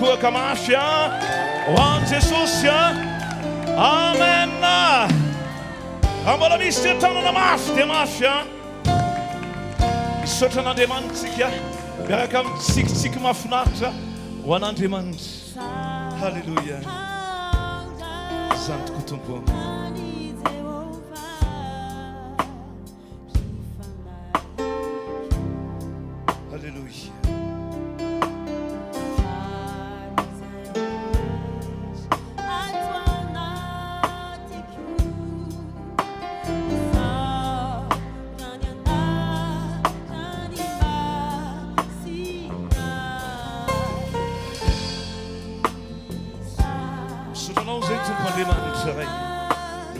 kuwa kama afya wa Jesus ya amen amala miste tano na mafya sotana de mantikia berakam sik mafnata wanante man hallelujah sant kutumpo hallelujah.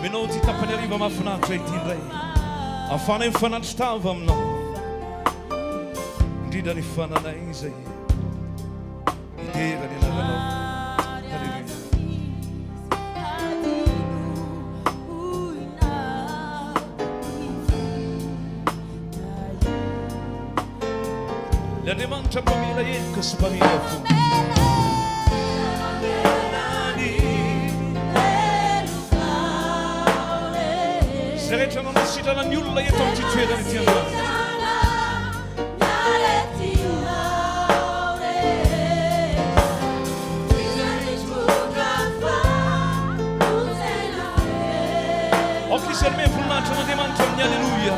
Minoti tapaneriva mafinatra itindray afana mifanatritava aminao indrindra ny fananay izay idera ny anaranao haleluia le Andriamanitra mpamela eniko sy mpamela fo rehetra nanasitrana ny olona eto amin'ny toerana ity androany ofisely voninahitra n'Andriamanitra amin'ny alleluia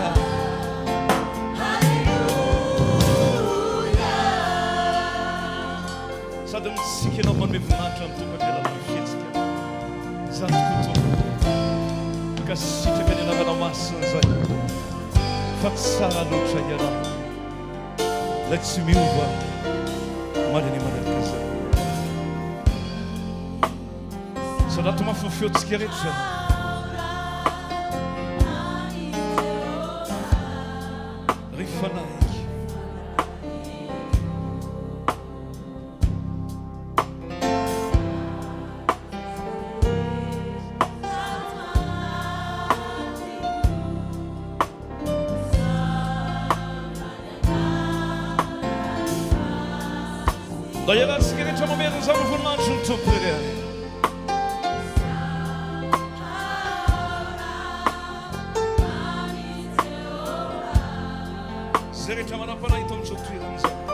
sady mitsika ianao manome voninahitra amin'ny tompandrelana mifetsika zany tokoa sitraka ny anaranao masina zay fa tsara loatra ianao la tsy miova malany manaraka zay sadato mafafeotsika rehetra rifanaiky Daí ela disse que a gente chama mesmo usando o formato junto por ele. Se ele chama na panela então junto por ele.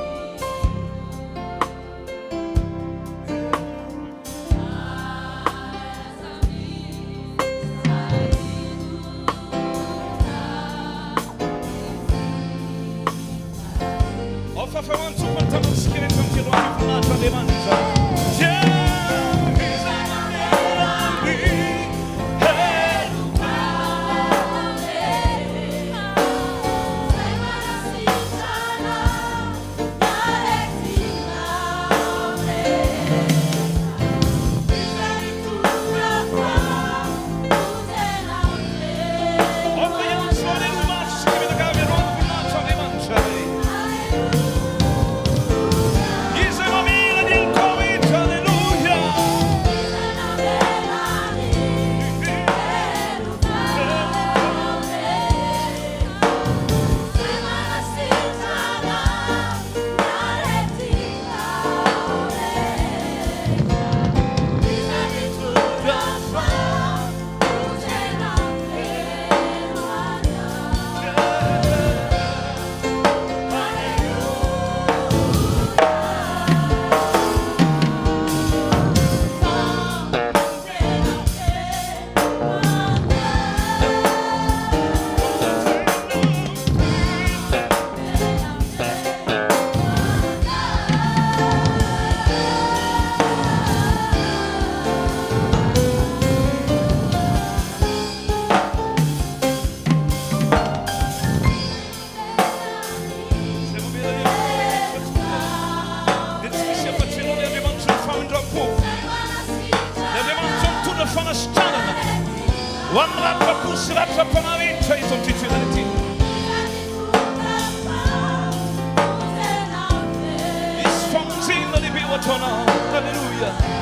Hallelujah.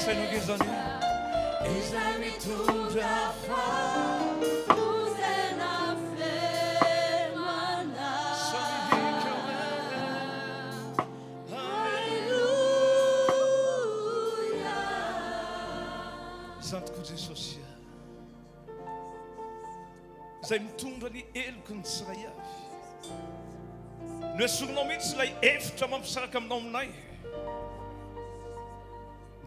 Senogezani. Izami tujafa, uzena flemana. Hallelujah. Zantoko Jesosy. Zay mitondra ny eloko ny tsiray avy. No esorinao mihitsy ilay hevitra mampisaraka aminao aminay.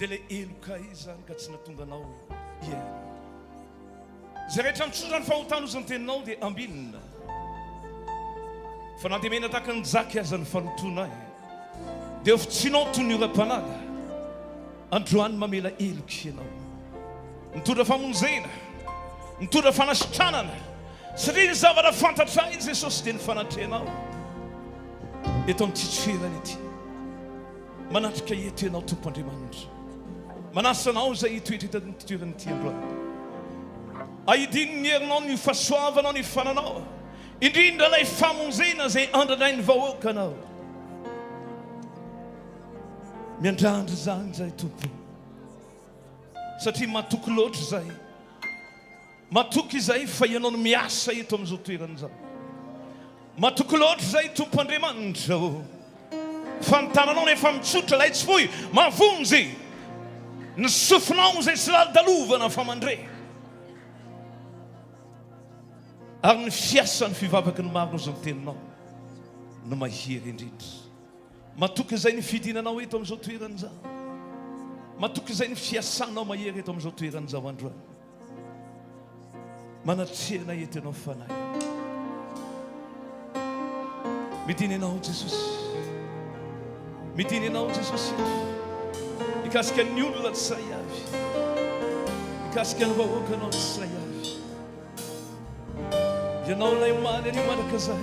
Dia ilay eloka izy zany ka tsy natonga anao ihaina. Zay rehetra mitsotra ny fahotana ozy ny teninao dia ambinina. Fa na dia mena tahaka ny jaky aza ny fanotona ahy. Dia ofitsinao toy ny oram-panala. Androany mamela eloka ianao. Mitondra famonjena, mitondra fanasitranana. Satria ny zavatra fantatra i Jesosy dia ny fanatrehanao. Eto amin'ny tsitsoerana ity. Manatrika eto ianao Tompoandriamanitra. Manasanao izay hitoetra eto amin'ny toerana ity androany. Ahidiny ny herinao ny fahasoavanao ny fananao. Indrindra ilay famonjena izay andranay ny vahoaka anao. Miandrandra izany izay Tompo. Satria matoky loatra izay. Matoky izay fa ianao no miasa eto amin'izao toerana izao. Matoky loatra izay Tompoandriamanitra. Fa ny tananao rehefa mitsotra ilay tsy fohy, mavonjy. Ny sofinao izay tsy ladalovana fa mandre. Ary ny fiasan'ny fivavaka ny marina izao ny teninao no mahery indrindra. Matoky izay ny fidinanao eto amin'izao toerana izao. Matoky izay ny fiasanao mahery eto amin'izao toerana izao androany. Manatrehana eto ianao fanahy. Midiny ianao Jesosy. Midiny ianao Jesosy. Mikasika ny olona tsy say avy. Mikasika ny vahoaka anao tsy say avy. Ianao ilay omaly any manaka izay.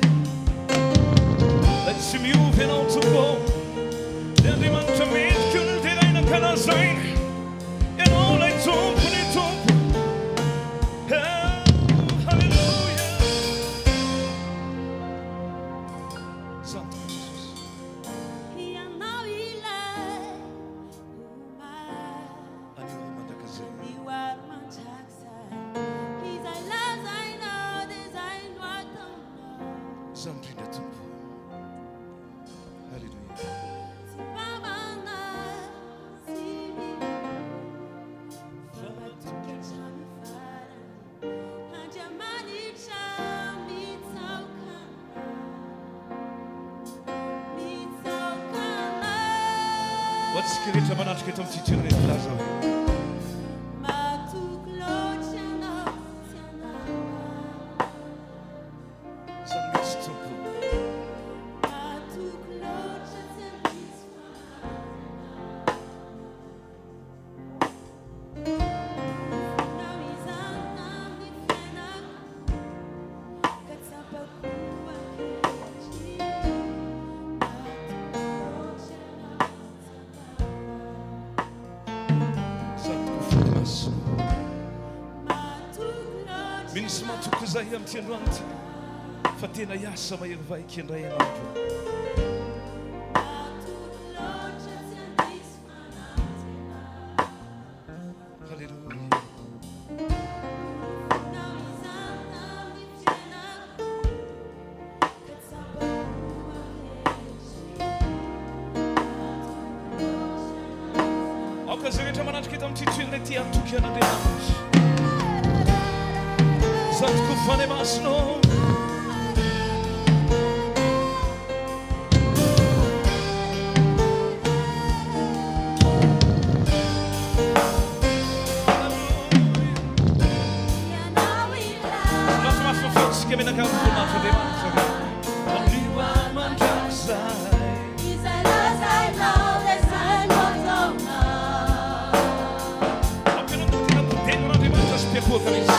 Lay tsy miovy ianao Tompo. Dia Andriamanitra mendrika ny teraina kanazaina. Ianao ilay Tompo ny Tompo. Watsika rehetra manatrika eto amin'ny tsitsiro rehetra laza hoe. Zany mihitsy Tompo. Misy matoky izay amin'ity androany ity. Fa tena hiasa mahery vaika indray ianao androany. Halleluja. Aoka izay rehetra manatrika eto amin'ity toerana ity antoky an'Andriamanitra. Zantoko fane masonao. Lafa mafafotsika menakamo Andriamanitra. Amliwa mandrakzay. Ampianao tena potena Andriamanitra sy mpiakoaka misy.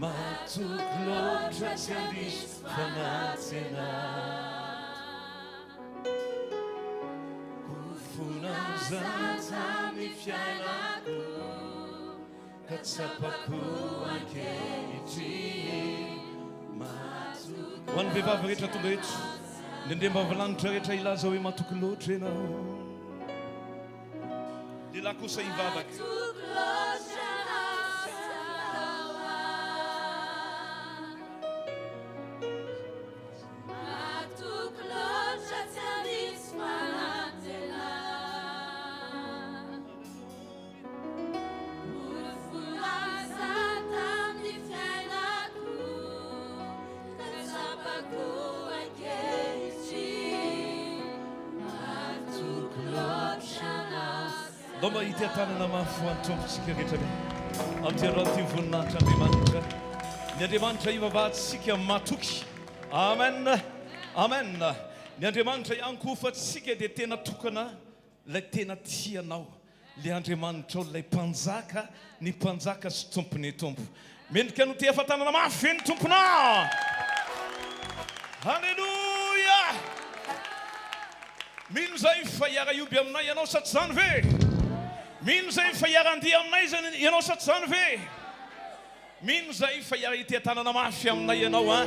Matuklodra tiandis fanatena Kufunazata mifianako Katsapako ankehitry Ho an'ny vehivavy rehetra tonga eto ndeha mbavilanitra rehetra ilaza hoe matoky loatra ianao lehilahy kosa hivavaka Lomba ity tanana mafy ho tompontsika rehetra be. Amtiarao ty voninahitra Andriamanitra. Ny Andriamanitra ivavahantsika matoky. Amen. Amen. Ny Andriamanitra iankofantsika dia tena tokana ilay tena tianao. Ilay Andriamanitra ilay mpanjaka, ny mpanjaka sy tompony tompo. Mendrika no ty efa tanana mafy ny tomponao. Halleluja. Mino zay fa hiara-ioby aminay ianao sa tsy zany ve? Mino zay fa hiara-ndia aminay zany ianao sa tsy zany ve? Mino zay fa hiara-itia tanana mafy aminay ianao a.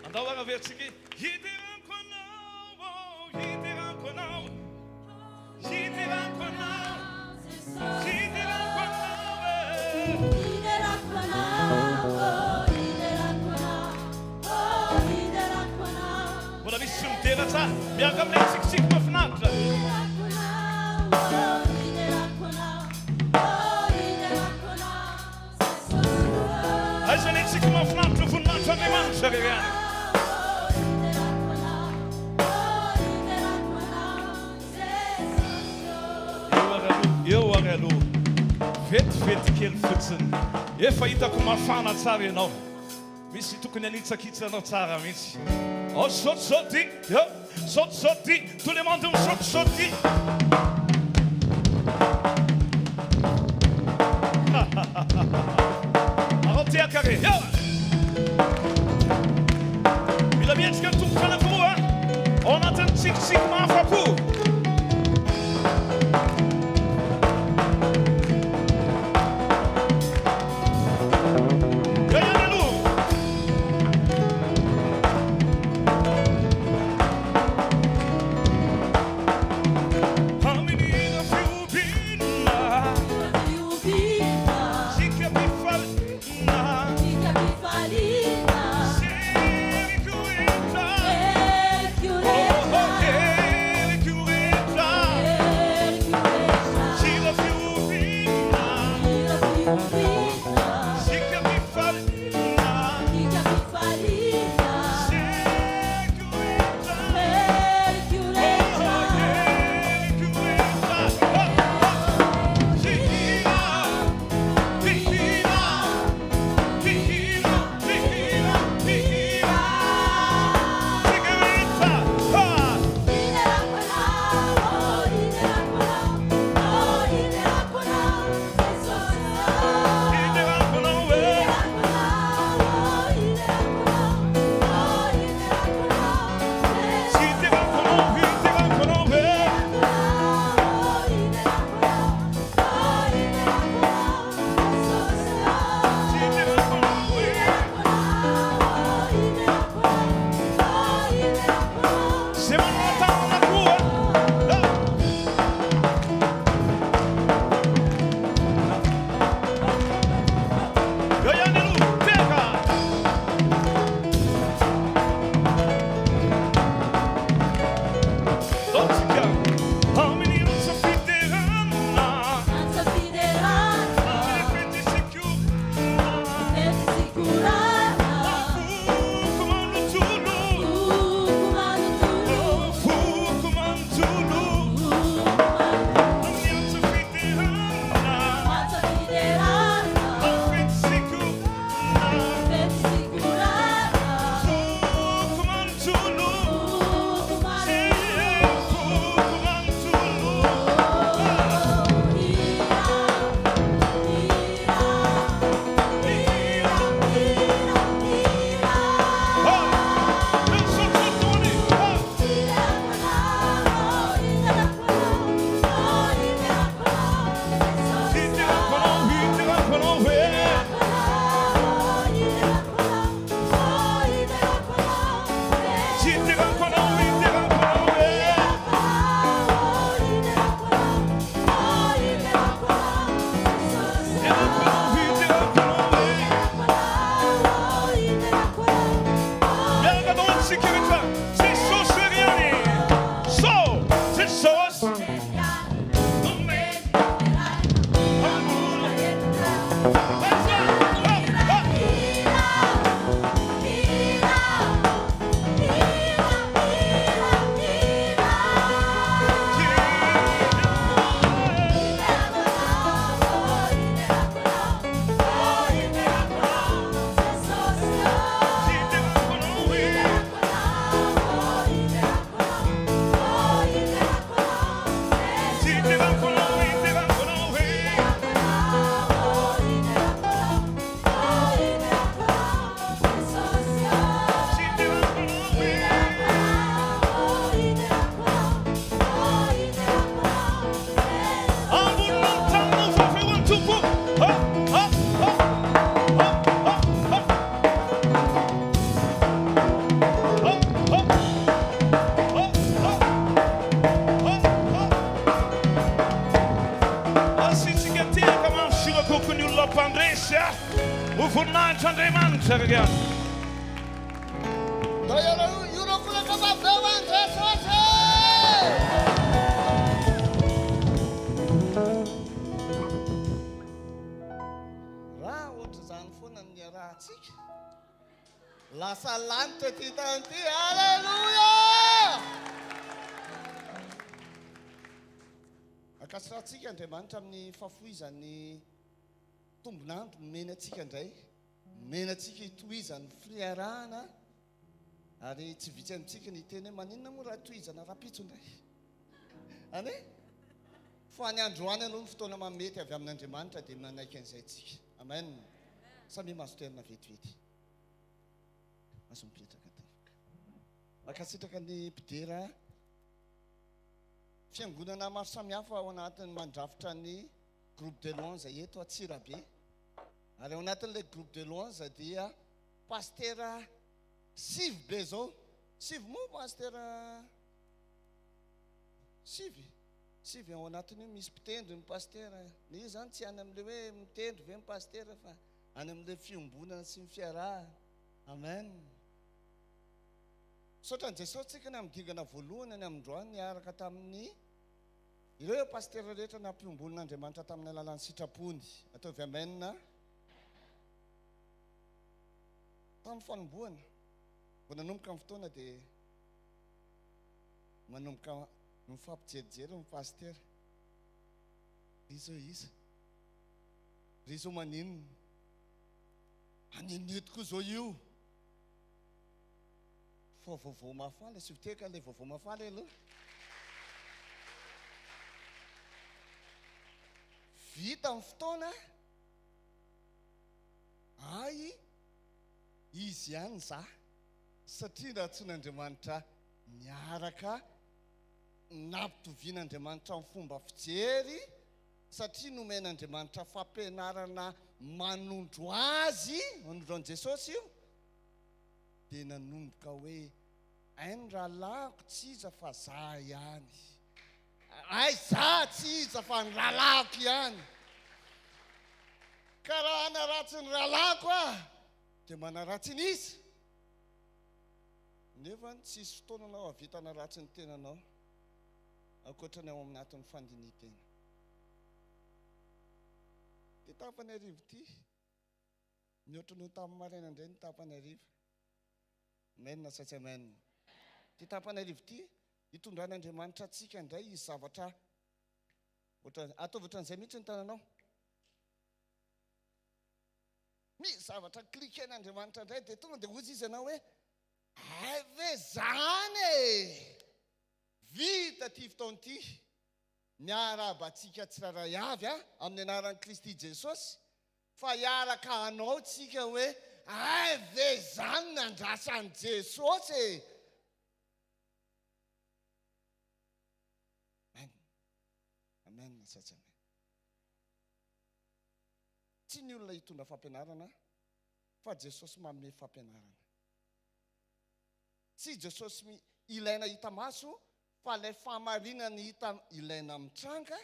Andao araveritsika hiterako anao, hiterako anao, hiterako anao, hiterako anao. Mbola misy mitera tsara miaraka aminay tsikitsiky mahafinaritra. Aizany tsiky mahafinaritra voninahitra Andriamanitra rerany. Eo ary aloha vetivety kely fotsiny efa hitako mafana tsara ianao. Misy tokony anitsakitsanao tsara mihitsy. Oh, saute, saute, tous les monde saute. Arrêtez à carré. Il a bien dit que tout le temps, hein? On attend tic-tic, ma fapou. How many voninahitra Andriamanitra regny. Raha ohatra zany foana ny rahantsika. Lasa lanitra ty tanty. Alleluia! Akasitratsika Andriamanitra amin'ny fahafoizany tombonandro mena atsika indray. Mena atsika itohizany fiarahana. Ary tsy vitsy amintsika ny teny hoe maninona moa raha tohizana rapitso indray. Ane? Fa ny androany aloha ny fotoana mamety avy amin'Andriamanitra dia manaiky an'izay tsika. Amen. Samy mahazo toerana vetivety. Maso mipetraka tafika. Makasitraka ny mpidera fiangonana maro samihafa ao anatin'ny mandrafitra ny groupe de louange eto Atsirabe. Ary ao anatin'ilay groupe de louange dia pastera Sivy be zao. Sivy moa pastera Sivy ao anatiny misy mpitendry ny pastera. Ny zany tsy any amin'ilay hoe mitendry ve ny pastera fa any amin'ilay fiombonana sy ny fiaraha. Amen. Sotran'i Jesosy tsika ny amin'digana voalohany any amindroany niaraka tamin'ny ireo pastera rehetra nampiombonan'Andriamanitra tamin'ny alalan'ny sitrapony. Ataovy amen na tamin'ny fanombohana. Vao nanomboka ny fotoana dia manomboka mifampijerijery ny pastera. Ry zao maninona? Aninetiko zao io. Fa vaovao mafaly, sy viteka ilay vaovao mafaly aloha. Vita amin'ny fotoana. Ay, izy ihany za. Satria raha tsy n'Andriamanitra niaraka nampitovian'Andriamanitra amin'ny fomba fijery, satria nomen'Andriamanitra fampianarana manondro azy, manondroan'i Jesosy io, dia nanomboka hoe ainy rahalahiko tsy iza fa za ihany. Ay, za tsy iza fa ny rahalahiko ihany. Ka raha hanaratsy ny rahalahiko dia manaratsy ny izy. Nefa tsisy fotoana anao havita hanaratsy ny tenanao ankoatra ny ao aminatin'ny fandinitena. Ty tapany arivo ty, mihoatra no tamin'ny maraina indray ny tapany arivo. Amen na satsy amen. Ty tapany arivo ty, hitondran'Andriamanitra atsika indray izy zavatra ataovy ohatran'izay mihitsy ny tananao. Misy zavatra kliken'Andriamanitra indray dia tonga dia hozy izy anao hoe ve zany e! Vita ty fotoana ty. Miarabantsika tsiraray avy amin'ny anaran'i Kristy Jesosy. Fa hiaraka anao tsika hoe ve zany nandrasan'i Jesosy e! Amen. Amen. Satsy amen. Tsy ny olona hitondra fampianarana fa Jesosy manome fampianarana. Tsy Jesosy ilaina hita maso fa ilay fahamarinana hita ilaina mitranga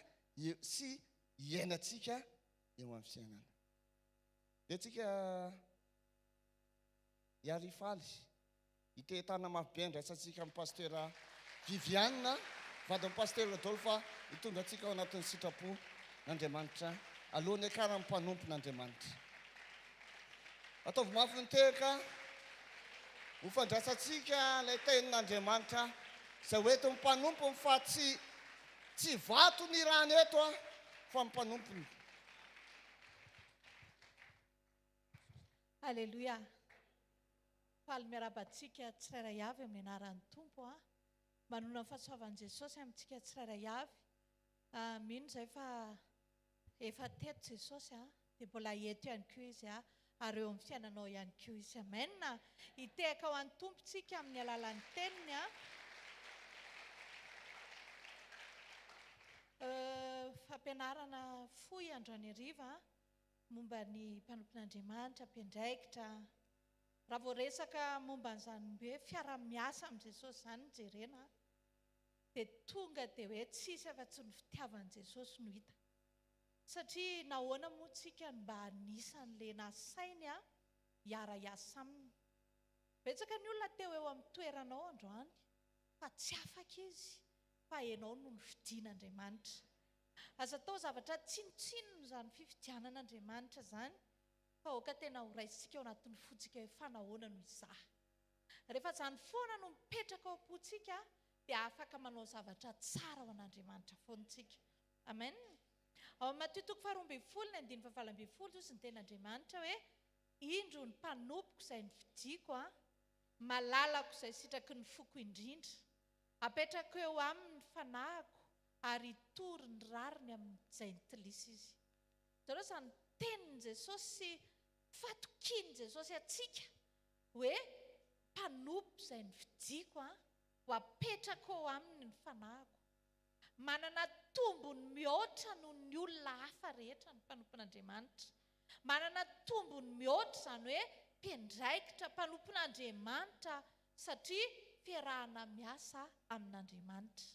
sy hiainantsika eo amin'ny fiainana. Dia tsika hiarifaly hitehetana mafibe ndraisantsika amin'ny pastera Viviane, vadin'ny pastera Rodolphe hitondra antsika ao anatin'ny sitrapo n'Andriamanitra alohan'ny akaran'ny mpanompon'Andriamanitra. Ataovy mafy nitehaka ho fandraisantsika ilay tenin'Andriamanitra izay hoentin'ny mpanompony fa tsy vato ny rany eto fa ny mpanompony. Alleluia. Faly miarabantsika tsirairay avy amin'ny anaran'ny Tompo manona ny fahasoavan'i Jesosy amintsika tsirairay avy. Mino izay fa efa teto Jesosy dia mbola eto ihany koa izy ary eo amin'ny fiainanao ihany koa izy. Amen. Hitehaka ho an'ny tompontsika amin'ny alalan'ny teniny. Fampianarana fohy androany hariva momba ny mpanompon'Andriamanitra, mpiandraikitra. Raha vao resaka momba n'izany hoe fiara-miasa amin'i Jesosy izany ny jerena dia tonga dia hoe tsisy afa-tsy ny fitiavan'i Jesosy no hita. satria nahoana moa tsika mba anisan'le nasainy a hiara-iasa aminy. Betsaka ny olona teo eo amin'ny toeranao androany fa tsy afaka izy fa ianao no ny fidian'Andriamanitra. Aza tao zavatra tsinotsinona izany fifidianan'Andriamanitra izany fa oka tena ho raisitsika ao anatin'ny fotsika hoe fanahoana no izaha. Rehefa izany foana no mipetraka ao am-pontsika dia afaka manao zavatra tsara ho an'Andriamanitra foantsika. Amen. Ao amin'ny Mateo 12:20 izy ny tenin'Andriamanitra hoe indro ny mpanompoka izay ny fidiako a, malalako izay sitraky ny foko indrindra, apetrako eo aminy fanahiko ary tory ny rariny amin'izay nitolisa izy. Zareo izany tenin' Jesosy sy fatokian' Jesosy atsika hoe mpanompo izay ny fidiako a, ho apetrako eo aminy ny fanahiko. Manana tombony mihoatra noho ny olona hafa rehetra ny mpanompon'Andriamanitra. Manana tombony mihoatra izany hoe mpiandraikitra mpanompon'Andriamanitra satria fiarahana miasa amin'Andriamanitra.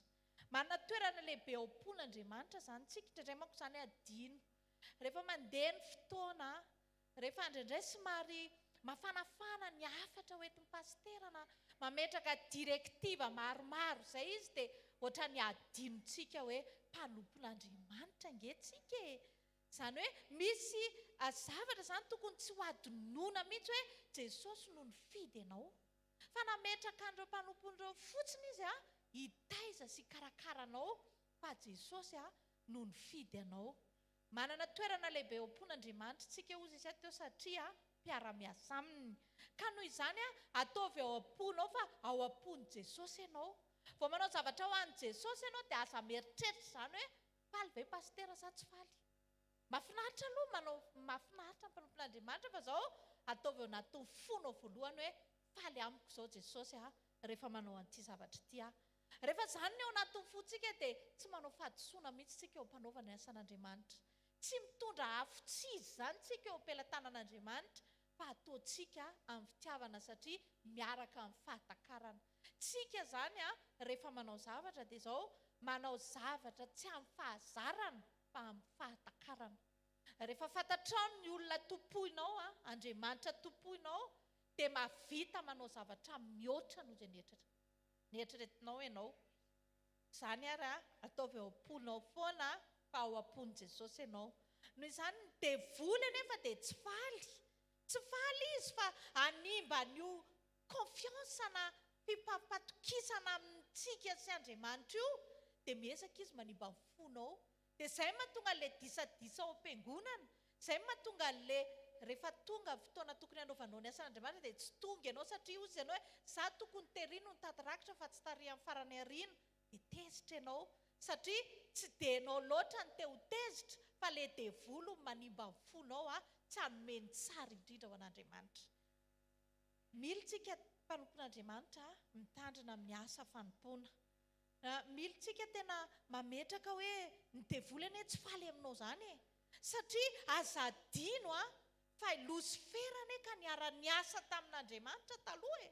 Manana toerana lehibe ao am-pon'Andriamanitra izany tsika indray manko izany adino. Rehefa mandeha ny fotoana, rehefa indraindray somary mafanafana ny hafatra ho entin'ny pasterana, mametraka direktiva maromaro izay izy dia ohatra ny adinontsika hoe mpanompon'Andriamanitra angentsika e. Izany hoe misy zavatra izany tokony tsy ho adinoina mihitsy hoe Jesosy no nifidy ianao. Fa nametraka an'ireo mpanompon'ireo fotsiny izy a, hitaiza sy karakaranao fa Jesosy a no nifidy ianao. Manana toerana lehibe ao am-pon'Andriamanitra tsika ozy izy teo satria mpiara-miasa aminy. Ka noho izany a, ataovy ao am-ponao fa ao am-pony Jesosy ianao. Vao manao zavatra ho an'i Jesosy ianao dia aza mieritreritra izany hoe faly ve pastera sa tsy faly? Mahafinaritra aloha manao mahafinaritra ny mpanompon'Andriamanitra fa izao ataovy ao anatin'ny fonao voalohany hoe faly amiko izao Jesosy a rehefa manao an'ity zavatra ity a. Rehefa izany ny ao anatin'ny fontsika dia tsy manao fahadisoana mihitsy tsika eo am-panaovana ny asan'Andriamanitra. Tsy mitondra afotsizy izany tsika eo am-pelantanan'Andriamanitra fa ataontsika amin'ny fitiavana satria miaraka amin'ny fahatakarana. Tsika izany a rehefa manao zavatra dia izao manao zavatra tsy amin'ny fahazarana fa amin'ny fahatakarana. Rehefa fantatrao ny olona tompoinao a, Andriamanitra tompoinao, dia mahavita manao zavatra mihoatra noho izay nieritreretinao ianao. Izany ary a ataovy ao am-ponao foana fa ao am-pony Jesosy ianao. Noho izany ny devoly anefa dia tsy faly. Tsy faly izy fa hanimba an'io konfiansa na fipampatokisana amintsika sy Andriamanitra io dia miezaka izy manimba ny fonao. Dia izay mahatonga an'ilay disadisa ao am-piangonana, izay mahatonga an'ilay rehefa tonga fotoana tokony hanaovanao ny asan'Andriamanitra dia tsy tonga ianao satria ozy ianao hoe za tokony terino ny tadirakitra fa tsy tary amin'ny farany ariana. Dia tezitra ianao satria tsy dia ianao loatra ny teo tezitra fa ilay devoly manimba ny fonao a, tsy hanomeny tsara indrindra ho an'Andriamanitra. Militsika mpanompon'Andriamanitra mitandrina amin'ny asa fanompoana. Militsika tena mametraka hoe ny devoly anie tsy faly aminao izany e. Satria aza adino a fa Losifera anie ka niara-ny asa tamin'Andriamanitra taloha e.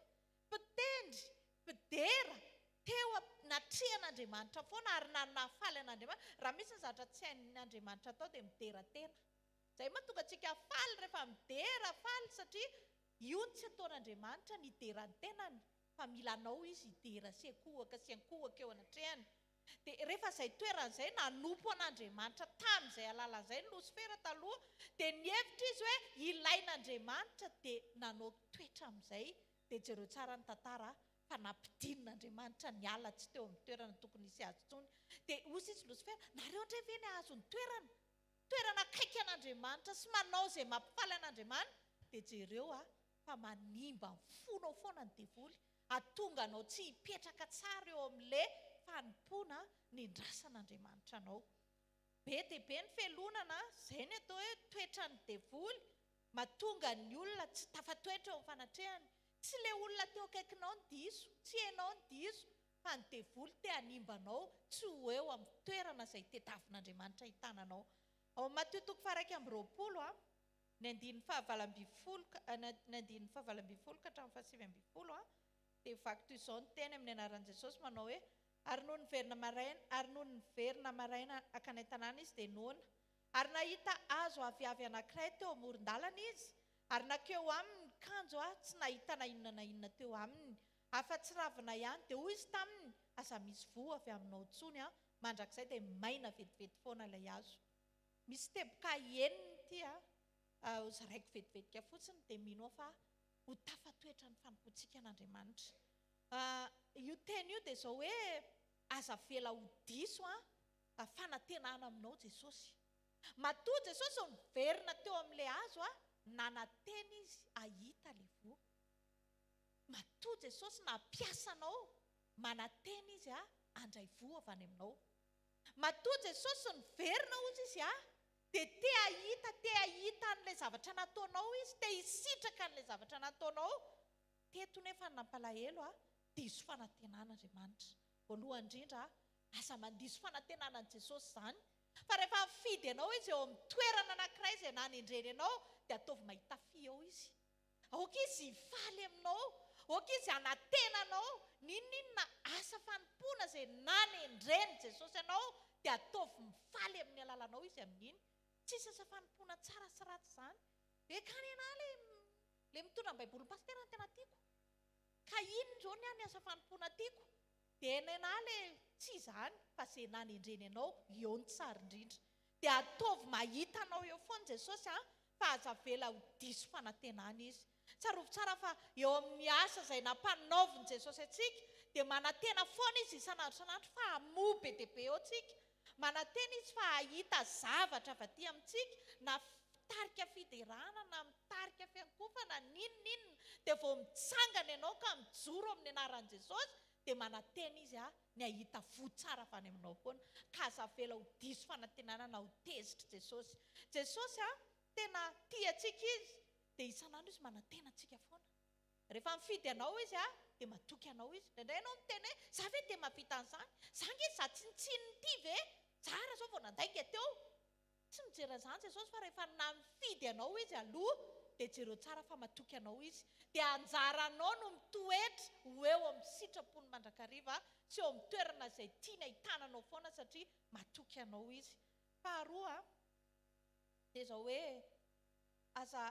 Mpitendry, mpidera, teo natrehan'Andriamanitra foana ary nafaly an'Andriamanitra. Raha misy ny zavatra tsy hain'Andriamanitra atao dia midera tena. Izay mahatonga antsika faly rehefa midera faly satria io tsy ataon'Andriamanitra ny hiderany tenany fa mila anao izy hidera sy ankohaka eo anatrehany. Dia rehefa izay toerana izay nanompo an'Andriamanitra tamin'izay alalan'izay ny Losifera taloha dia nihevitra izy hoe ilain'Andriamanitra dia nanao toetra amin'izay dia jereo tsara ny tantara fa nampidin'Andriamanitra ny ala tsy teo amin'ny toerana tokony hisy azy intsony. Dia hozy izy Losifera, nareo indray ve ny ahazo ny toerana akaiky an'Andriamanitra sy manao izay mampifaly an'Andriamanitra dia jereo fa manimba ny fonao foana ny devoly, ahatonga anao tsy hipetraka tsara eo amin'ilay fanompoana ny ndrasan'Andriamanitra anao. Be dia be ny felonana, izay ny atao hoe toetra ny devoly, mahatonga ny olona tsy tafatoetra eo amin'ny fanatrehany. Tsy ilay olona teo akaikinao ny diso, tsy hainao ny diso, fa ny devoly te hanimbanao tsy ho eo amin'ny toerana izay tediavin'Andriamanitra hitananao. Ao amin'ny Mateo 20:20 ny andininy 7:20 ka hatramin'ny 8:20 dia vaky toy izao ny teny amin'ny anaran'i Jesosy manao hoe ary noho ny verina maraina hakanay tanàna izy dia noana ary nahita azo aviavy anankiray teo amoron-dalana izy ary nakeo aminy kanjo tsy nahita na inona na inona teo aminy afa-tsy ravina ihany dia hoy izy taminy asa misy voa avy aminao tsony mandrakizay dia maina vetivety foana ilay azo misy teboka eniny ity ozy raiko vetivetika fotsiny dia mino fa ho tafatoetra ny fanompoantsika an'Andriamanitra io teny io dia izao hoe aza vela ho diso fanantenana aminao Jesosy matoa Jesosy niverina teo amin'ilay azo nanantena izy ahita le voa matoa Jesosy nampiasanao manantena izy andray voa avy any aminao matoa Jesosy niverina ozy izy dia te ahita an'ilay zavatra nataonao izy te hisitraka an'ilay zavatra nataonao teto nefa nampalahelo diso fanantenana Andriamanitra voalohany indrindra asa mandiso fanantenana an' Jesosy izany fa rehefa mifidy ianao izy eo amin'ny toerana anankiray izay nanendreny ianao dia ataovy mahita fi eo izy aoka izy hifaly aminao aoka izy hanatenanao ninona asa fanompoana izay nanendreny Jesosy ianao dia ataovy mifaly amin'ny alalanao izy amin'iny tsisy asa fanompoana tsara sy ratsy izany ekany ianao le mitondra ny baiboly pastera ny tena tiako ka iny izao ny any asa fanompoana tiako dia enana le tsy izany fa izay nanendreny ianao eo ny tsara indrindra dia ataovy mahita anao eo foana Jesosy fa aza vela ho diso fanantenana izy tsarovy tsara fa eo amin'ny asa izay nampanaoviny Jesosy atsika dia manantena foana izy isan'andro fa hamoa be dia be eo antsika manantena izy fa hahita zavatra avy aty amintsika na mitarika fiderana na mitarika fiankofana ninonninona dia vao mitsangana ianao ka mijoro amin'ny anaran'i Jesosy dia manantena izy ny ahita voa tsara avy any aminao foana ka aza vela ho diso fanantenana na ho tezitra Jesosy tena tia antsika izy dia isan'andro izy manantena antsika foana rehefa mifidy anao izy dia matoky anao izy indray ianao miteny hoe za ve dia mahavita an'izany zange za tsinitsininy ity ve tsara zao vao nandainga teo tsy mijery an'izany Jesosy fa rehefa namifidy anao izy aloha dia jereo tsara fa matoky anao izy dia anjaranao no mitoetra ho eo amin'ny sitrapony mandrakariva sy eo amin'ny toerana izay tiana hitananao foana satria matoky anao izy faharoa dia izao hoe aza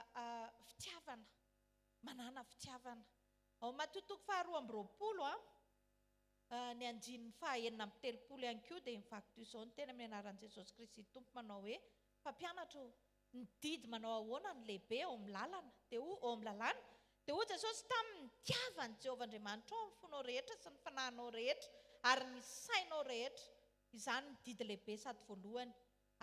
fitiavana manana fitiavana ao matotoko faharoa amby roapolo ny andininy fahaenina amby telopolo ihany koa dia mivaky toy izao ny tena amin'ny anaran'i Jesosy Kristy tompo manao hoe mpampianatra ny didy manao ahoana ny lehibe ao amin'ny lalana dia ao amin'ny lalàna dia hoy Jesosy taminy tiavany Jehovah Andriamanitra ao amin'ny fonao rehetra sy ny fanahinao rehetra ary ny sainao rehetra izany ny didy lehibe sady voalohany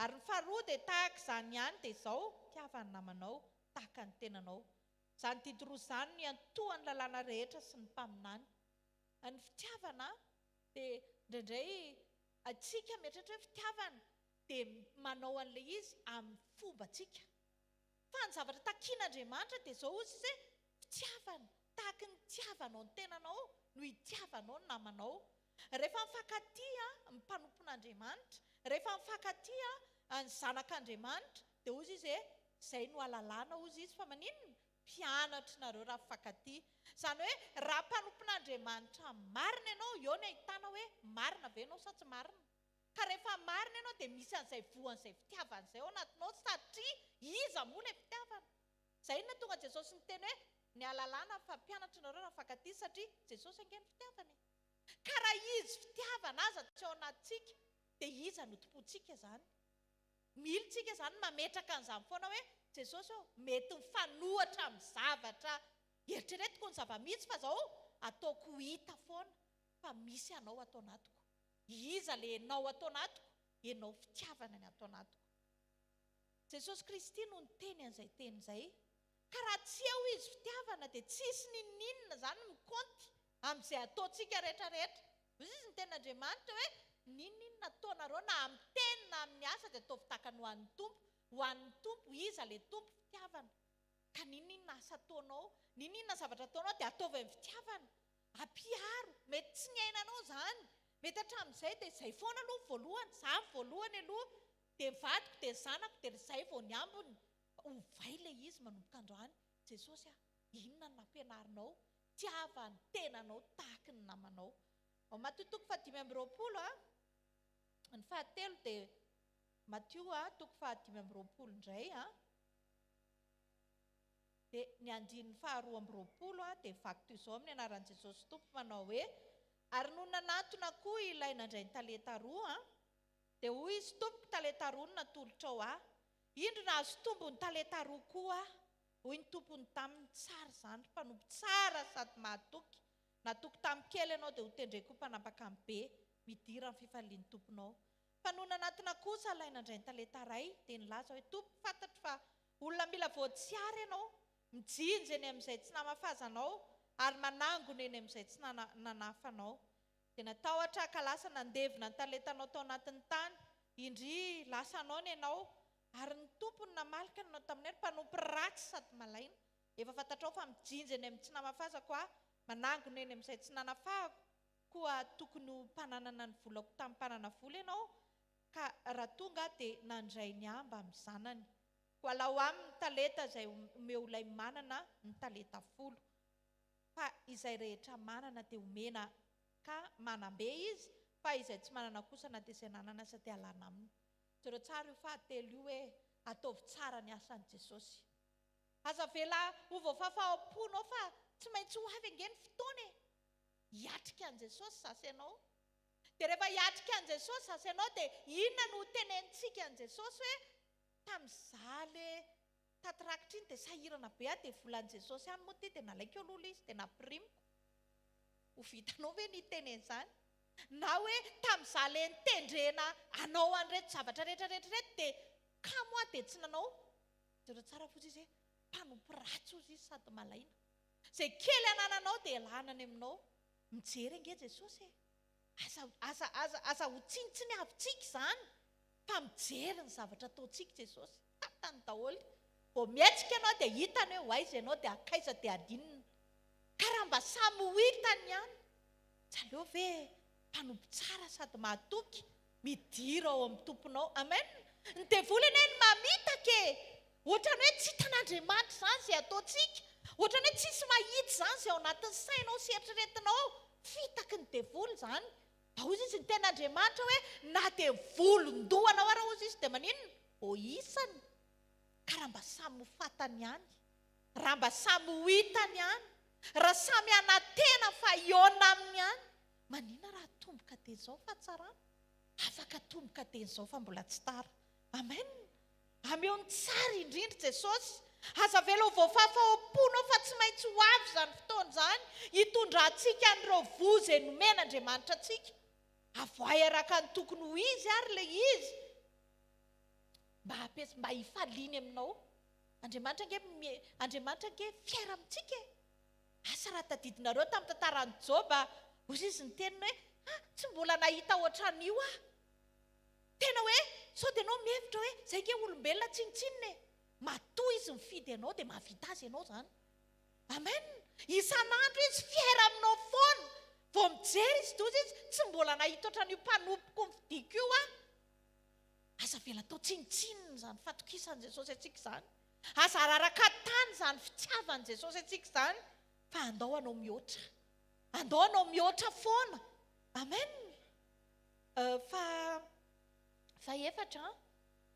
ary ny faharoa dia tahaka izany ihany dia izao tiavany namanao tahaka ny tenanao izany didy roa izany ny antohany lalàna rehetra sy ny mpaminany ny fitiavana dia indraindray atsika mieritreritra hoe fitiavana dia manao an'ilay izy amin'ny fombatsika fa ny zavatra takian'Andriamanitra dia izao ozy izy hoe fitiavana tahaka ny tiavanao ny tenanao no hitiavanao ny namanao rehefa mifankaty ny mpanompon'Andriamanitra rehefa mifankaty ny zanak'Andriamanitra dia ozy izy hoe izay no alalàna ozy izy fa maninona mpianatra nareo raha mifankaty izany hoe raha mpanompon'Andriamanitra marina ianao eo ny ahitana hoe marina ve ianao sa tsy marina ka rehefa marina ianao dia misy an'izay voan'izay fitiavana izay ao anatinao satria iza moa ilay fitiavana izay no tonga Jesosy niteny hoe ny alalàna fa mpianatra nareo raha mifankaty satria Jesosy angeny fitiavana ka raha izy fitiavana aza tsy ao anatintsika dia iza no tompontsika izany militsika izany mametraka an'izany foana hoe Jesosy mety mifanohatra amin'ny zavatra eritreretiko ny zava-misy fa zao ataoko hita foana fa misy anao atao anatiko iza le enao atao anatiko enao fitiavana ny atao anatiko Jesosy Kristy no niteny an'izay teny izay ka raha tsy eo izy fitiavana dia tsisy ninonninona izany mikonty amin'izay ataontsika rehetrarehetra izy izy ny tenin'Andriamanitra hoe ninonninona ataonareo na amin'ny teny na amin'ny asa dia ataovy tahakany ho an'ny tompo iza le tompo fitiavana ka ninonninona asa ataonao ninonninona zavatra ataonao dia ataovy amin'ny fitiavana ampiaro mety tsy ny ainanao izany mety hatramin'izay dia izay foana aloha voalohany za voalohany aloha dia vadiko dia zanako dia izay vao ny ambony hovay ilay izy manomboka androany Jesosy inona no nampianarinao tiavany tenanao tahaka ny namanao ao matotoko 5:20 ny fahatelo dia Matio toko 5:20 indray dia ny andininy 2:20 dia vaky toy izao amin'ny anaran'i Jesosy Tompo manao hoe ary no nanatona koa ilay nandray ny talenta roa dia hoy izy tompoko talenta roa no natolotra ao indro nahazo tombony talenta roa koa hoy ny tompony taminy tsara izany mpanompo tsara sady mahatoky natoky tamin'ny kely ianao dia ho tendreny koa mpanapaka amin'ny be midira amin'ny fifalian'ny tomponao fa no nanatona kosa ilay nandray ny talenta ray dia nilaza hoe tompo fantatro fa olona mila voatsiary ianao mijinjy eny amin'izay tsy namafazanao ary manangona eny amin'izay tsy nanafanao dia natahotra ka lasa nandevina ny talentanao tao anatin'ny tany indry lasanao ny ianao ary ny tompony namalika nanao taminay mpanompo ratsy sady malaina efa fantatrao fa mijinjy eny amin'ny tsy namafazako manangona eny amin'izay tsy nanafahako koa tokony ho mpananana ny volako tamin'ny mpanana vola ianao ka raha tonga dia nandray ny amba amin'ny zanany koa lao amin'ny talenta izay omeo ilay manana ny talenta 10 fa izay rehetra manana dia omena ka manambe izy fa izay tsy manana kosa na dia izay nanana sady alana aminy jereo tsara io fahatelo io hoe ataovy tsara ny asan'i Jesosy aza vela ho voafafahamponao fa tsy maintsy ho avy angeny fotoana hiatrika an'i Jesosy zasy ianao dia rehefa hiatrika an'i Jesosy zasy ianao dia inona no tenentsika an'i Jesosy hoe tamin'izaly tatirakitra iny dia sahirana be dia volan'i Jesosy any moa ty dia nalaiko eo lolo izy dia naprimiko ho vitanao ve ny teneny izany na hoe tamin'izaly nitendrena anao an'ireto zavatra rehetrarehetrareto dia kamo dia tsy nanao jereo tsara fotsy izy hoe mpanompo ratsy ozy izy sady malaina izay kely anananao dia lanany aminao mijery ange Jesosy aza ho tsinitsiny avintsika izany fa mijery ny zavatra ataontsika Jesosy tapitany daholo vao mietsika ianao dia hitany hoe hoaiza ianao dia akaiza dia adinina ka raha mba samy ho hitany ihany jaleo ve mpanompo tsara sady mahatoky midira ao amin'ny tomponao amen ny devolana ny mamitaka ohatrany hoe tsy hitan'Andriamanitra izany izay ataontsika ohatrany hoe tsisy mahitsy izany izay ao anatin'ny sainao sy eritreretinao fitaky ny devoly izany ozy izy ny ten'Andriamanitra hoe na dia volondohana ao raha ozy izy dia maninona ho isany ka raha mba samy ho fatany ihany raha mba samy ho hitany ihany raha samy anatena fa iona aminy ihany manina raha tomboka dia izao fa tsara afaka tomboka dia izao fa mbola tsy tara amen ameo ny tsara indrindra Jesosy aza vela ho voafafahamponao fa tsy maintsy ho avy izany fotoana izany hitondra antsika an'ireo vozy nomen'Andriamanitra antsika avoay araka ny tokony ho izy ary ilay izy mba hifaliany aminao Andriamanitra nge fiara amintsika asa raha tadidinareo tamin'ny tantarany Joba ozy izy ny teniny hoe tsy mbola nahita ohatran'io tena hoe sao dia anao mihevitra hoe zay nge olombelona tsinitsinina matoa izy mifidy ianao dia mahavita azy ianao izany amen isan'andro izy fiara aminao foana vao mijery izy tozy izy tsy mbola nahita ohatran'io mpanompoko mifidiko io aza vela atao tsinitsinina izany fatokisan'i Jesosy atsika izany aza araraka tany izany fitiavan'i Jesosy atsika izany fa andao anao mihoatra foana amen fa efatra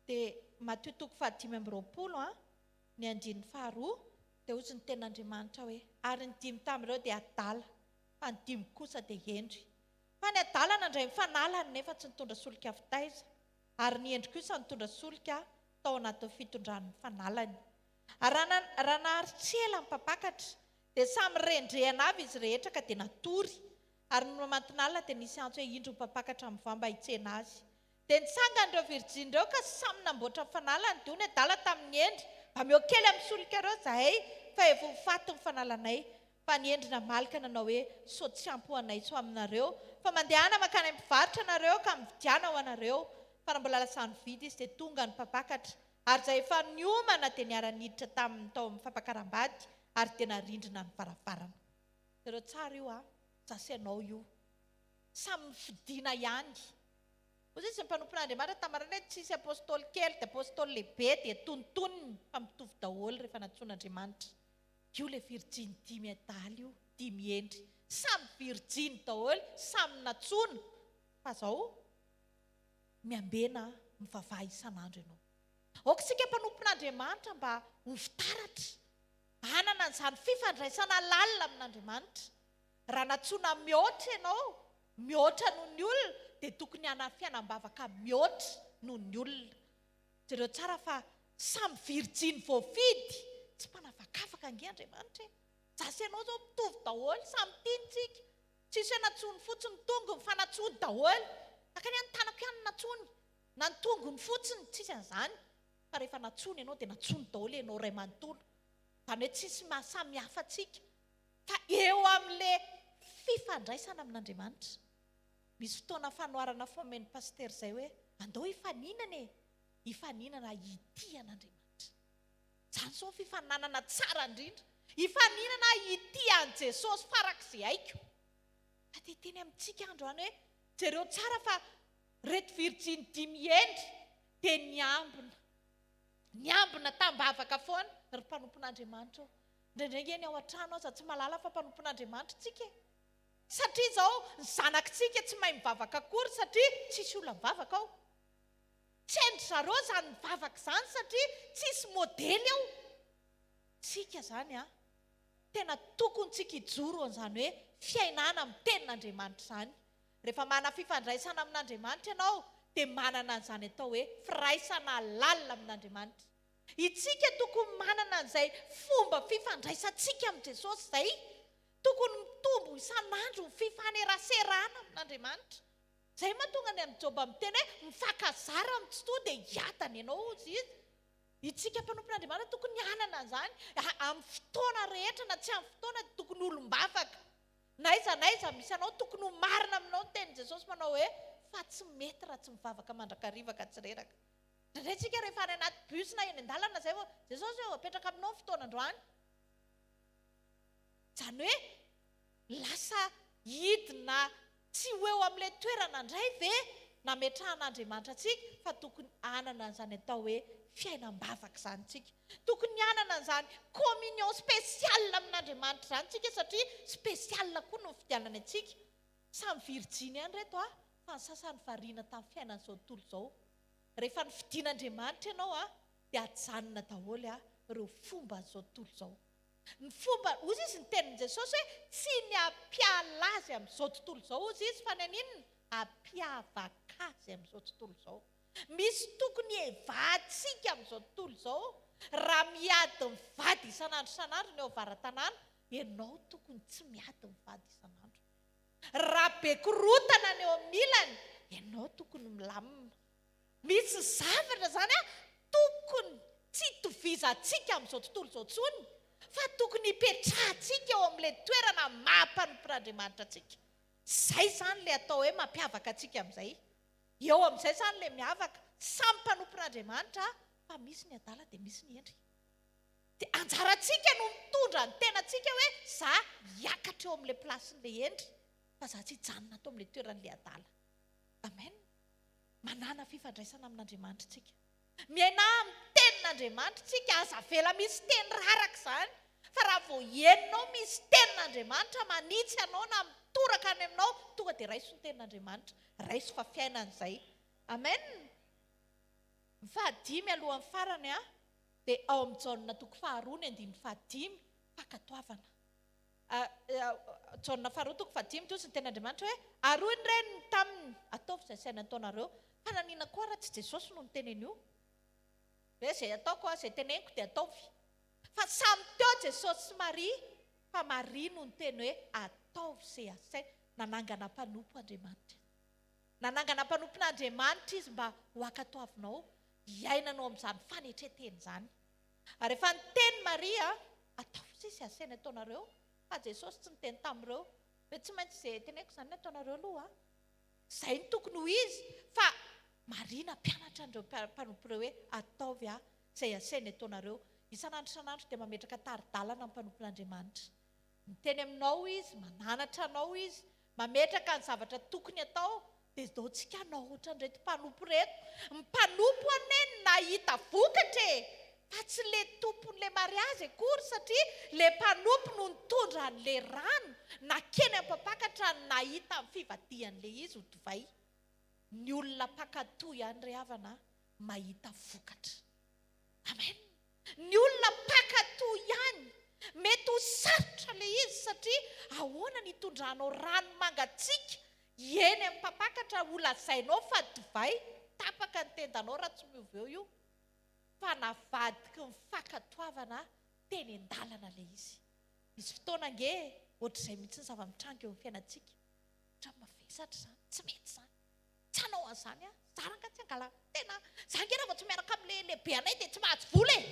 dia Mateo 5:20 ny andininy 2 dia ozy ny ten'Andriamanitra hoe ary ny 5 tamin'ireo dia adala fa ny 5 kosa dia endry fa ny adala nandray mifanalany nefa tsy nitondra solika fitaiza ary ny endry kosa nitondra solika tao anatin'ny fitondran'ny mifanalany raha naharitsela ny mpapakatra dia samy rendrehana avy izy rehetra ka dia natory ary no mamantinalina dia nisy antso hoe indro mpapakatra amin'ny vamba hitsena azy dia nitsangan'ireo virjiny ireo ka samy namboatra mifanalany dia ony adala tamin'ny endry mba meo kely amin'ny solika ireo zahay fa efa ho faty ny fanalanay fa ny endry namalika nanao hoe sao tsy ampohanay so aminareo fa mandehana makany amin'ny mpivarotra nareo ka mividiana ho anareo fa raha mbola lasany vidy izy dia tonga ny mpapakatra ary zay efa niomana dia niara-niditra tamin'ny tao amin'ny fampakaram-bady ary tena rindrina ny varavarana ireo tsara io zasy ianao io samy mifidiana ihany ozy izy ny mpanompon'Andriamanitra tamarana hoe tsisy apôstôly kely dia apôstôly lehibe dia tontoniny fa mitovy daholo rehefa natsoan'Andriamanitra io le virjiny 5 adaly io 5 endry samy virjiny daholo samy natsoana fa zao miambena mivavaha isan'andro ianao. Aoka sika mpanompon'Andriamanitra mba ho fitaratra hanana an'izany fifandraisana lalina amin'Andriamanitra. Raha natsoina mihoatra ianao, mihoatra noho ny olona, dia tokony hanana fiainam-bavaka mihoatra noho ny olona. Jereo tsara fa samy virjiny voafidy, tsy mpanavakavaka ange Andriamanitra. Zasy ianao zao mitovy daholo, samy tiantsika. Tsisy hoe natsony fotsiny tongony fa natsony daholo. Akany any tanako ihany natsony, na ny tongony fotsiny tsisy an'izany. Fa rehefa natsony ianao dia natsony daholo ianao ray manontolo. Izany hoe tsisy mahasamy hafa atsika. Fa eo amin'ilay fifandraisana amin'Andriamanitra. Misy fotoana fanoharana fomen'ny paster izay hoe andao hifaninana e. Hifaninana ity an'Andriamanitra. Izany zao fifananana tsara indrindra. Hifaninana ity an' Jesosy farak'izay haiko. Fa teny amintsika androany hoe jereo tsara fa reto virjiny 5 endry dia niambina tambavaka foana ry mpanompon'Andriamanitra. Ndraindray eny ao an-trano aza tsy malala fa mpanompon'Andriamanitra tsika. Satria izao ny zanakitsika tsy mahay mivavaka akory satria tsisy olona mivavaka ao. Tsy haindry zareo izany mivavaka izany satria tsisy modely ao. Tsika izany tena tokony tsika hijoro an'izany hoe fiainana amin'ny tenin'Andriamanitra izany. Rehefa manana fifandraisana amin'Andriamanitra ianao dia manana an'izany atao hoe firaisana lalina amin'Andriamanitra. Itsika tokony manana an'izay fomba fifandraisantsika amin'ny Jesosy izay. Tokony mitombo isan'andro ny fifaneraserana amin'Andriamanitra. Izay mahatonga ny amin'ny Joba miteny hoe mifakazara amin'ny tsy toa dia hiatana ianao izy izy. Itsika mpanompon'Andriamanitra tokony hanana an'izany amin'ny fotoana rehetra na tsy amin'ny fotoana tokony olombavaka. Naiza misy anao tokony ho marina aminao ny tenin' Jesosy manao hoe fa tsy mety raha tsy mivavaka mandrakarivaka tsy reraka. Ndraindray tsika rehefa any anaty bus na eny an-dalana izay vao Jesosy hoe apetraka aminao ny fotoana androany. Izany hoe lasa hidina tsy ho eo amin'ilay toerana indray ve nametrahan'Andriamanitra antsika fa tokony hanana an'izany atao hoe fiainam-bavaka izany tsika. Tokony hanana an'izany communion spéciale amin'Andriamanitra izany tsika satria spéciale koa no fidianana antsika. Samy virjiny ihany reto fa ny sasany variana tamin'ny fiainan'izao tontolo izao. Rehefa ny fidian'Andriamanitra ianao dia ajanona daholo ireo fomba an'izao tontolo izao. Ny fomba ozy izy ny tenin' Jesosy hoe tsy ny ampiala azy amin'izao tontolo izao ozy izy fa ny aninona ampiavaka azy amin'izao tontolo izao. Misy tokony hevantsika amin'izao tontolo izao. Raha miady mivady isan'andro ny ao varan-tanàna, ianao tokony tsy miady mivady isan'andro. Raha be korotana ny eo amin'ny ilany, ianao tokony milamina. Misy zavatra izany tokony tsy tovizantsika amin'izao tontolo izao tsony, fa tokony hipetrahantsika eo amin'ilay toerana mampanompon'Andriamanitra antsika. Izay izany ilay atao hoe mampiavaka antsika amin'izay. Eo amin'izay izany ilay miavaka samy mpanompon'Andriamanitra fa misy ny adala dia misy ny endrika. Dia anjarantsika no mitondra ny tenantsika hoe za hiakatra eo amin'ilay plasin'ilay endry fa za tsy hijanona atao amin'ilay toeran'ilay adala. Amen. Manana fifandraisana amin'Andriamanitra tsika. Miaina amin'ny tenin'Andriamanitra tsika aza vela misy teny raraka izany. Fa raha vao henonao misy tenin'Andriamanitra manitsy ianao na mitoraka any aminao tonga dia raiso ny tenin'Andriamanitra. Raiso fa fiainan'izay. Amen. Fahadimy alohan'ny farany dia ao amin'ny Jaona 2:15 fankatoavana. Jaona 2:15 toy ny tenin'Andriamanitra hoe aroy ny reniny taminy ataovy izay saina ataonareo. Fa nanina koa raha tsy Jesosy no niteneny io. Hoe izay ataoko izay teneniko dia ataovy. Fa samy teo Jesosy sy Maria fa Maria no niteny hoe ataovy izay asaina. Nanangana mpanompo Andriamanitra. Nanangana mpanompon'Andriamanitra izy mba ho ankatoavinao. Hiainanao amin'izany fanetreteny izany. Ary rehefa niteny Maria ataovy izay asaina ataonareo. Fa Jesosy tsy niteny tamin'ireo hoe tsy maintsy izay teneniko izany no ataonareo aloha. Izay ny tokony ho izy fa Maria nampianatra an'ireo mpanompo ireo hoe ataovy izay asaina ataonareo. Isan'andro dia mametraka tari-dalana ny mpanompon'Andriamanitra. Miteny aminao izy, mananatra anao izy, mametraka ny zavatra tokony atao. Dia izao tsika anao ohatran'ireto mpanompo reto. Mpanompo aneny nahita vokatra fa tsy ilay tompon'ilay mariazy akory satria ilay mpanompo no nitondra an'ilay rano nakeny ampapakatra nahita amin'ny fivadihan'ilay izy ho divay. Ny olona mpakatoy ihany ry havana mahita vokatra. Amen. Ny olona pakato ihany mety ho sarotra le izy satria ahoana ny itondranao rano mangatsiaka eny amin'ny mpapakatra olazainao fa divay tapaka ny tendanao raha tsy mioveo io fa navadiky ny fakatoavana teny an-dalana le izy. Misy fotoana nge ohatr'izay mihitsy ny zava-mitranga eo amin'ny fiainantsika. Ohatran'ny mavesatra zany, tsy mety zany. Tsy hanao an'izany a, zaranga tsy angala tena. Zange raha vao tsy miaraka amin'le lehibe anay dia tsy mahazo vola e.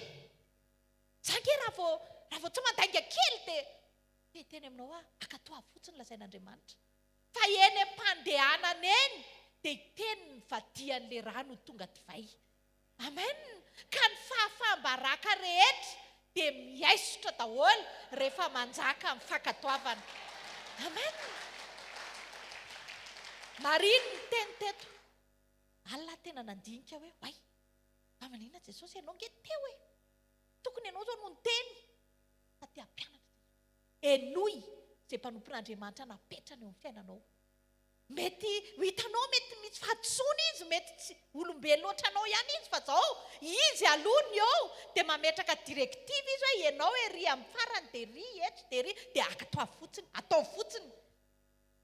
Zange raha vao tsy mandainga kely dia teny aminao a, akatoa fotsiny lazain'Andriamanitra. Fa eny am-pandehanana eny dia teny ny vadian'le rano tonga divay. Amen. Ka ny fahafahambaraka rehetra dia miaisotra daholo rehefa manjaka amin'ny fakatoavana. Amen. Mariny ny teny teto. Alina tena nandinika hoe ay, maninona Jesosy ianao nge teo e. Tokony ianao zao no niteny. Fa te hampianatra. Enoy izay mpanompon'Andriamanitra napetrany eo amin'ny fiainanao. Mety hitanao mety misy fahatsoana izy, mety tsy olombelona ohatranao ihany izy fa zao izy alony eo dia mametraka direktiva izy hoe ianao ery amin'ny farany dia ry etra dia ry dia akatao fotsiny, atao fotsiny.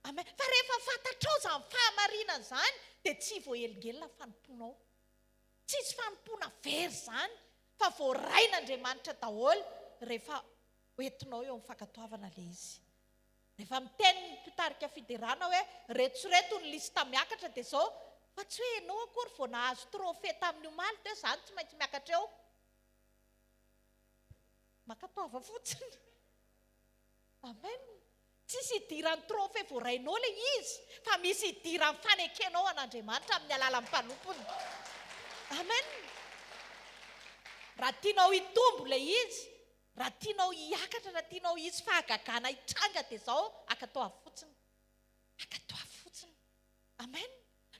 Amen. Fa rehefa fantatrao izany fahamarinana izany dia tsy voaelingelina fanomponao. Tsisy fanompona very izany fa voarain'Andriamanitra daholo rehefa hoentinao eo amin'ny fakatoavana le izy. Rehefa miteny mpitarika fiderana hoe retsoreto ny lista miakatra dia zao fa tsy hoe ianao akory vao nahazo trofe tamin'ny omaly dia izany tsy maintsy miakatra eo. Makatoava fotsiny. Amen. Tsisy idiran'ny trofe voarainao le izy fa misy idiran'ny fanekenao an'Andriamanitra amin'ny alalan'ny mpanompony. Amen. Raha tianao hitombo le izy, raha tianao hiakatra, raha tianao izy fahagagana hitranga dia zao akatao fotsiny. Akatao fotsiny. Amen.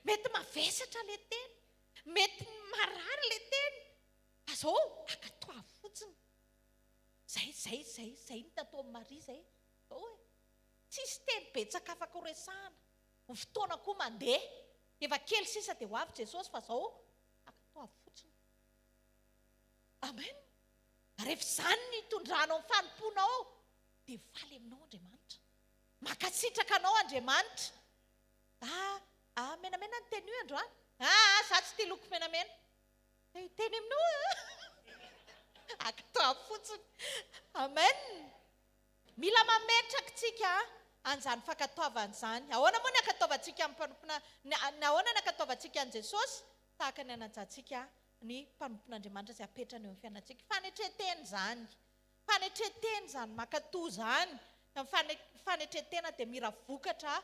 Mety mavesatra le teny, mety marary le teny. Fa zao akatao fotsiny. Zay ny Nataon'i Maria zay. Zao e. Tsisy teny betsaka afaka horesahana. Ny fotoana koa mandeha. Efa kely sisa dia ho avy Jesosy fa zao akatao fotsiny. Amen. Rehefa izany ny hitondranao amin'ny fanomponao dia valy aminao Andriamanitra. Makasitraka anao Andriamanitra. Menamena ny teny io androany. Za tsy tia loko menamena. Teny aminao akatao fotsiny. Amen. Mila mametraka tsika an'izany fakatoavana izany. Ahoana moa ny akataovantsika amin'ny mpanompona, ahoana ny akataovantsika an'i Jesosy tahaka ny anajantsika ny mpanompon'Andriamanitra izay apetrany eo amin'ny fiainantsika. Fanetreteny izany. Fanetreteny izany makatoa izany. Fanetretena dia mira vokatra,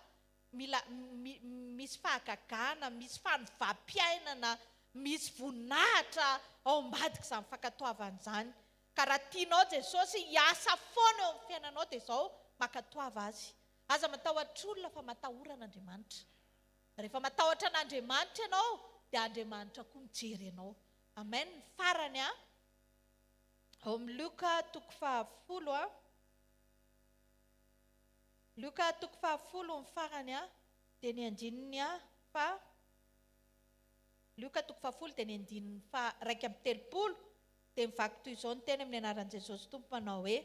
misy fahagagana, misy fanovam-piainana, misy voninahitra ao ambadika izany fakatoavana izany. Ka raha tianao Jesosy hiasa foana eo amin'ny fiainanao dia izao makatoava azy. Aza matahotra olona fa matahora an'Andriamanitra. Rehefa matahotra an'Andriamanitra ianao dia Andriamanitra koa mijery ianao. Amen. Farany ao amin'ny Luka 10. Luka 10 ny farany dia ny andininy fa Luka 10 dia ny andininy fa 1:30 dia mivaky toy izao ny teny amin'ny anaran'i Jesosy Tompo manao hoe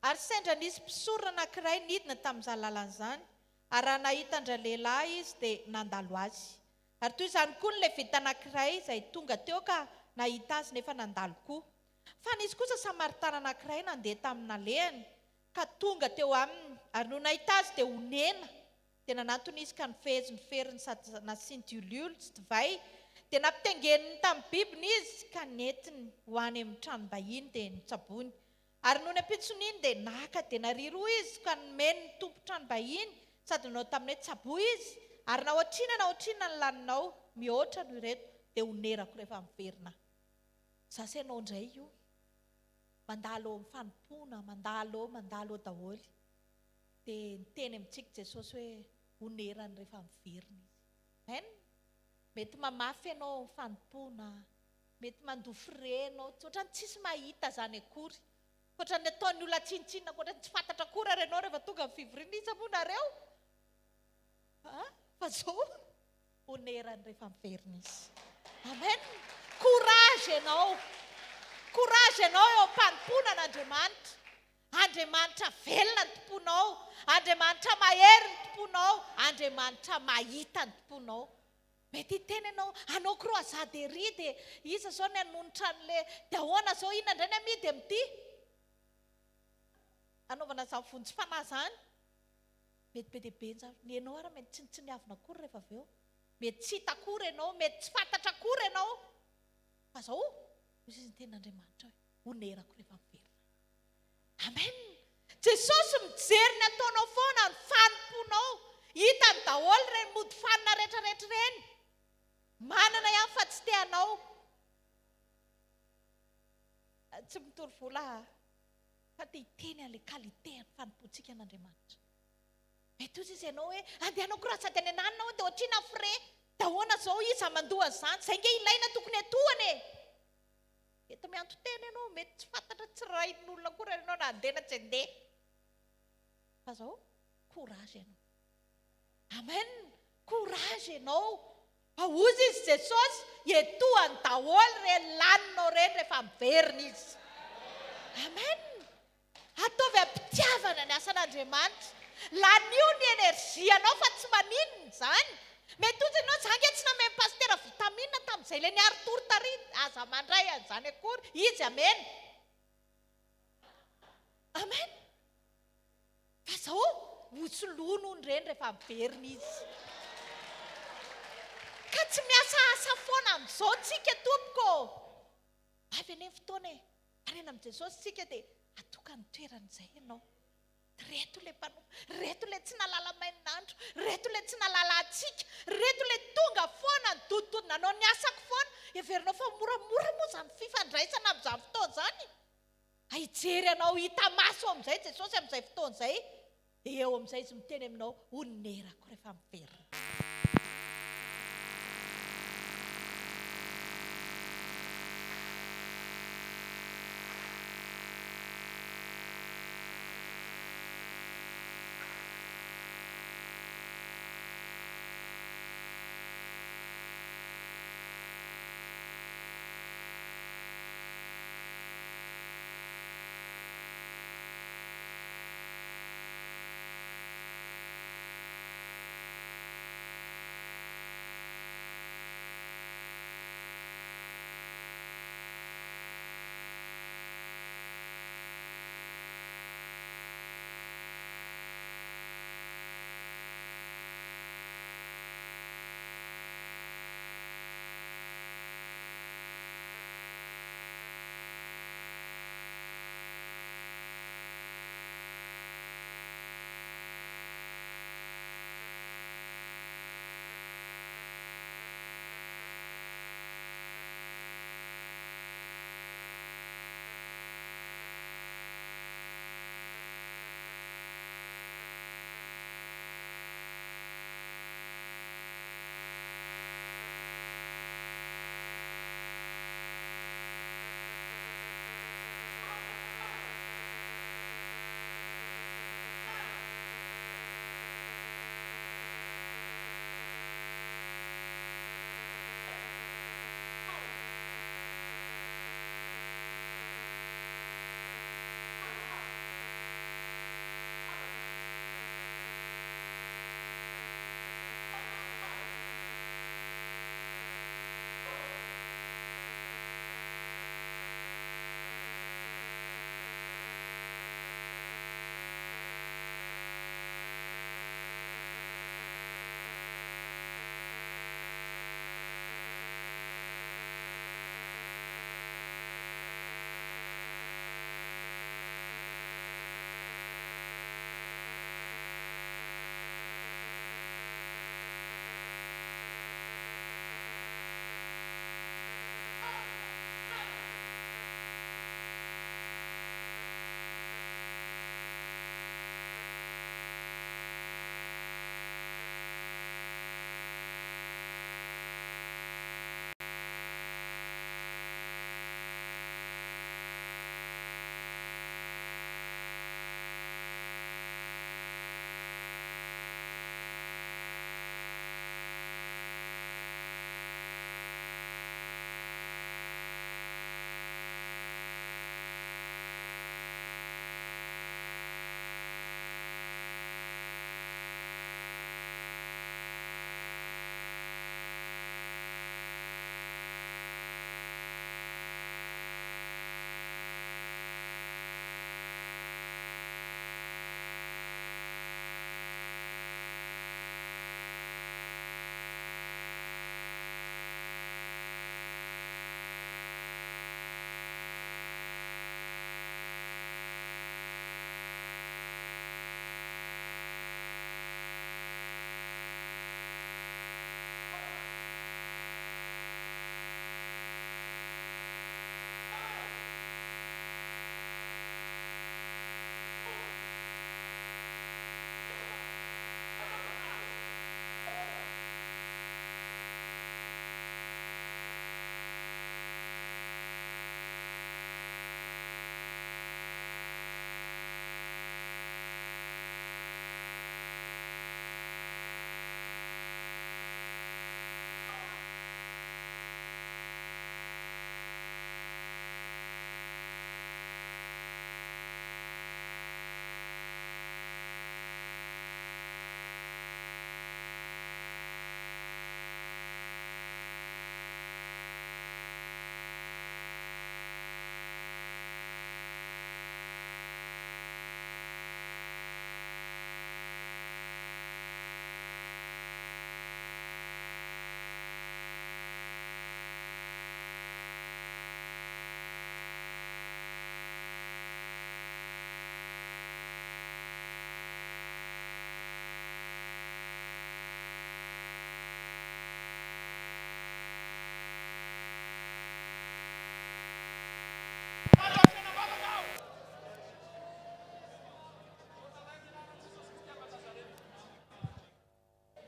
ary sendra nisy mpisorona anankiray nidina tamin'izany lalana izany ary raha nahita andra-lehilahy izy dia nandalo azy. Ary toy izany koa ny levita anankiray izay tonga teo ka nahita azy nefa nandalo koa. Fa nisy kosa Samaritana anankiray nandeha tamina lehany ka tonga teo aminy ary no nahita azy dia honena. Dia nanantony izy ka nifehezy ny feriny sady nasiany oliolo sy divay. Dia nampitengeniny tamin'ny bibiny izy ka nentiny ho any amin'ny tranom-bahiny dia nitsabony. Ary no nampitsoniny dia naka dia nariro izy ka nomeny ny tompo tranom-bahiny sady nanao tamin'ny hoe tsaboa izy. Ary nahoatrina ny laninao mihoatra no ireto dia honerako rehefa miverina. Zase ianao indray io. Mandalo amin'ny fanompona, mandalo daholo. Dia niteny amintsika Jesosy hoe honerany rehefa miverina izy. Amen. Mety mamafy ianao amin'ny fanompona, mety mandofirena, ohatrany tsisy mahita izany akory. Ohatrany ataon'ny olona tsinitsinina, ohatrany tsy fantatra akory ary ianao rehefa tonga amin'ny fivoriana izy moa nareo. Fa zao honerany rehefa miverina izy. amen. Courage ianao, courage ianao eo am-panomponan'Andriamanitra. Andriamanitra velona ny tomponao, Andriamanitra mahery ny tomponao, Andriamanitra mahita ny tomponao. Mety hiteny ianao, anao koroa azady ery dia iza zao ny hanonitra an'ilay dia ahoana zao inona indray ny amidy amin'ity anaovana izany vonjy fanahy izany. Mety be dia be ny ianao ary mety tsinitsinyavina akory rehefa avy eo, mety tsy hita akory ianao, mety tsy fantatra akory ianao. Fa zao misy izy ny tenin'Andriamanitra hoe onerako rehefa miverina. Amen. Jesosy mijery ny ataonao foana ny fanomponao, hitany daholo ireny mody fanina rehetrarehetra ireny. Manana ihany fa tsy teanao. Tsy mitory vola fa te hiteny an'ilay kalitean'ny fanompontsika an'Andriamanitra. Mety ozy izy ianao hoe andehanao korasady any ananina dia ohatrina fre dia ahoana zao iza mandoha izany, izay nge ilaina tokony atohany e. Eto mianto tena ianao, mety tsy fantatra tsy rahin'olona koa raha ianao na handeha na tsy handeha. Fa zao courage ianao. Amen. Courage ianao. Fa ozy izy Jesosy etohany daholo ireny laninao ireny rehefa miverina izy. Amen. Ataovy am-pitiavana ny asan'Andriamanitra. Lanio ny enerzianao fa tsy maninona izany. Mety ozy ianao izany nge tsy nameny pastera vitamina tamin'izay ilay niary tory taria, aza mandray an'izany akory izy amen. Amen. Fa zao hosoloana hono ireny rehefa miverina izy. Ka tsy miasa asa foana amin'izao tsika tompoko. Avy eny fotoana e, ary eny amin'i Jesosy tsika dia atokany toeran'izay ianao. Reto ilay mpanompo, reto ilay tsy nalala mainandro, reto ilay tsy nalala atsika, reto ilay tonga foana ny dododona anao ny asako foana. Everinao fa moramora moa izany fifandraisana amin'izany fotoana izany. Hijery anao hita maso amin'izay Jesosy amin'izay fotoana izay. Dia eo amin'izay izy miteny aminao, onerako rehefa miverina.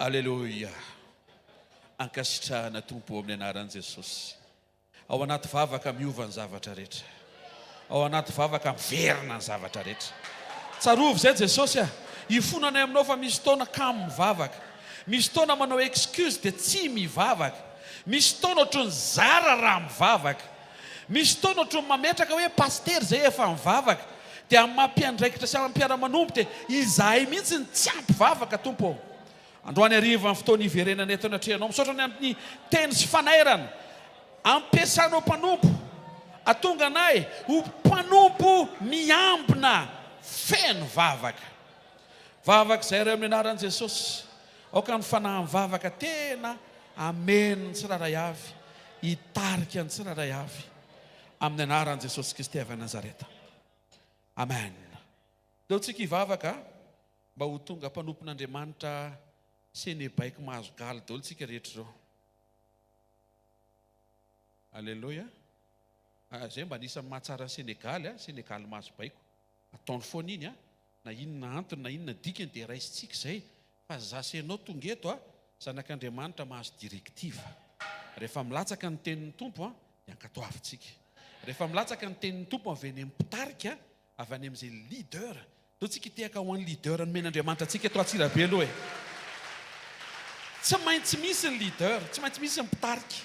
Alleluia. Ankasitrahana tompo amin'ny anaran'i Jesosy. Ao anaty vavaka miova ny zavatra rehetra. Ao anaty vavaka miverina ny zavatra rehetra. Tsarovy zay Jesosy a. Ifonana aminao fa misy taona kamo mivavaka. Misy taona manao excuse dia tsy mivavaka. Misy taona ohatry ny zara raha mivavaka. Misy taona ohatry ny mametraka hoe paster zay efa mivavaka. Dia amin'ny mampiandraikitra sy amin'ny mpiara-manompo dia izahay mihitsy ny tsy ampivavaka tompo. Androany hariva amin'ny fotoana iverenana eto anatrehanao. Misaotra ny amin'ny teny sy fanairana. Ampiasanao mpanompo. Atonga anay ho mpanompo miambina feno vavaka. Vavaka izay iray amin'ny anaran'i Jesosy. Aoka ny fanahy mivavaka tena ameno ny tsiraray avy. Hitarika ny tsiraray avy. Amin'ny anaran'i Jesosy Kristy avy Nazareta. Amen. Deo tsika hivavaka mba ho tonga mpanompon'Andriamanitra sy ny baiko mahazo galy daholo tsika rehetra zao. Alleluia. Zay mba anisany mahatsara Senegaly, Senegaly mahazo baiko. Ataony foana iny na inona antony na inona dikany dia raisitsika zay. Fa zasenao tonga eto zanak'Andriamanitra mahazo direktiva. Rehefa milatsaka ny tenin'ny tompo dia ankatoavitsika. Rehefa milatsaka ny tenin'ny tompo avy any amin'ny mpitarika, avy any amin'izay leader. Deo tsika hitehaka ho an'ny leader ny men'Andriamanitra atsika eto Atsirabe aloha e. Tsy maintsy misy ny leader, tsy maintsy misy ny mpitarika.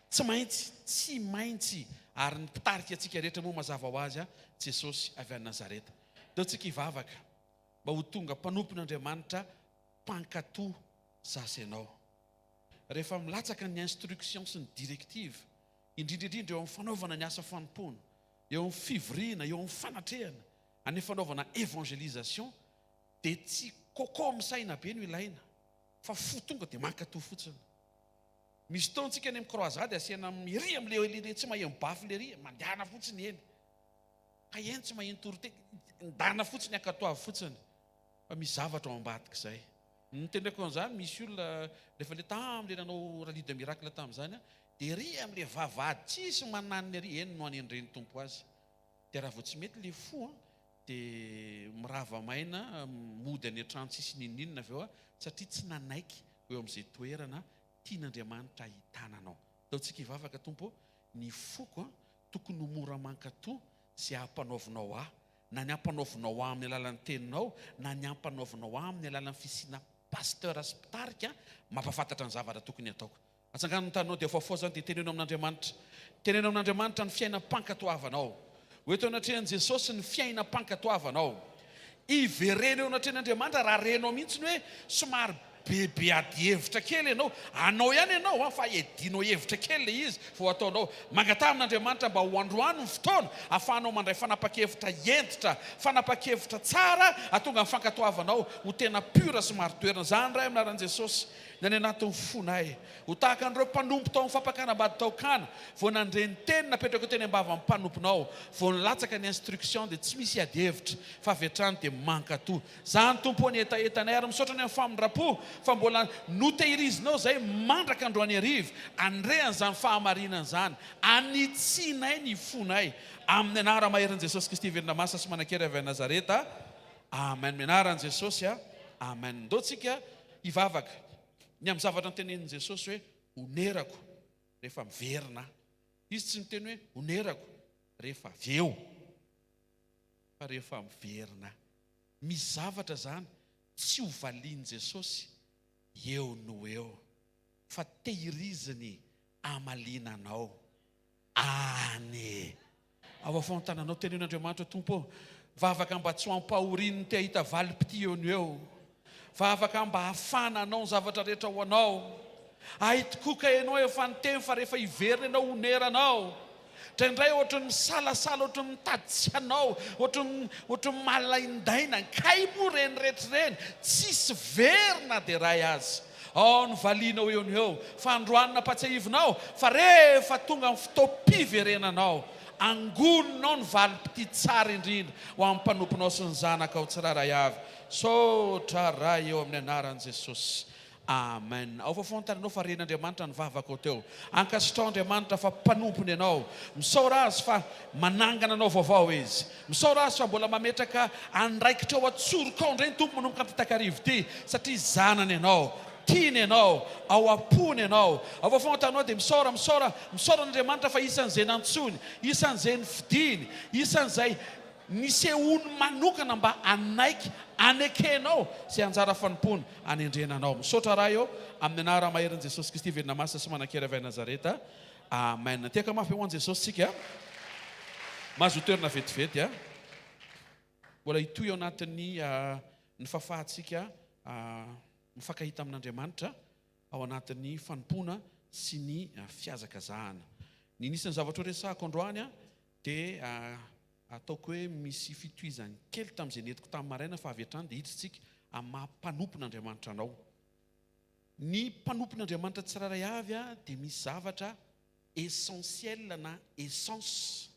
Tsy maintsy. Ary ny mpitarika atsika rehetra moa mazava ho azy Jesosy avy any Nazareta. Deo tsika hivavaka mba ho tonga mpanompon'Andriamanitra mpankatoa zasenao. Rehefa milatsaka ny instruction sy ny directive, indrindrindrindra eo amin'ny fanaovana ny asa fanompona, eo amin'ny fivoriana, eo amin'ny fanatrehana, any fanaovana evangelisation, dia tsy kôkô misaina be no ilaina, fa fo tonga dia mankatoa fotsiny. Misy taontsika any amin'ny croisade asiana miry amin'ile tsy maheno bafy le ry, mandehana fotsiny eny. Ka eny tsy maheno torite, ndana fotsiny ankatoavy fotsiny. Fa misy zavatra ao ambadika izay. Nitendreko an'izany, misy olona rehefa le tamile nanao rally de miracle tamin'izany, dia ry amin'ile vavahady tsisy mananiny ry, eny no anendreny tompo azy. Dia raha vao tsy mety le fo, dia mirava maina, mody any an-trano tsisy ninninina avy eo, satria tsy nanaiky eo amin'izay toerana tian'Andriamanitra hitananao. Dao tsika hivavaka tompo, ny foko tokony ho mora mankatoa sy ampanaovinao na ny ampanaovinao amin'ny alalan'ny teninao, na ny ampanaovinao amin'ny alalan'ny fisiana pasteur sy mpitarika, mampafantatra ny zavatra tokony ataoko. Atsangano ny tanao dia vaovao zany dia tenenao amin'Andriamanitra. Tenenao amin'Andriamanitra ny fiainam-pankatoavanao. Ho eto anatrehan'i Jesosy ny fiainam-pankatoavanao. Iverena eo anatrehan'Andriamanitra raha renao mihitsy hoe somary bebe ady hevitra kely ianao, anao ihany ianao fa edinao hevitra kely le izy vao ataonao. Mangata amin'Andriamanitra mba ho androany ny fotoana ahafahanao mandray fanapa-kevitra entitra, fanapa-kevitra tsara, atonga amin'ny fankatoavanao ho tena pura sy maro toerana. Zany ray aminaran'i Jesosy ny any anatin'ny fonay, ho tahaka an'ireo mpanompo tao amin'ny fampakana ambady tao-kana, vao nandreny teny napetraka teny ambava amin'ny mpanomponao, vao nilatsaka ny instruction dia tsy misy ady hevitra fa avy hatrany dia mankatoa. Zany tompo ny etaetanay ary misaotra ny amin'ny famindrapo fa mbola notehirizinao zay mandraka androany hariva, andrehan'izany fahamarinana zany, anitsinay ny fonay amin'ny anara maheran'i Jesosy Kristy velona masa sy manan-kery avy Nazareta. Amen. Menaran'i Jesosy amen. Ndao tsika hivavaka ny amin'ny zavatra nytenenin'i Jesosy hoe onerako rehefa miverina. Izy tsy niteny hoe onerako rehefa aveo, fa rehefa miverina. Misy zavatra zany tsy ho valian'i Jesosy eo no eo, fa tehiriziny amalinanao any. Ao afontananao tenen'Andriamanitra tompo, vavaka mba tsy ho ampahoriany te ahita valim-pity eo no eo. Vavaka mba hafana anao ny zavatra rehetra ho anao. Ahitokoka ianao efa niteny fa rehefa hiverina ianao oneranao. Traindray ohatry ny salasala, ohatry ny mitady anao, ohatry ny malaindaina, kay moa reny rehetra reny, tsisy verina dia ray azy. Ao ny valinao eo ny eo, fa androany nampatsiahivinao, fa rehefa tonga amin'ny fotoam-piverenanao, angononao ny valim-pity tsara indrindra ho amin'ny mpanomponao sy ny zanaka ao tsiraray avy. Sotra ray eo amin'ny anaran'i Jesosy. Amen. Ao fafontananao fa ren'Andriamanitra ny vavaka ao teo. Ankasitrao Andriamanitra fa mpanompony ianao. Misaora azy fa manangana anao vaovao izy. Misaora azy fa mbola mametraka andraikitra ao atsorika ao indray ny tompo manomboka ny fitakarivo ity, satria zanany ianao. tiany ianao, ao am-pony ianao. Avao foana tanao dia misaora n'Andriamanitra fa isan'izay nantsony, isan'izay nividiny, isan'izay nisehoany manokana mba anaiky, anekenao sy anjara fanompony anendrenanao. Misaotra raha eo amin'ny anarana maheran'i Jesosy Kristy velona masina sy manan-kera avy Nazareta. Amen. Tiaka mafy ho an'i Jesosy tsika. Mahazo toerana vetivety a. Mbola hitoy ao anatin'ny ny fahafahantsika mifankahita amin'Andriamanitra ao anatin'ny fanompona sy ny fiazakazahana. Ny anisan'ny zavatra resahako androany dia ataoko hoe misy fitohizany kely tamin'izay netiko tamin'ny maraina fa avy hatrany dia hiditsika amin'ny mampanompon'Andriamanitra anao. Ny mpanompon'Andriamanitra tsiraray avy dia misy zavatra essentiel na essence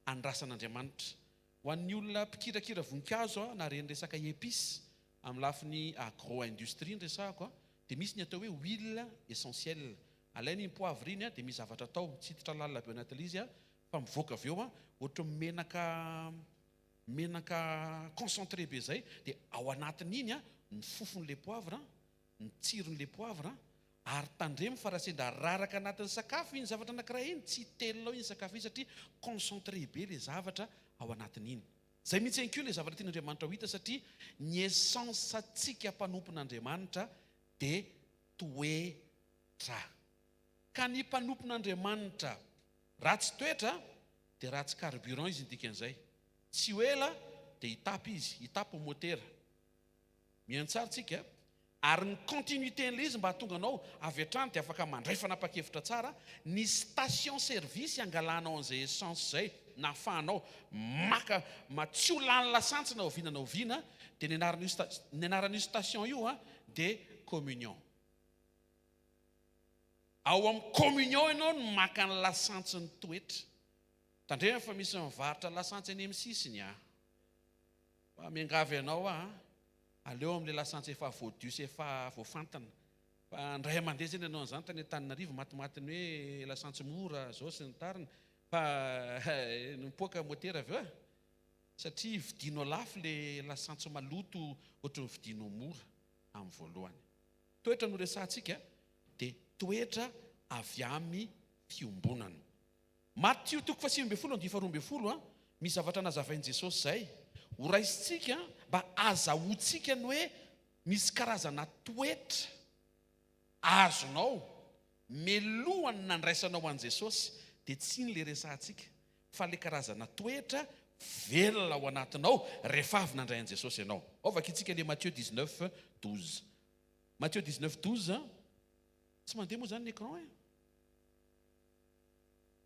andrasan'Andriamanitra. Ho an'ny olona mpikirakira voninkazo na reny resaka épice amin'ny lafiny agro-industrie ny resahako dia misy ny atao hoe huile essentielle. Alainy ny poivre iny dia misy zavatra atao tsy hiditra lalina be anatin'ilay izy fa mivoaka avy eo ohatra menaka concentré be zay dia ao anatin'iny ny fofon'ilay poivre, ny tsiron'ilay poivre ary tandremo fa raha sendra raraka anatin'ny sakafo iny zavatra anankiray iny tsy telonao iny sakafo iny satria concentré be ilay zavatra ao anatin'iny. Zay mihitsy ihany koa ilay zavatra tian'Andriamanitra ho hita satria ny essence atsika mpanompon'Andriamanitra dia toetra. Ka ny mpanompon'Andriamanitra ratsy toetra dia ratsy carburant izy ny dikan'izay. Tsy ho ela dia hitapy izy, hitapy motera. Miantsara tsika ary ny continuité-n'ilay izy mba hatonga anao avy hatrany dia afaka mandray fanapa-kevitra tsara ny station service angalanao an'izay essence zay na afahanao tsy ho lany lasantsy na ovinana oviana dia ny anaran'io station io dia communion. Ao amin'ny communion ianao no maka ny lasantsy ny toetra. Tandrema fa misy mivarotra lasantsy any amin'ny sisiny fa miangavy ianao aleo amin'ilay lasantsy efa voadio sy efa voafantana. Fa ndray mandeha zany ianao an'izany tany Antananarivo matimatiny hoe lasantsy mora zao sy ny tariny fa nipoaka motera avy eo satria vidinao lafo ilay lasantsy maloto ohatry ny vidinao mora amin'ny voalohany. Toetra no resahantsika dia toetra avy amin'ny fiombonana. Matthieu 7:12 misy zavatra nazavain'i Jesosy zay ho raisitsika mba azahoantsika ny hoe misy karazana toetra azonao melohany nandraisanao an'i Jesosy dia tsy ny le resahantsika fa le karazana toetra velona ao anatinao rehefa avy nandray an'i Jesosy ianao. Ao vakintsika le Matthieu 19:12. Matthieu 19:12 tsy mandeha moa zany ny écran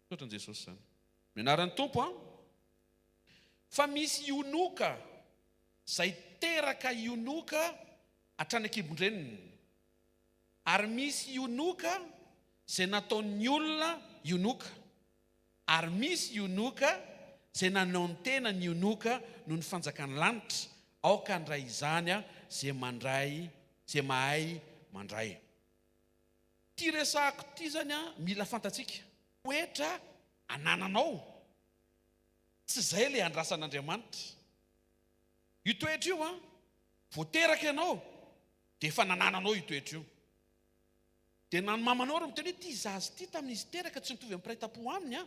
toetran' Jesosy zany. Mianaran'ny tompo fa misy ionoka zay teraka ionoka hatrany an-kibon-dreniny ary misy ionoka zay nataon'ny olona ionoka ary misy ionoka zay nanao ny tena ny ionoka noho ny fanjakan'ny lanitra aoka andray izany zay mahay mandray. Ty resahako ty zany mila fantatsika toetra anananao tsy zay le andrasan'Andriamanitra. Io toetra io voateraka ianao dia efa nanananao io toetra io. Dia nany mamanao ro miteny hoe ty zazy ty tamin'izy teraka tsy mitovy amin'ny piraita-po aminy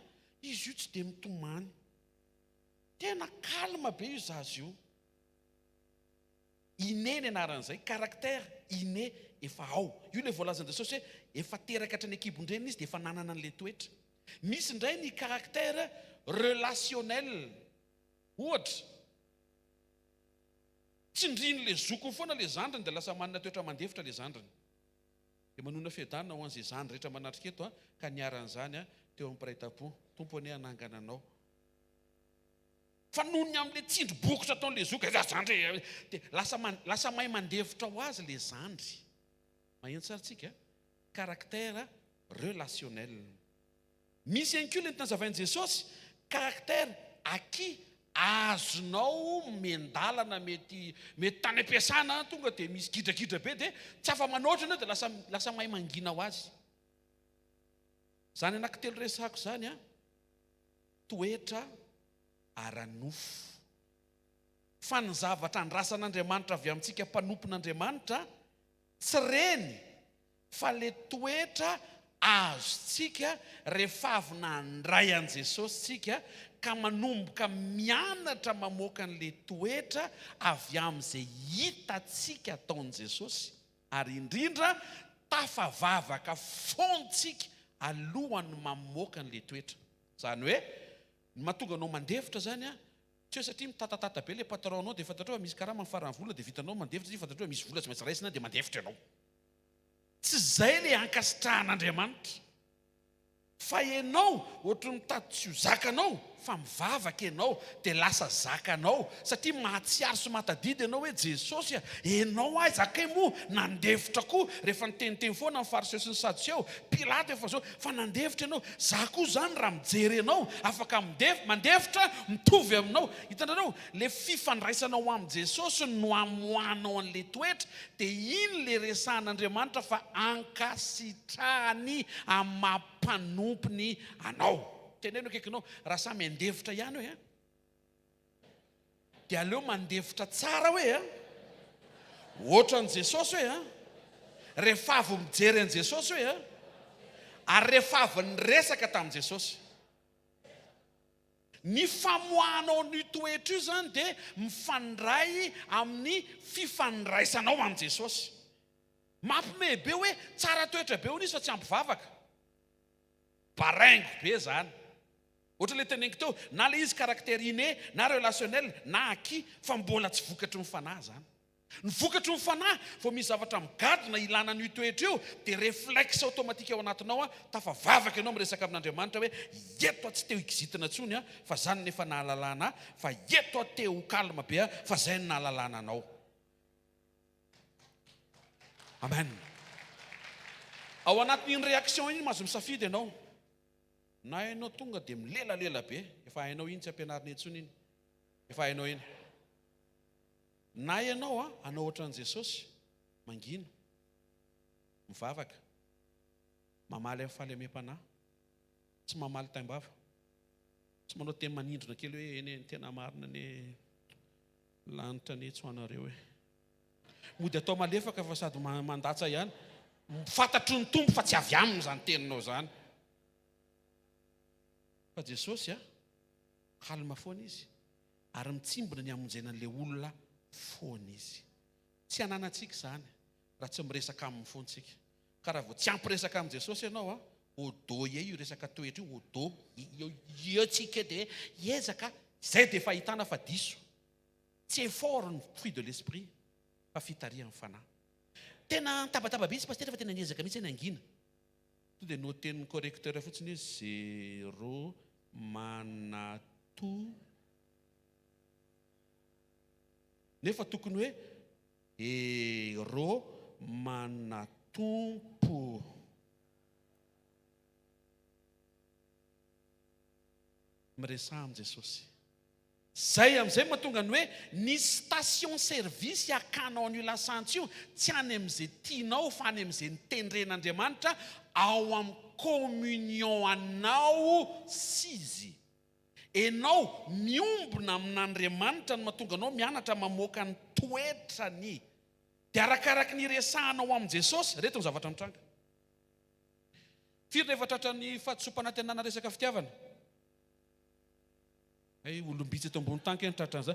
izy io tsy dia mitomany. Tena kalma be io zazy io. Iné ny anaran'izay, caractère iné efa ao. Io le voalazan'i Jesosy hoe efa teraka hatrany an-kibon-dreniny izy dia efa nanana an'ilay toetra. Misy indray ny caractère relationnel. Ohatra tsindrin'le zokony foana le zandriny dia lasa manana toetra mandefitra le zandriny. Dia manona fiadanana ho an'izay zandry rehetra manatrika eto ka niaran'izany teo amin'ny piraita-po. Tompo anie hanangana anao. Fa noho ny amin'ilay tsindry bokotra ataon'le zoka zandry dia lasa mahay mandevitra ho azy le zandry. Maheno tsara tsika caractère relationnel. Misy ihany koa le nazavain'i Jesosy caractère aki azonao mendalana mety tany ampiasana tonga dia misy gidrakidra be dia tsy afa manoatra ianao dia lasa mahay mangina ho azy. Zany anankitelo resahako zany toetra ara-nofo. Fa ny zavatra andrasan'Andriamanitra avy amintsika mpanompon'Andriamanitra tsy reny fa le toetra azotsika rehefa avy nandray an' Jesosy tsika ka manomboka mianatra mamoaka an'le toetra avy amin'izay hitatsika ataon' Jesosy, ary indrindra tafavavaka fontsika alohany mamoaka an'le toetra. Zany hoe mahatonga anao mandevitra zany a, tsy hoe satria mitatatata be le patron-nao dia fantatrao misy karama amin'ny farany vola dia vitanao mandevitra, tsy fantatrao misy vola tsy maintsy raisina dia mandevitra ianao. Tsy zay le ankasitrahan'Andriamanitra. Fa ianao ohatry mitady tsy ho zakanao, fa mivavaka ianao dia lasa zakanao, satria mahatsiaro sy mahatadidy ianao hoe Jesosy ianao ahy zakay moa nandevitra koa rehefa niteniteny foana amin'ny fariseo sy ny sadoseo, Pilato efa zao fa nandevitra ianao, za koa zany raha mijery ianao afaka mandevitra mitovy aminao. Hitanareo le fifandraisanao amin'ny Jesosy no amoanao an'le toetra, dia iny le resahan'Andriamanitra fa ankasitrahany amin'ny mampanompony anao. Teneno akaikinao raha samy andevitra ihany hoe dia aleo mandevitra tsara hoe ohatra an' Jesosy hoe rehefa avy mijery an' Jesosy hoe ary rehefa avy niresaka tamin' Jesosy, ny famoahanao ny toetra io zany dia mifandray amin'ny fifandraisanao amin' Jesosy. Mampime be hoe tsara toetra be honisy fa tsy ampivavaka, baraingo be zany. Ohatra le teneniko teo, na le izy caractère inné na relationnel na acquis, fa mbola tsy vokatry ny fanahy zany. Ny vokatry ny fanahy vao misy zavatra migadona ilana ny toetra io dia réflexe automatique ao anatinao tafavavaka ianao miresaka amin'Andriamanitra hoe eto tsy teo ikizitina tsony fa zany nefa nahalalana, fa eto teo kalma be fa zay ny nahalalana anao. Amen. Ao anatin'iny réaction iny mahazo misafidy ianao. Na hainao tonga dia milelalela be, efa hainao iny tsy ampianarina intsony iny, efa hainao iny. Na ianao anao ohatran' Jesosy, mangina, mivavaka, mamaly amin'ny fahalemem-panahy, tsy mamaly taimbava, tsy manao teny manindrona kely hoe eny tena marina ny lanitra ny tsoanareo hoe mody atao malefaka fa sady mandatsa ihany, fantatry ny tompo fa tsy avy aminy zany teninao zany. Fa Jesosy kalma foana izy ary mitsimbona ny amonjena an'ilay olona foana izy. Tsy ananantsika zany raha tsy miresaka amin'ny foantsika. Ka raha vao tsy ampiresaka amin'ny Jesosy ianao odo io resaka toetra io odo io tsika dia hiezaka izay dia fahitana fa diso. Tsy effort ny fruit de l'esprit fa fitarihan'ny fanahy. Tena tabataba be izy pasteur fa tena niezaka mihitsy ny angina. To dia noten'ny correcteur fotsiny izy 0 manato. Nefa tokony hoe ero manatompo. Miresaha amin'i Jesosy. Zay amin'izay mahatonga ny hoe ny station service akanao an'io lasantsy io tsy any amin'izay tianao fa any amin'izay nitendren'Andriamanitra ao amin'ny communion anao sy izy. Enao miombona amin'Andriamanitra no mahatonga anao mianatra mamoaka ny toetrany. Dia arakaraka ny resahanao amin'i Jesosy, reto ny zavatra mitranga. Firy rehefa tratra ny fahatsopana tenana resaka fitiavana. Olombitsy eto ambony tanky tratran'izay.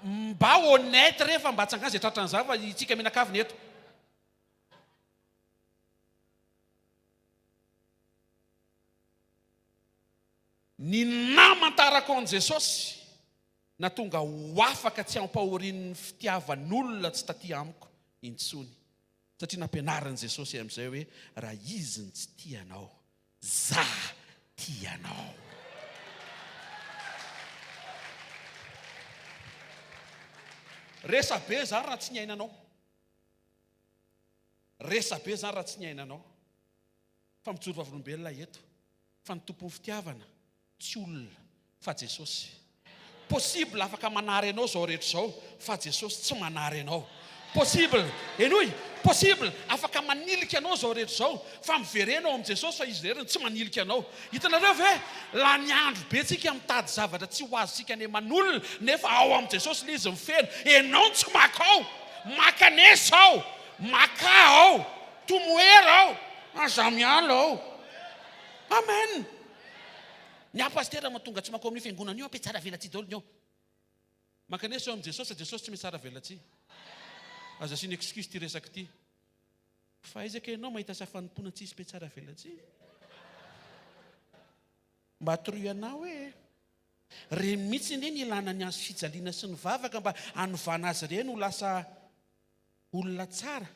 Mba honnête rehefa mba tsangazy tratran'izay fa itsika mianakaviny eto. Ny namantarako an' Jesosy na tonga ho afaka tsy ampahorian'ny fitiavan'olona tsy taty amiko intsony. Satria nampianaran'i Jesosy amin'izay hoe raha izy ny tsy tianao, za tianao. Resa be zany raha tsy niainanao. Resa be zany raha tsy niainanao. Fa mijoro vavolombelona eto. Fa ny tompon'ny fitiavana tsy olona fa Jesosy. Possible afaka manary anao zao rehetra zao fa Jesosy tsy manary anao. Possible, enoy, possible afaka manilika anao zao rehetra zao fa miverenao amin'ny Jesosy fa izy rehetra tsy manilika anao. Hitanareo ve la ny andro be tsika mitady zavatra tsy ho azontsika ny manolona nefa ao amin'ny Jesosy le izy mifeno. Enao tsy makao, makanesao, makao, tomoera aho aza miala aho. Amen. Ny apastera mahatonga tsy manko amin'ny fiangonana io ampe tsara velatsy daholo ny ao. Makanesy eo amin'i Jesosy tsy mety tsara velatsy. Aza sy ny excuse ty resaka ty. Fa aizaka ianao mahita safanompoana tsisy mpe tsara velatsy. Mba atoroy-anao hoe re mihitsy ine ny ilana ny azo fijaliana sy ny vavaka mba hanovana azy ireny ho lasa olona tsara,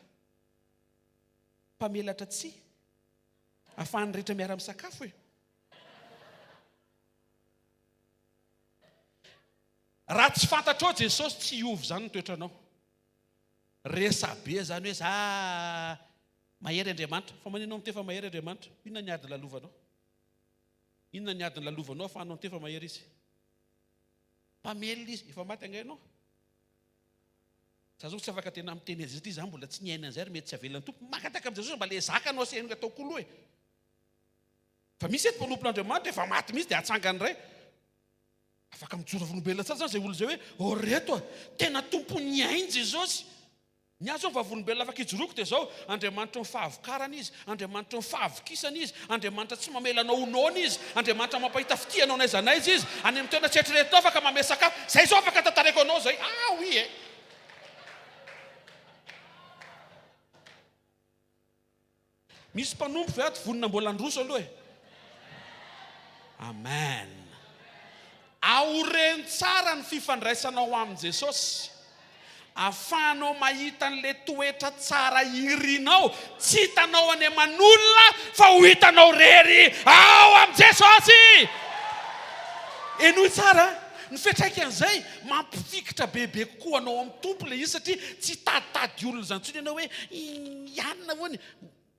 mpamelatra tsia, ahafahany rehetra miara-misakafo e. Raha tsy fantatrao Jesosy tsy hiovy zany ny toetranao. Resabe zany hoe za mahery Andriamanitra. Fa manenao mitefa mahery Andriamanitra. Inona ny ady lalovanao? Inona ny ady lalovanao afahanao mitefa mahery izy? Mpamelina izy, efa maty angainao. Za zao tsy afaka tena miteny azy ity, za mbola tsy niaina an'izay mety tsy avelan'ny tompo. Makataka amin'ny Jesosy mba le zakanao sy enga atao kolo e. Fa misy eto mpanompon'Andriamanitra efa maty misy dia atsangany ray. Afaka mijoro volombelona tsara zany zay olo zay hoe reto tena tompony ainy Jesosy. Ny azo ny vavolombelona afaka ijoroko dia zao Andriamanitra ny fahavokarana izy, Andriamanitra ny fahavokisana izy, Andriamanitra tsy mamelanao noana izy, Andriamanitra mampahita fitianao n'aiza n'aiza izy, any amin'ny toerana tsetreretinao afaka manome sakafo. Zay zao afaka tantarako anao zay. Oui e. Misy mpanompo ve ato vonona mbola androso aloha e. Amen. Aoreny tsara ny fifandraisanao amin' Jesosy. Afahanao mahita an'le toetra tsara irinao, tsy hitanao any aman'olona fa ho hitanao rery ao amin' Jesosy. Enoy tsara ny fiantraikan'izay mampifikitra bebe kokoa anao amin'ny tompo le izy satria tsy taditady olona zany tsony ianao hoe ianona hoany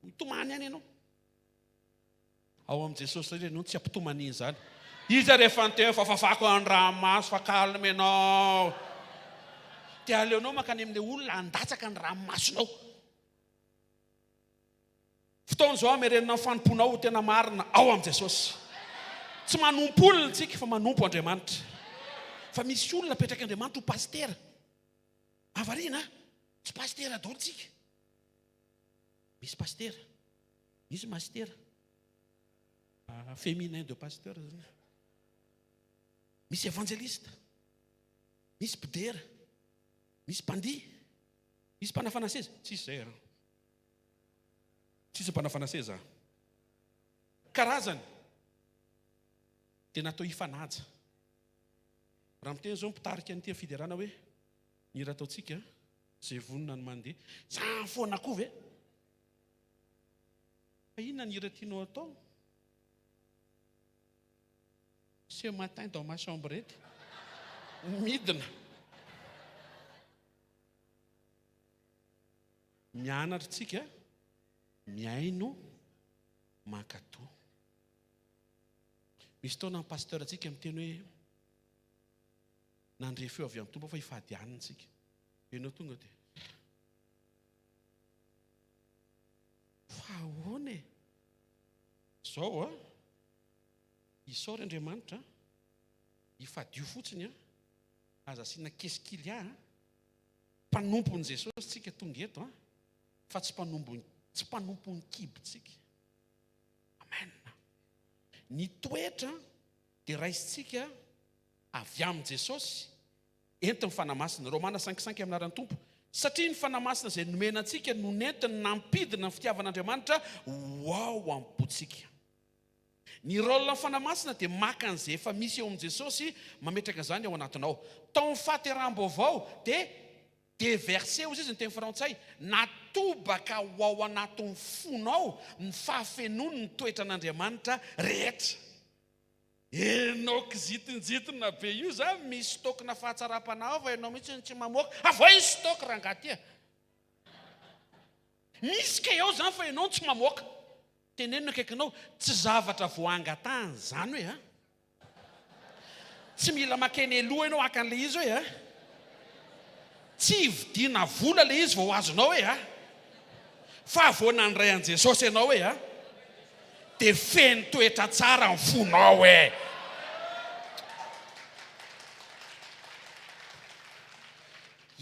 mitomany any ianao. Ao amin' Jesosy satria ianao tsy ampitomany zany. Iza rehefa ny teo fafafako ny ranomaso fa kalme ianao. Te aleonao makany amin'ny olona andatsaka ny ranomasonao. Fotoana zao amerenina ny fanomponao tena marina ao amin' Jesosy. Tsy manompo olona tsika fa manompo Andriamanitra. Fa misy olona petraka Andriamanitra ho pastera. Avarina, tsy pastera daholo tsika. Misy pastera, misy mastera. Féminin de pasteur. Misy évangéliste, misy mpidera, misy mpandihy, misy mpanafana seza. Tsisy zay. Tsisy mpanafana seza. Karazany dia natao hifanaja. Raha miteny zao mpitarika an'ity fiderana hoe ny raha ataontsika zay vonona ny mandeha. Za foana koa ve? Fa inona ny hira tianao atao? Ce matin dans ma chambrette, midina. Mianatra tsika, miaino, mankatoa. Misy taona ny pasteur tsika miteny hoe nandre feo avy amin'ny tompo fa hifadianina tsika. Ianao tonga dia fa ahoana e? Zao isaory Andriamanitra hifadio fotsiny aza asiana keskilia mpanompon'i Jesosy tsika tonga eto fa tsy mpanompon'ny kibotsika. Amen. Ny toetra dia raisitsika avy amin' Jesosy entiny fanamasina. Romana 5:5 amin'ny anaran'ny Tompo. Satria ny fanamasina izay nomena antsika no nentiny nampidina ny fitiavan'Andriamanitra ho ao am-potsika. Ny rôle ny fanamasina dia maka an'izay efa misy eo amin' Jesosy mametraka izany ao anatinao. Tao ny fahateram-baovao dia déverser izy ny teny frantsay, natobaka ho ao anatin'ny fonao ny fahafenony ny toetra an'Andriamanitra rehetra. Enao kizitinjitina be io za misy tokona fahatsaram-panao fa ianao mihitsy tsy mamoaka. Avoa iny stoka rangaty. Misy ka eo zany fa ianao tsy mamoaka. Tenenina akaikinao tsy zavatra voangatahany zany hoe tsy mila makeny aloha ianao akan'le izy hoe tsy vidiana vola le izy vao azonao hoe fa avoana ny ray an' Jesosy ianao hoe dia feno toetra tsara ny fonao hoe.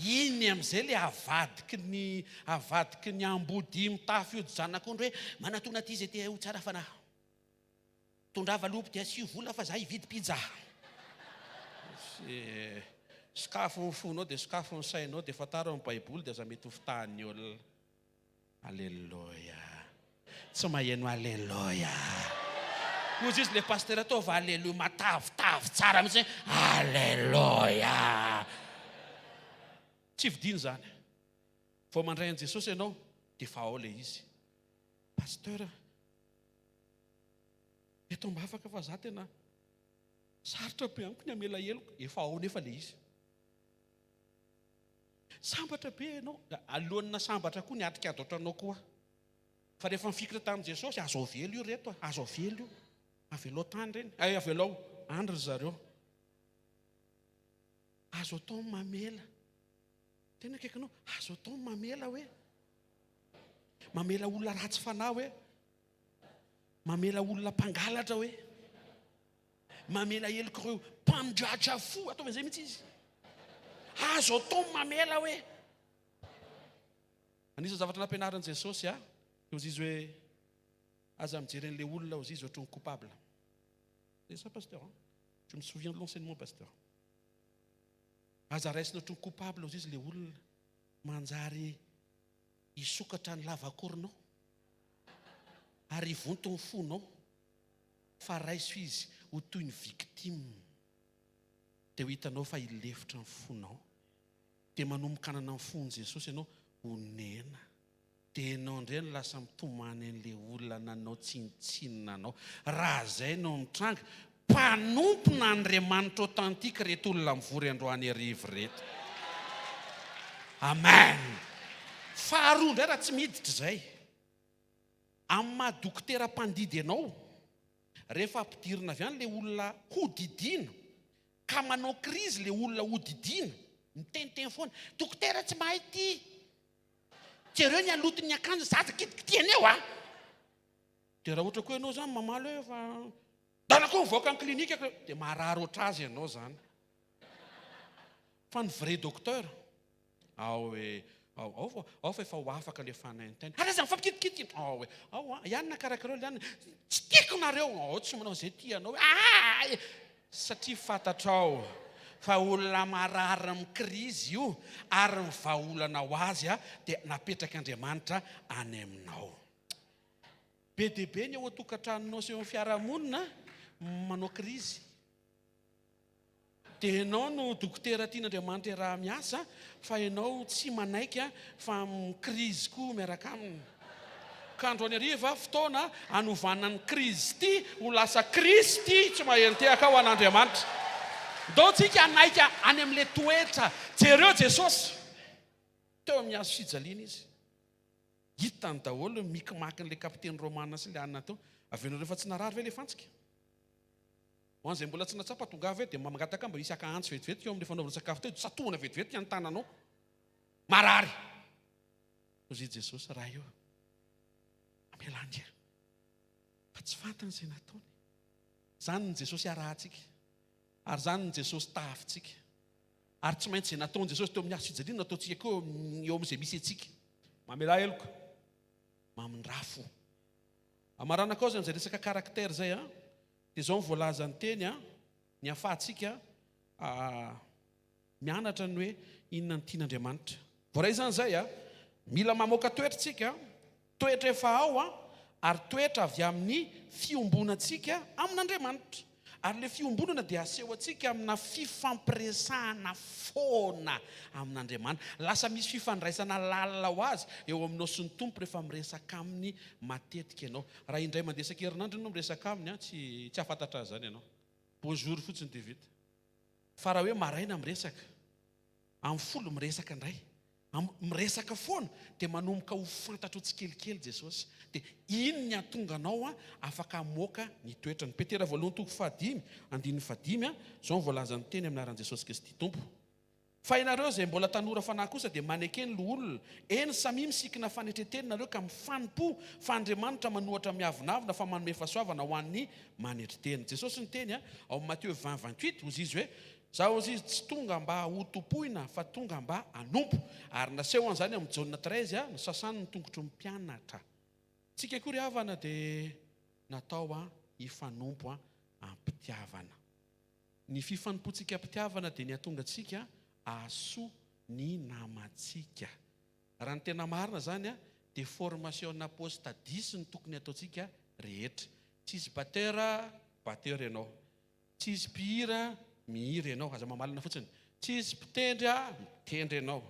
iny amin'izay le avadiky ny ambody mitafy io zanak'ondro hoe manatona ty zay te ho tsara fanahy tondrava lopo dia 7 vola fa za hividy pizza sakafo ny fonao dia sakafo ny sainao dia fataro amin'ny baiboly dia aza mety ho fitahany olona. Alleloia, tsy maheno alleloia. Ozy izy le pasteur ataova alleloia matavitavy tsara mihitsy alleloia. Tsy vidiny zany. Vao mandray an' Jesosy ianao dia fa ao le izy. Pasteur, eto mba afaka fa za tena sarotra be amiko ny amela heloko. Efa ao nefa le izy. Sambatra be ianao, alohan'ny sambatra koa ny atrika adoatranao koa. Fa rehefa mifikitra tamin'i Jesosy, azo avelo io reto, azo avelo io. Avelao tany reny, avelao andry zareo. Azo atao mamela. Tena kaikanao, azo atao mamela hoe. Mamela olona ratsy fanahy hoe. Mamela olona mpangalatra hoe. Mamela heloko ireo mpandratra fo, atao izay mihitsy izy. Azo atao mamela hoe. Anisany zavatra nampianaran'i Jesosy ozy izy hoe aza mijeren'le olona ozy izy ohatran'ny coupable. C'est ça, pasteur. Je me souviens de l'enseignement, pasteur. Aza raisina ohatran'ny coupable ozy izy le olona manjary hisokatra ny lavakoronao ary vonto ny fonao fa raiso izy ho toy ny victime. Dia ho hitanao fa hilefitra ny fonao. Dia manombokanana ny fon'ny Jesosy ianao ho nena. Dia ianao indray no lasa mitomany an'ilay olona nanao tsinitsinina anao. Raha zay no mitranga, mpanompona Andriamanitra authentique reto olona mivory androany arivo reto. Amen. Faharoa indray raha tsy miditra izay. Amin'ny maha dokotera mpandidy ianao, rehefa ampidirina avy any le olona hodidiana, ka manao krizy le olona hodidiana, miteniteny foana, dokotera tsy mahay ty. Jereo ny alotony akanjo zaza kitikitiany eo Dia raha ohatra koa ianao zany mamaly hoe fa dana koa mivoaka amin'ny klinika dia marary oatra azy ianao zany. Fa ny vrai docteur ao fa efa ho afaka le fanaintainy. Ary zany fampikitikitiky. Ianona karakareo le tsy tiako nareo. Tsy manao izay tianao. Satria fantatrao fa olona marary amin'ny krizy io ary ny vahaolana ho azy dia napetraka Andriamanitra any aminao. Be dia be ny ao an-tokantranonao sy eo amin'ny fiarahamonina manao krizy. Dia ianao no dokotera tian'Andriamanitra raha miasa fa ianao tsy manaiky fa krizy koa miaraka aminy. Ka androany hariva fotoana hanovana ny krizy ty ho lasa Kristy tsy mahentehaka ho an'Andriamanitra. Ndao tsika anaika any amin'ilay toetra. Jereo Jesosy teo amin'ny hazo fijaliana izy. Hitany daholo mikimaky n'ilay kapiteny Romana sy ilay anina teo. Avenao rehefa tsy narary ve le fantsika? Ho an'izay mbola tsy natsapa tongava dia mangataka mba hisy akaantso vetivety eo amin'ilay fanaovana sakafo teo. Satoana vetivety ny tananao. Marary. Ozy Jesosy raha io. Amelandia. Fa tsy fantany izay nataony. Zany ny Jesosy arahantsika. Ary zany ny Jesosy tahafintsika. Ary tsy maintsy izay nataony Jesosy teo amin'ny hazo fijaliana nataontsika koa eo amin'izay misy antsika. Mamela heloko. Mamindrafo. Amarana koa izay resaka karaktera izay dia izao ny voalaza ny teny ny ahafahantsika mianatra ny hoe inona ny tian'Andriamanitra. Voaray izany izay mila mamoaka toetritsika, toetra efa ao ary toetra avy amin'ny fiombonantsika amin'Andriamanitra. Ary le fiombonana dia aseho antsika amina fifampiresahana foana amin'Andriamanitra. Lasa misy fifandraisana lalina ho azy eo aminao sy ny tompo rehefa miresaka aminy matetika ianao. Raha indray mandesaka herinandro ianao miresaka aminy tsy afantatra azy zany ianao. Bonjour fotsiny dia vita. Fa raha hoe maraina miresaka, amin'ny folo miresaka indray, miresaka foana dia manomboka ho fantatra ho tsikelikely Jesosy. Dia iny ny atonga anao afaka hamoaka ny toetrany. Petera voalohany toko 5, andininy 5 izao ny voalazany teny amin'ny anaran'i Jesosy Kristy Tompo. Fa ianareo izay mbola tanora fanahy kosa dia manekeny lo olona. Eny samy misikina fanetreteny nareo ka mifanompo fa Andriamanitra manohatra miavonavina fa manome fahasoavana ho an'ny manetreteny. Jesosy ny teny ao Matthieu 20:28 ozy izy hoe Zaho izy tsy tonga mba ho topoina fa tonga mba hanompo. Ary naseho an'izany amin'ny Jaona 13 ny sasany ny tongotro ny mpianatra. Tsika koa ry havana dia natao hifanompo ampitiavana. Ny fifanompoantsika ampitiavana dia ny atonga antsika ahasoa ny namantsika. Raha ny tena marina zany dia formation apostadisy ny tokony ataontsika rehetra. Tsisy batera ianao. Tsisy mpihira mihira ianao, aza mamalina fotsiny. Tsisy mpitendry mitendry ianao.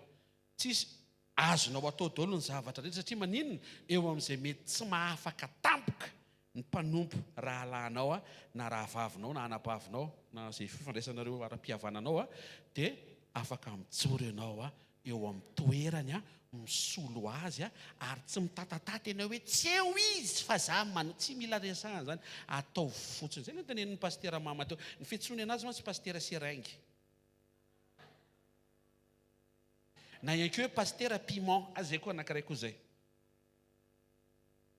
Tsisy azonao atao daholo ny zavatra rehetra satria maninona eo amin'izay mety tsy mahafaka tampoka ny mpanompo rahalahinao na rahavavinao na anapavinao na izay fifandraisanareo ara-pihavananao dia afaka mijoro ianao eo amin'ny toerany misolo azy ary tsy mitatatata ianao hoe tsy eo izy fa za tsy mila resahana zany atao fotsiny. Zay ny tenen'ny pastera mama teo. Ny fiantsoany anazy tsy pastera seraingy na ihany koa hoe pastera piment azay koa anankiray koa zay.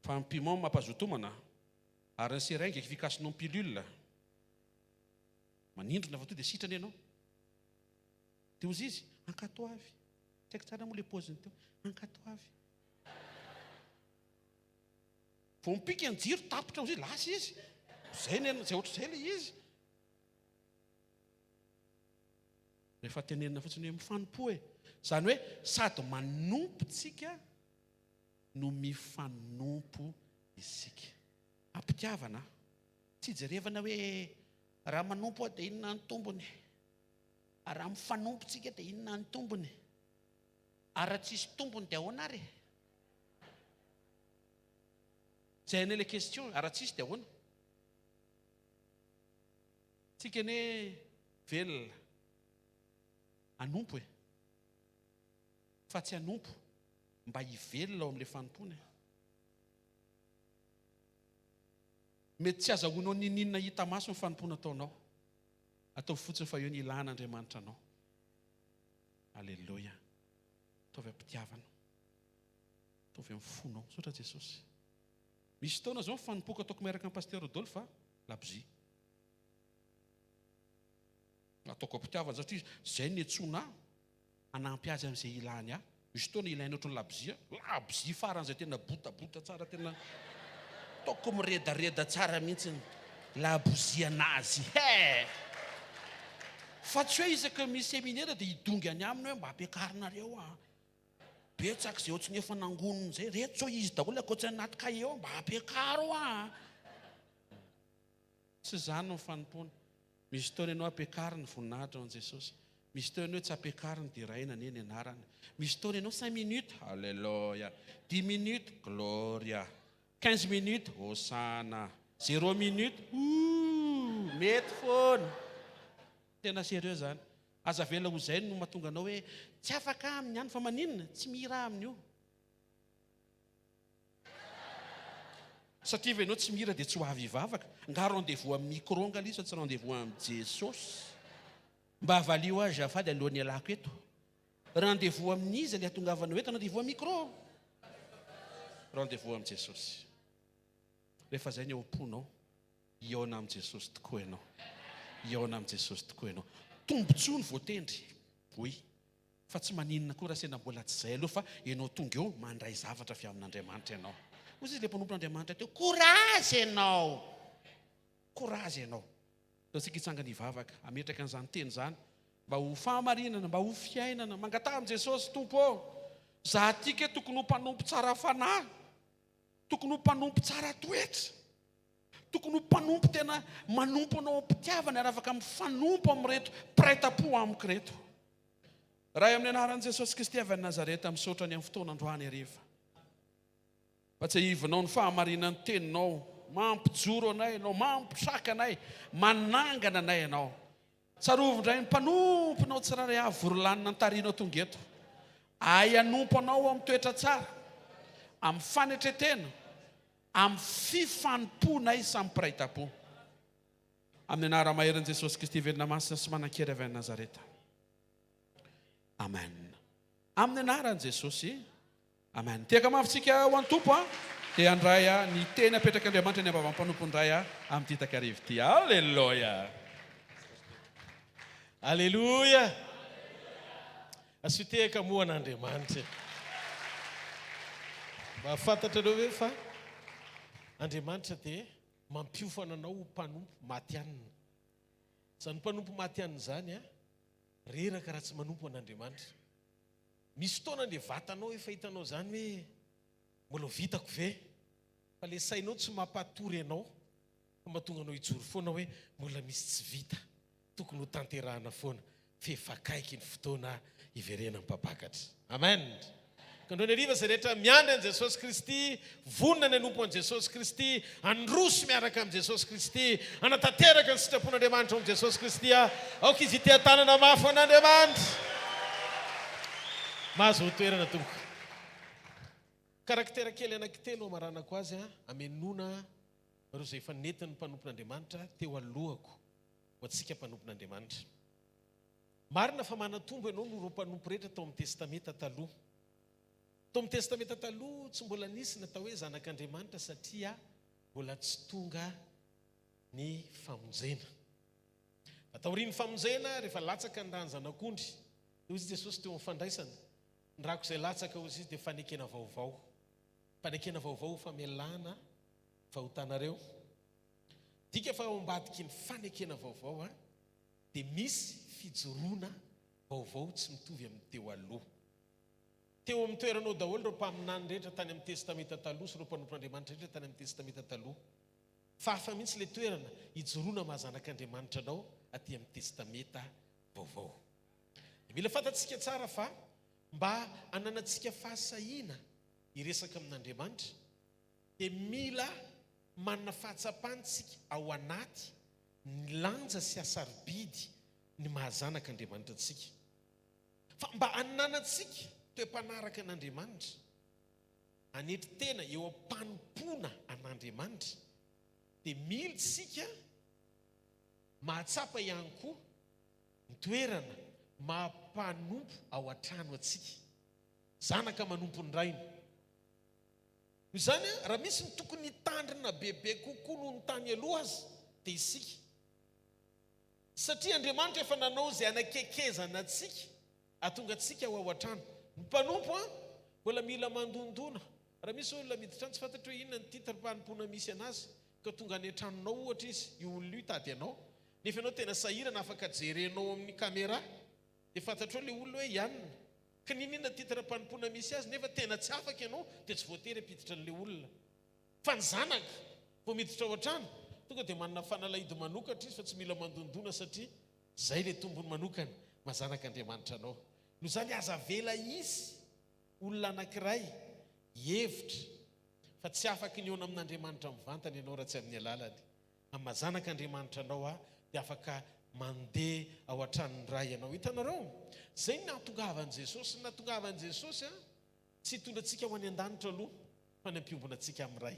Fa ny piment mampazotomana ary ny seraingy efikasinao pilule manindrona fa to dia sitrany ianao. Dia ozy izy ankato avy. Tsaiko tsara moa le paoziny teo. Ankato avy. Vao mipika ny jiro tapotra ozy lasa izy. Zay ohatr'izay le izy. Rehefa tenenina fotsiny hoe mifanompo e. Zany hoe sady manompo tsika no mifanompo isika. Ampitiavana. Tsy jerevana hoe raha manompo dia inona ny tombony. Raha mifanompo tsika dia inona ny tombony. Raha tsisy tombony dia ahoana ary? Zay ny le question. Raha tsisy dia ahoana? Tsika ne velona anompo e. Fa tsy anompo mba hivelona ao amin'ilay fanompony. Mety tsy azahoanao ninina hita maso ny fanompona ataonao. Atao fotsiny fa eo ny ilàn'Andriamanitra anao. Alleluia. Ataovy ampitiavana. Ataovy amin'ny fonao. Saotra Jesosy. Misy taona zao mifanompoka ataoko miaraka amin'ny pasteur Rodolphe labozia. Ataoko ampitiavana satria zay ny antsoina hanampy azy amin'izay ilany misy taona ilainy ohatran'ny labozia. Labozia faran'izay tena botabota tsara tena ataoko miredareda tsara mihitsy ny labozia anazy. Fa tsy hoe isaka misy séminaire dia hidongy any aminy hoe mba ampiakarinareo betsaka izay ohatrany efa nangonony izay rehetra zao izy daholo ankoatra anaty kahie mba ampiakaro tsy zany no fanompona. Misy taona ianao ampiakary ny voninahitra an Jesosy. Misy taona ianao tsy ampiakariny dia raina anie ny anarany. Misy taona ianao 5 minutes, alléluia. 10 minutes, gloria. 15 minutes, hosana. 0 minutes, mety foana. Tena sérieux zany. Aza vela ho zay no mahatonga anao hoe tsy afaka aminy ihany fa maninona tsy mihira aminy io. Satria ianao tsy mihira dia tsy ho avy hivavaka. Nga rendez-vous amin'ny micro-onga ilay tsy rendez-vous amin'ny Jesosy. Mba avalio azy afady alohan'ny alako eto. Rendez-vous amin'izy ilay atongavanao eto rendez-vous amin'ny micro. Rendez-vous amin'ny Jesosy. Rehefa zay ny eo am-ponao, iona amin'ny Jesosy tokoa ianao. Iona amin'ny Jesosy tokoa ianao. Tombontsoa ny voatendry. Oui. Fa tsy maninona koa raha sena mbola tsy zay aloha fa ianao tonga eo mandray zavatra avy amin'Andriamanitra ianao. Ozy izy le mpanompon'Andriamanitra teo, courage ianao. Courage ianao. Taontsika hitsangana hivavaka, ametraka an'izany teny zany, mba ho fahamarinana, mba ho fiainana, mangatah amin'ny Jesosy tompo. Za tika tokony ho mpanompo tsara fanahy. Tokony ho mpanompo tsara toetra. Tokony ho mpanompo tena manompo anao ampitiavana ary afaka mifanompo amin'reto praita-po amiko reto. Raha amin'ny anaran'i Jesosy Kristy avy any Nazareta misaotra ny amin'ny fotoana androany hariva. Fa tsy hivinao ny fahamarinan'ny teninao, mampijoro anay ianao, mampitraka anay, manangana anay ianao. Tsarovo indray ny mpanomponao tsiraray avy vorolanina ny tarianao tonga eto. Ay hanompo anao amin'ny toetra tsara, amin'ny fanetretena, amin'ny fifanomponay samy praita-po. Amin'ny anarana maheran'i Jesosy Kristy velona masina sy manan-kery avy any Nazareta. Amen. Amin'ny anaran'i Jesosy. Amen. Tiaka mafitsika ho an-tompo dia andray ny teny apetraka Andriamanitra ny ambavampanopony indray amin'ny ty takarivo ty. Alleluia. Alléluia. Asitehaka moan'Andriamanitra. Mba fantatrareo hoe fa Andriamanitra dia mampiofana anao mpanompo maty anina. Zany mpanompo maty anina zany a reraka raha tsy manompo an'Andriamanitra. Misy fotoana dia vatanao efa hitanao zany hoe mbola vitako ve? Fa le sainao tsy mampatory anao fa mahatonga anao hijoro foana hoe mbola misy tsy vita. Tokony ho tanterahana foana. Fefakaiky ny fotoana iverena mipapakatra. Amen. Kandreo ny ariva izay rehetra miandry an' Jesosy Kristy, vonona ny anompo an' Jesosy Kristy, androso miaraka amin'i Jesosy Kristy, anatanteraka ny sitrapon'Andriamanitra amin'i Jesosy Kristy, aoka izy ity tanana mafy an'Andriamanitra. Mahazo ho toerana tompoko. Karaktera kely anankitelo amaranako azy amenona ireo izay efa nentin'ny mpanompon'Andriamanitra teo alohako ho antsika mpanompon'Andriamanitra. Marina fa manatombo ianao no ireo mpanompo rehetra tao amin'ny testameta taloha. Tao amin'ny testameta taloha tsy mbola nisy natao hoe zanak'Andriamanitra satria mbola tsy tonga ny famonjena. Ataorian'ny famonjena rehefa latsaka ny rany zanak'ondry. Hoy izy Jesosy teo amin'ny fandraisana. Ny rako izay latsaka hozy izy dia fanekena vaovao. Fanekena vaovao famelana fahotanareo. Dika fa ao ambadiky ny fanekena vaovao dia misy fijoroana vaovao tsy mitovy amin'ny teo aloha. Teo amin'ny toeranao daholo ireo mpaminany rehetra tany amin'ny testameta taloha sy ireo mpanompon'Andriamanitra rehetra tany amin'ny testameta taloha. Fahafa mihitsy le toerana hijoroana mahazanak'Andriamanitra anao aty amin'ny testameta vaovao. Mila fantatsika tsara fa mba ananantsika fahasahiana hiresaka amin'Andriamanitra dia mila manana fahatsapantsika ao anaty ny lanja sy asarobidy ny mahazanak'Andriamanitra antsika. Fa mba ananantsika toe-panaraka an'Andriamanitra, anetry tena eo am-panompona an'Andriamanitra, dia mila tsika mahatsapa ihany koa ny toerana mampanompo ao an-trano atsika. Zanaka manompo ny rainy. Izany raha misy ny tokony hitandrina bebe kokoa noho ny tany aloha azy dia isika. Satria Andriamanitra efa nanao izay anakekezana atsika ahatonga atsika ao an-trano. Ny mpanompo mbola mila mandondona. Raha misy olona miditra tsy fantatra hoe inona ny titram-panompona misy anazy ka tonga any an-tranonao ohatra izy, io olona io tady anao, nefa ianao tena sahirana afaka jerenao amin'ny kamera, dia fantatra hoe le olona hoe ianona. Ka ninona titram-panompona misy azy nefa tena tsy afaka ianao dia tsy voatery hampiditra an'ilay olona. Fa ny zanaka vao miditra ao an-trano tonga dia manana fanalahidy manokatra izy fa tsy mila mandondona satria zay le tombony manokany mahazanak'Andriamanitra anao. No zany aza vela izy olona anankiray hevitra fa tsy afaka ny eona amin'Andriamanitra mivantana ianao raha tsy amin'ny alalany. Amin'ny mahazanak'Andriamanitra anao dia afaka mandeha ao an-tranony ray ianao. Hitanareo, zay ny nahatongavan'i Jesosy. Nahatongavan'i Jesosy tsy hitondra antsika ho any an-danitra aloha fa ny hampiombona antsika amin'ny ray.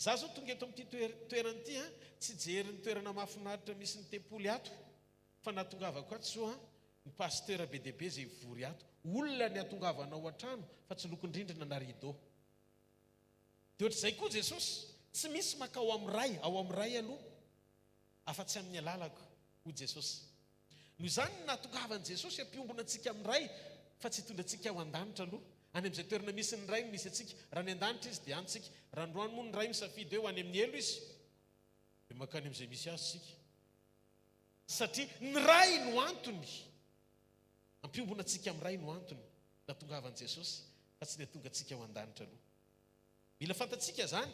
Za zao tonga eto amin'ity toerana ity tsy jery ny toerana mahafinaritra misy ny tempoly ato, fa nahatongavako ato zao ny pasteur be deaibe zay vory ato. Olona ny hatongavanao an-trano fa tsy lokon-drindrina na rideau. Dia ohatr'izay koa Jesosy tsy misy makao amin'ny ray, ao amin'ny ray aloha afa-tsy amin'ny alalako ho Jesosy. Noho izany nahatongavan'i Jesosy hampiombona antsika amin'ny ray fa tsy hitondra antsika ao an-danitra aloha. Any amin'izay toerana misy ny ray no misy antsika. Raha ny an-danitra izy dia antsika. Raha androany moa ny ray misafidy hoe ho any amin'ny elo izy dia makany amin'izay misy azy sika. Satria ny ray no antony. Hampiombona antsika amin'ny ray no antony nahatongavan'i Jesosy fa tsy dia tonga antsika ao an-danitra aloha. Mila fantatsika zany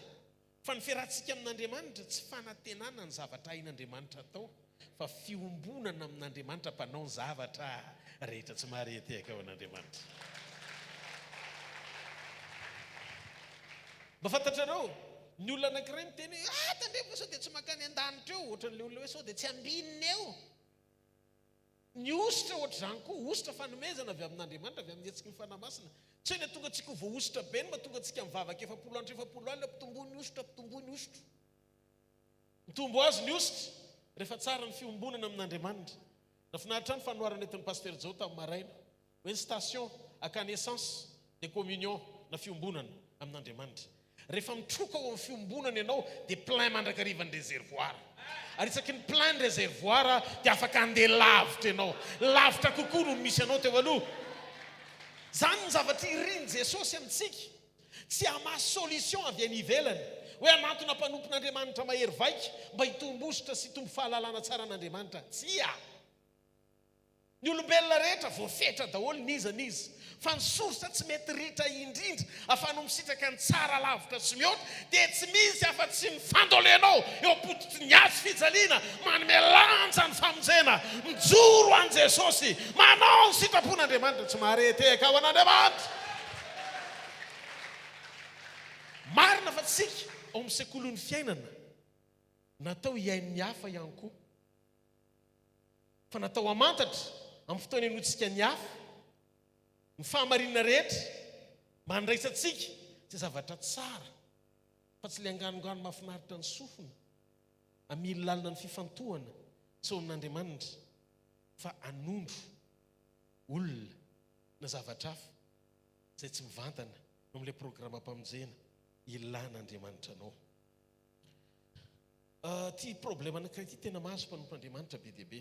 fa ny fiarahantsika amin'Andriamanitra tsy fanantenana ny zavatra hain'Andriamanitra atao fa fiombonana amin'Andriamanitra mpanao ny zavatra rehetra tsy maharetehaka ao an'Andriamanitra. Mba fantatrareo, ny olona anankiray miteny hoe tandremo sao dia tsy makany an-danitra eo, ohatran'ilay olona hoe sao dia tsy ambinina eo. Ny ositra ohatra zany koa, ositra fanomezana avy amin'Andriamanitra, avy amin'ny hetsika ny fanamasina. Tsy hoe tonga antsika ho voaositra be no mahatonga antsika mivavaka 7 andro 7 alina ampitomboy ny ositra, ampitomboy ny ositra. Mitombo azy ny ositra rehefa tsara ny fiombonana amin'Andriamanitra. Nafinaritra ny fanoharana etin'ny pasteur Jao tamin'ny maraina hoe ny station à connaissance de communion na fiombonana amin'Andriamanitra. rehefa mitroka ao amin'ny fiombonana ianao dia plein mandrakarivan'ny réservoir ary isaky ny plein réservoir dia afaka andeha lavitra ianao lavitra kokoa no misy anao teo aloha zany ny zavatra iriny Jesosy amintsika tsy hamasy solution avy any ivelany hoe anatona mpanompon'Andriamanitra mahery vaika mba hitombositra sy hitombo fahalalana tsara an'Andriamanitra tsia ny olombelona rehetra voafetra daholo niza fa ny sorsa tsy mety ritra indrindra afano misitraka ny tsara lavitra sy mihoatra dia tsy misy afa-tsy mifandolenao eo apototry ny azo fijaliana manome lanja ny famonjena mijoro an Jesosy manao ny sitrapon'Andriamanitra tsy mahareteka ao an'Andriamanitra marina fa tsika ao amin'ny sekoilon'ny fiainana natao hiain'ny hafa ihany koa fa natao hamantatra amin'ny fotoana enotsika ny hafa ny fahamarinana rehetra mandraisantsika tsy zavatra tsara fa tsy le anganongano mahafinaritra ny sofina amily lalina ny fifantohana tsy ao amin'Andriamanitra fa anondro olona na zavatra hafa izay tsy mivantana amin'ilay programa mpamonjena ilan'Andriamanitra anao ty problème anankiray ty tena mahazo mpanompon'Andriamanitra be dia be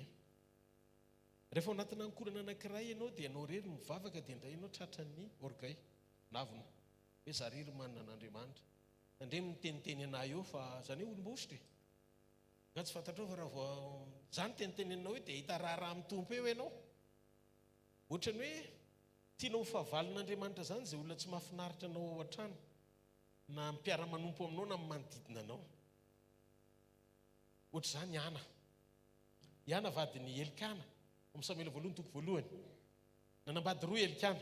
rehefa ao anatina ankorana anankiray ianao dia ianao rery mivavaka dia indray ianao tratran'ny orgueil navina hoe za rery manana an'Andriamanitra andre miteniteny anay eo fa zany hoe olombositra nga tsy fantatrao fa raha vao zany tenitenenao hoe dia hita raha mitompo eo ianao ohatrany hoe tianao fahavalin'Andriamanitra zany izay olona tsy mahafinaritra anao ao an-trano na mpiara-manompo aminao na manodidina anao ohatra zany Iana vadiny Elikana amin'ny Samuel voalohany toko voalohany nanambady roa Elikana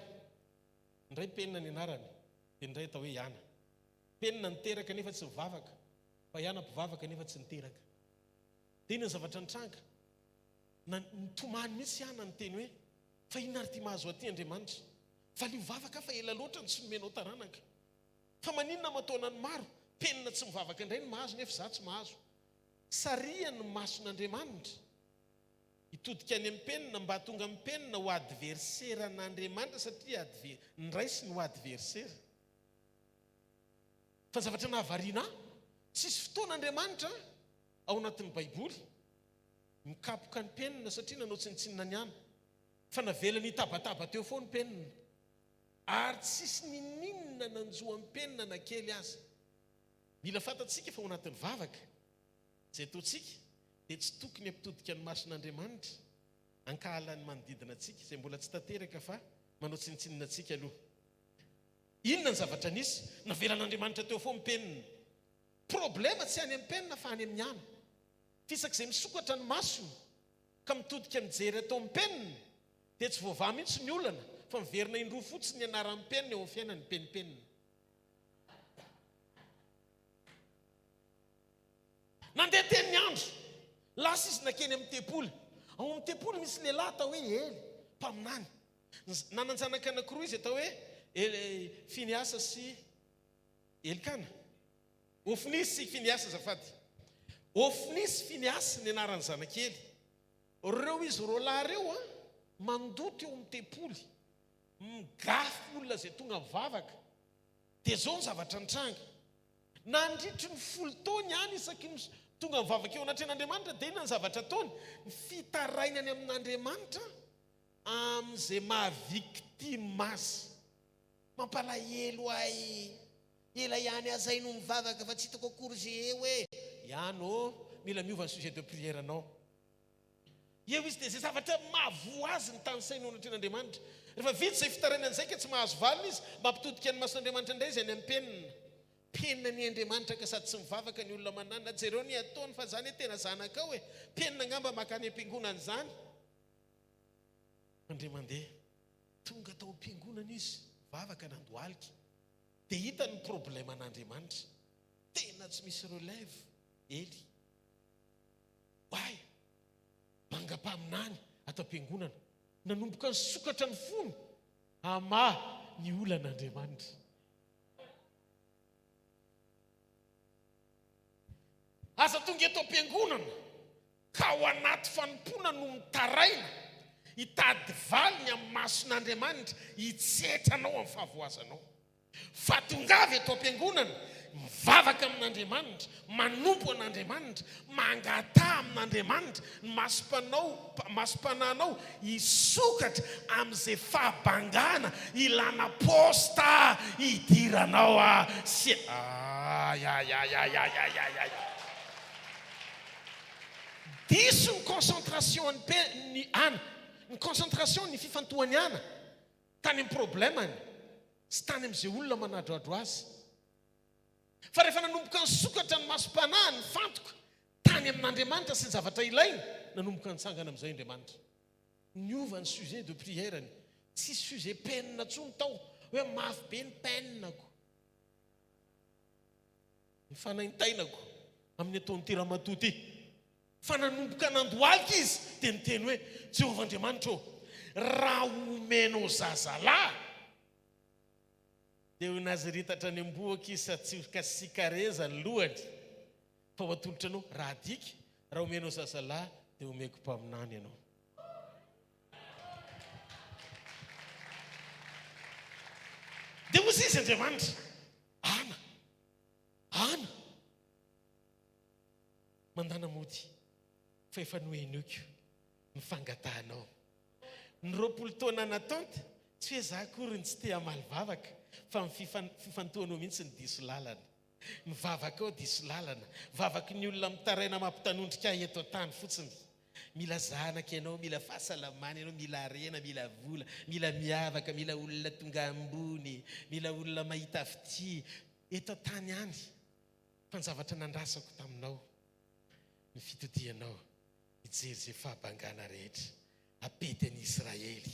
indray penina ny anarany dia indray atao hoe Iana penina niteraka nefa tsy mivavaka fa Iana mpivavaka nefa tsy niteraka dia iny ny zavatra nitranga na nitomany mihitsy Iana ny teny hoe fa inona ary ty mahazo aty Andriamanitra fa lio vavaka fa ela loatra ny tsy nomenao taranaka fa maninona mataona ny maro penina tsy mivavaka indray ny mahazo nefa za tsy mahazo sariany mason'Andriamanitra hitodika any amin'ny penina mba tonga amin'ny penina ho adversaire an'Andriamanitra satria ny raisy ny ho adversaire fa zavatra nahavariana tsisy fotoan'Andriamanitra ao anatin'ny Baiboly mikapoka ny penina satria nanao tsinitsinina ny ana fa navelany hitabataba teo foa ny penina ary tsisy ninina nanjoa amin'ny penina na kely azy mila fantatsika fa ao anatin'ny vavaka zay ataontsika dia tsy tokony hampitodika ny mason'Andriamanitra ankahalany manodidina antsika izay mbola tsy tanteraka fa manao tsinitsinina antsika aloha inona ny zavatra nisy navelan'Andriamanitra teo foa penina problema tsy any amin'ny penina fa any amin'ny ana fisak'izay misokatra ny masony ka mitodika mijery atao amin'ny penina dia tsy voavaha mihitsy ny olana fa miverina indroa fotsiny ny anaran'ny penina eo amin'ny fiainany penipenina nandeha teny ny andro lasa izy nakeny amin'ny tempoly ao amin'ny tempoly misy lehilahy atao hoe Ely mpaminany nananjanaka anankiroa izy atao hoe Finiasa sy Elikana Ofnisy sy Finiasa zafady Ofnisy Finiasa ny anaran'ny zanakely reo izy roa lahy reo mandoto eo amin'ny tempoly migafy olona zay tonga mivavaka dia zao ny zavatra nitranga nandritry ny folo taona ihany isaky tonga mivavaka eo anatren'Andriamanitra dia inona ny zavatra ataony ny fitarainany amin'Andriamanitra amin'izay mahaviktime azy mampalahelo ay ela ihany azay no mivavaka fa tsy hitako akory zay hoe ihany mila miova ny sujet de prière anao eo izy dia zay zavatra mahavoa azy ny tanysainy anatren'Andriamanitra rehefa vitsy zay fitarainany zay ka tsy mahazo valina izy mampitodika ny mason'Andriamanitra indray izay any amin'ny penina ny Andriamanitra ka sady tsy mivavaka ny olona manana jereo ny ataony fa zany hoe tena zanaka hoe penina ngamba makany am-piangonana zany andre mandeha tonga tao am-piangonana izy vavaka nandoalika dia hita ny problème an'Andriamanitra tena tsy misy relève Ely mangam-paminany atao am-piangonana nanomboka ny sokatra ny fony ama ny olan'Andriamanitra asa tonga eto am-piangonana ka ao anaty fanompona no mitaraina hitady valiny amin'ny mason'Andriamanitra hitsetranao amin'ny fahavoazanao fa tongavy eto am-piangonana mivavaka amin'Andriamanitra, manompo an'Andriamanitra, mangata amin'Andriamanitra, ny masompananao hisokatra amin'izay fahabangana ilana posta hidiranao sy diso ny concentration ny ana, ny concentration ny fifantohany ana tany amin'ny problemany sy tany amin'izay olona manadroadro azy. Fa rehefa nanomboka ny sokatra ny masom-panahy ny fantoka tany amin'Andriamanitra sy ny zavatra ilaina, nanomboka nitsangana amin'izay Andriamanitra. Niova ny sujet de prière-ny, tsy sujet penina tsony tao hoe mafy be ny peninako, ny fanaintainako amin'ny ataon'ny tiramatoty, fa nanomboka nandohalika izy dia niteny hoe Jehovah Andriamanitra raha omenao zazalahy dia ho naziritatra any amboaka izy satsioka sikareza ny lohany, fa ho atolotra anao raha adika raha omenao zazalahy dia omeko mpaminany ianao. Dia hozy izy Andriamanitra, ana mandana mody fa efa nohenoko ny fangatahanao. Ny 20 taona nataonta tsy hoe za akory ny tsy te hamaly vavaka, fa ny fifantohanao mihitsy ny diso lalana. Mivavaka ao diso lalana, vavaky ny olona mitaraina mampitanondrika ahy eto an-tany fotsiny. Mila zanaka ianao, mila fahasalamana ianao, mila arena, mila vola, mila miavaka, mila olona tonga ambony, mila olona mahita avity eto an-tany ihany. Fa ny zavatra nandrasako taminao, ny fitodianao hijery izay fahabangana rehetra apety an'i Israely.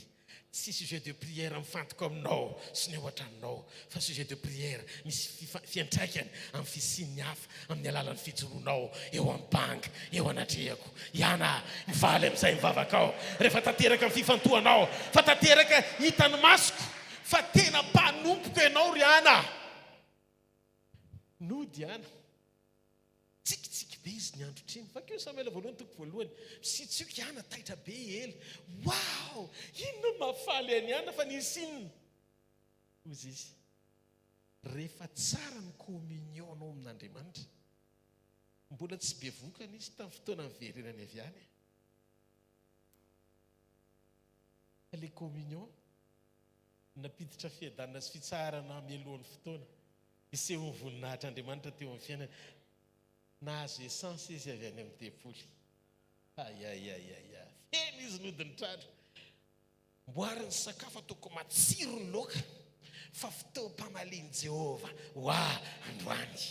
Tsy sujet de prière mifantoko aminao sy ny ao an-tranonao, fa sujet de prière misy fiantraikany amin'ny fisiany hafa amin'ny alalan'ny fijoroanao eo amin'ny bangy, eo anatrehako. Iana mivaly amin'izay mivavaka ao, rehefa tanteraka amin'ny fifantohanao, fa tanteraka hitany masoko, fa tena mpanompoka ianao ry ana. Nody ana, tsikitsiky be izy ny andro triny, fa keo Samuel voalohany toko voalohany, sitsioka ana taitra be hely. Wow, inona mafaly any ana fa nisy inona? Ozy izy, rehefa tsara ny communion anao amin'Andriamanitra, mbola tsy be vokana izy tamin'ny fotoana niverenany avy any. Le communion napiditra fiadanana sy fitsarana mialohan'ny fotoana, isehon'ny voninahitry'Andriamanitra teo amin'ny fiainana. Nahazo essence izy avy any amin'ny tempoly. Feno izy nodiny trano. Mboariny sakafo ataoko matsiro ny loka, fa fotoam-pamaliny Jehova androany.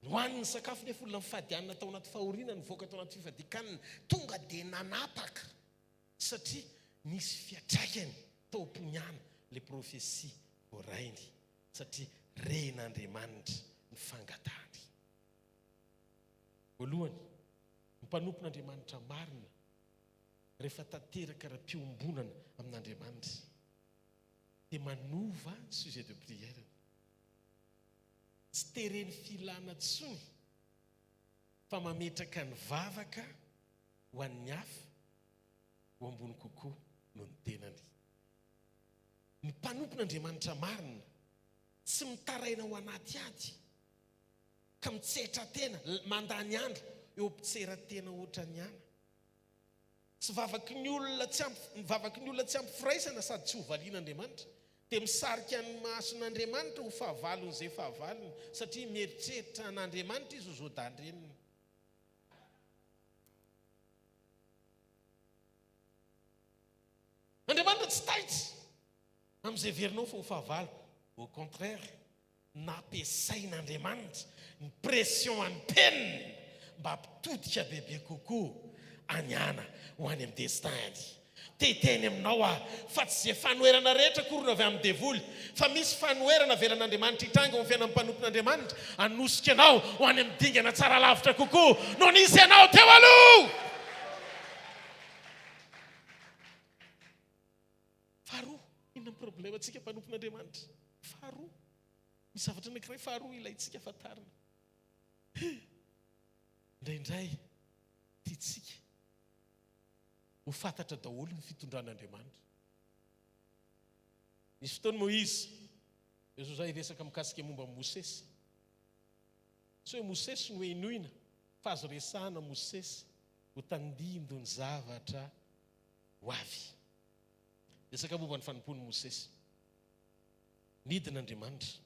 Nohaniny sakafo nefa olona mifadianina tao anaty fahoriana, nivoaka tao anaty fifadikanina, tonga dia nanapaka satria nisy fiatraikany tao am-poniana le profesia voarainy, satria ren'Andriamanitra ny fangatahany. Voalohany, mpanompon'Andriamanitra marina rehefa tanteraka raha-piombonana amin'Andriamanitra dia manova ny sujet de prière. Tsy tereny filana tsony fa mametraka ny vavaka ho an'ny hafa ho ambony kokoa noho ny tenany. Ny mpanompon'Andriamanitra marina tsy mitaraina ho anaty ady ka mitsetra tena mandany andro eo mpitsera tena ohatrany ana. Tsy vavaky ny olona tsy ampifiraisana sady tsy ho valian'Andriamanitra, dia misarika ny mason'Andriamanitra ho fahavalon'izay fahavalony, satria mieritreritra an'Andriamanitra izy ho zoadandreniny. Andriamanitra tsy taitra amin'izay verinao fa ho fahavalo. Au contraire, nampiasain'Andriamanitra ny pression any penina mba hampitodika bebe kokoa any ana ho any amin'ny destin. Teteny aminao fa tsy izay fanoherana rehetra korona avy amin'ny devoly, fa misy fanoherana velan'Andriamanitra hitranga ho fiainan'ny mpanompon'Andriamanitra hanosika anao ho any amin'ny dingana tsara lavitra kokoa no nisy anao teo aloha. Faharoa, inona ny problema antsika mpanompon'Andriamanitra? Faharoa, misy zavatra anankiray faharoa ilayntsika fantarina. Indraindray tiatsika ho fantatra daholo ny fitondran'Andriamanitra. Nisy fotoany Moïse, Jesosy iresaka mikasika momba Mosesy, tsy hoe mosesy no enoina fa azo resahana mosesy ho tandindo ny zavatra ho avy. Resaka momba ny fanompony mosesy. Nidin'Andriamanitra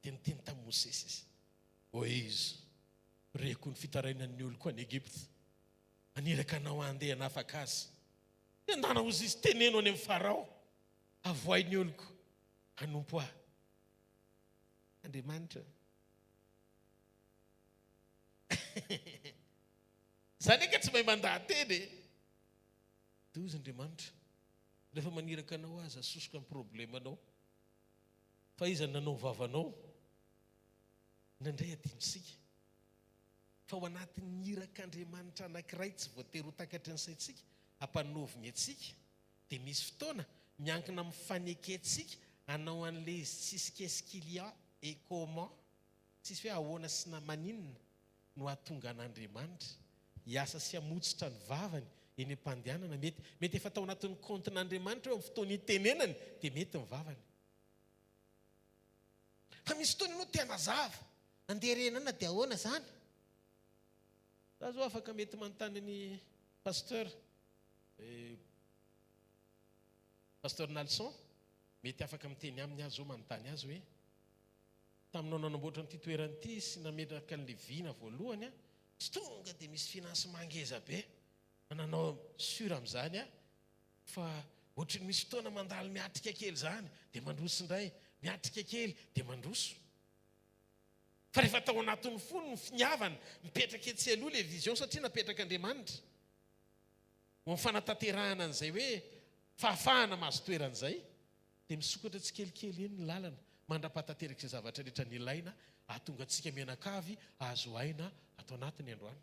dia niteny tamin'ny mosesy izy, o izy reko ny fitarainan'ny oloko any Egypte, aniraka anao andeha hanafaka azy. Dia ndana ozy izy teneno any amin'ny Farao, avoainy oloko hanompo ahy. Andriamanitra zany eka tsy mahay mandahateny. Dozy Andriamanitra rehefa maniraka anao azy asosoka amin'ny problemanao, fa izy nanao vavanao nandray adinitsika. Fa ao anatin'ny irak'Andriamanitra anankiray tsy voatery ho takatry ny saitsika hampanovy ny atsika, dia misy fotoana miankina amin'ny faneketsika hanao an'le izy tsisy keskilia et comment, tsisy hoe ahoana sy na maninona no ahatonga an'Andriamanitra hiasa sy hamotsitra ny vavany eny am-pandehanana. Mety efa tao anatin'ny kontin'Andriamanitra eo amin'ny fotoana itenenany dia mety ny vavany. Fa misy fotoana ianao tena zava andeha renana dia ahoana zany? Za zao afaka mety manontany ny pasteur Nalson, mety afaka miteny aminy azy zao manontany azy hoe taminao nanamboatra n'ity toerany sy nametraka an'le vina voalohany tsy tonga dia misy finansy mangeza be, nanao sura amin'izany fa ohatrany misy fotoana mandalo miatrika kely zany dia mandroso indray, miatrika kely dia mandroso. Fa rehefa tao anatin'ny fony ny finiavana mipetraka etsy aloha le vision satria napetraka Andriamanitra ho mifanatanterahana an'izay hoe fahafahana mahazo toeran'izay, dia misokatra tsy kelikely eny ny lalana mandrapatanteraka izay zavatra rehetra ny ilaina ahatonga antsika mianakavy azo aina ato anatiny androany.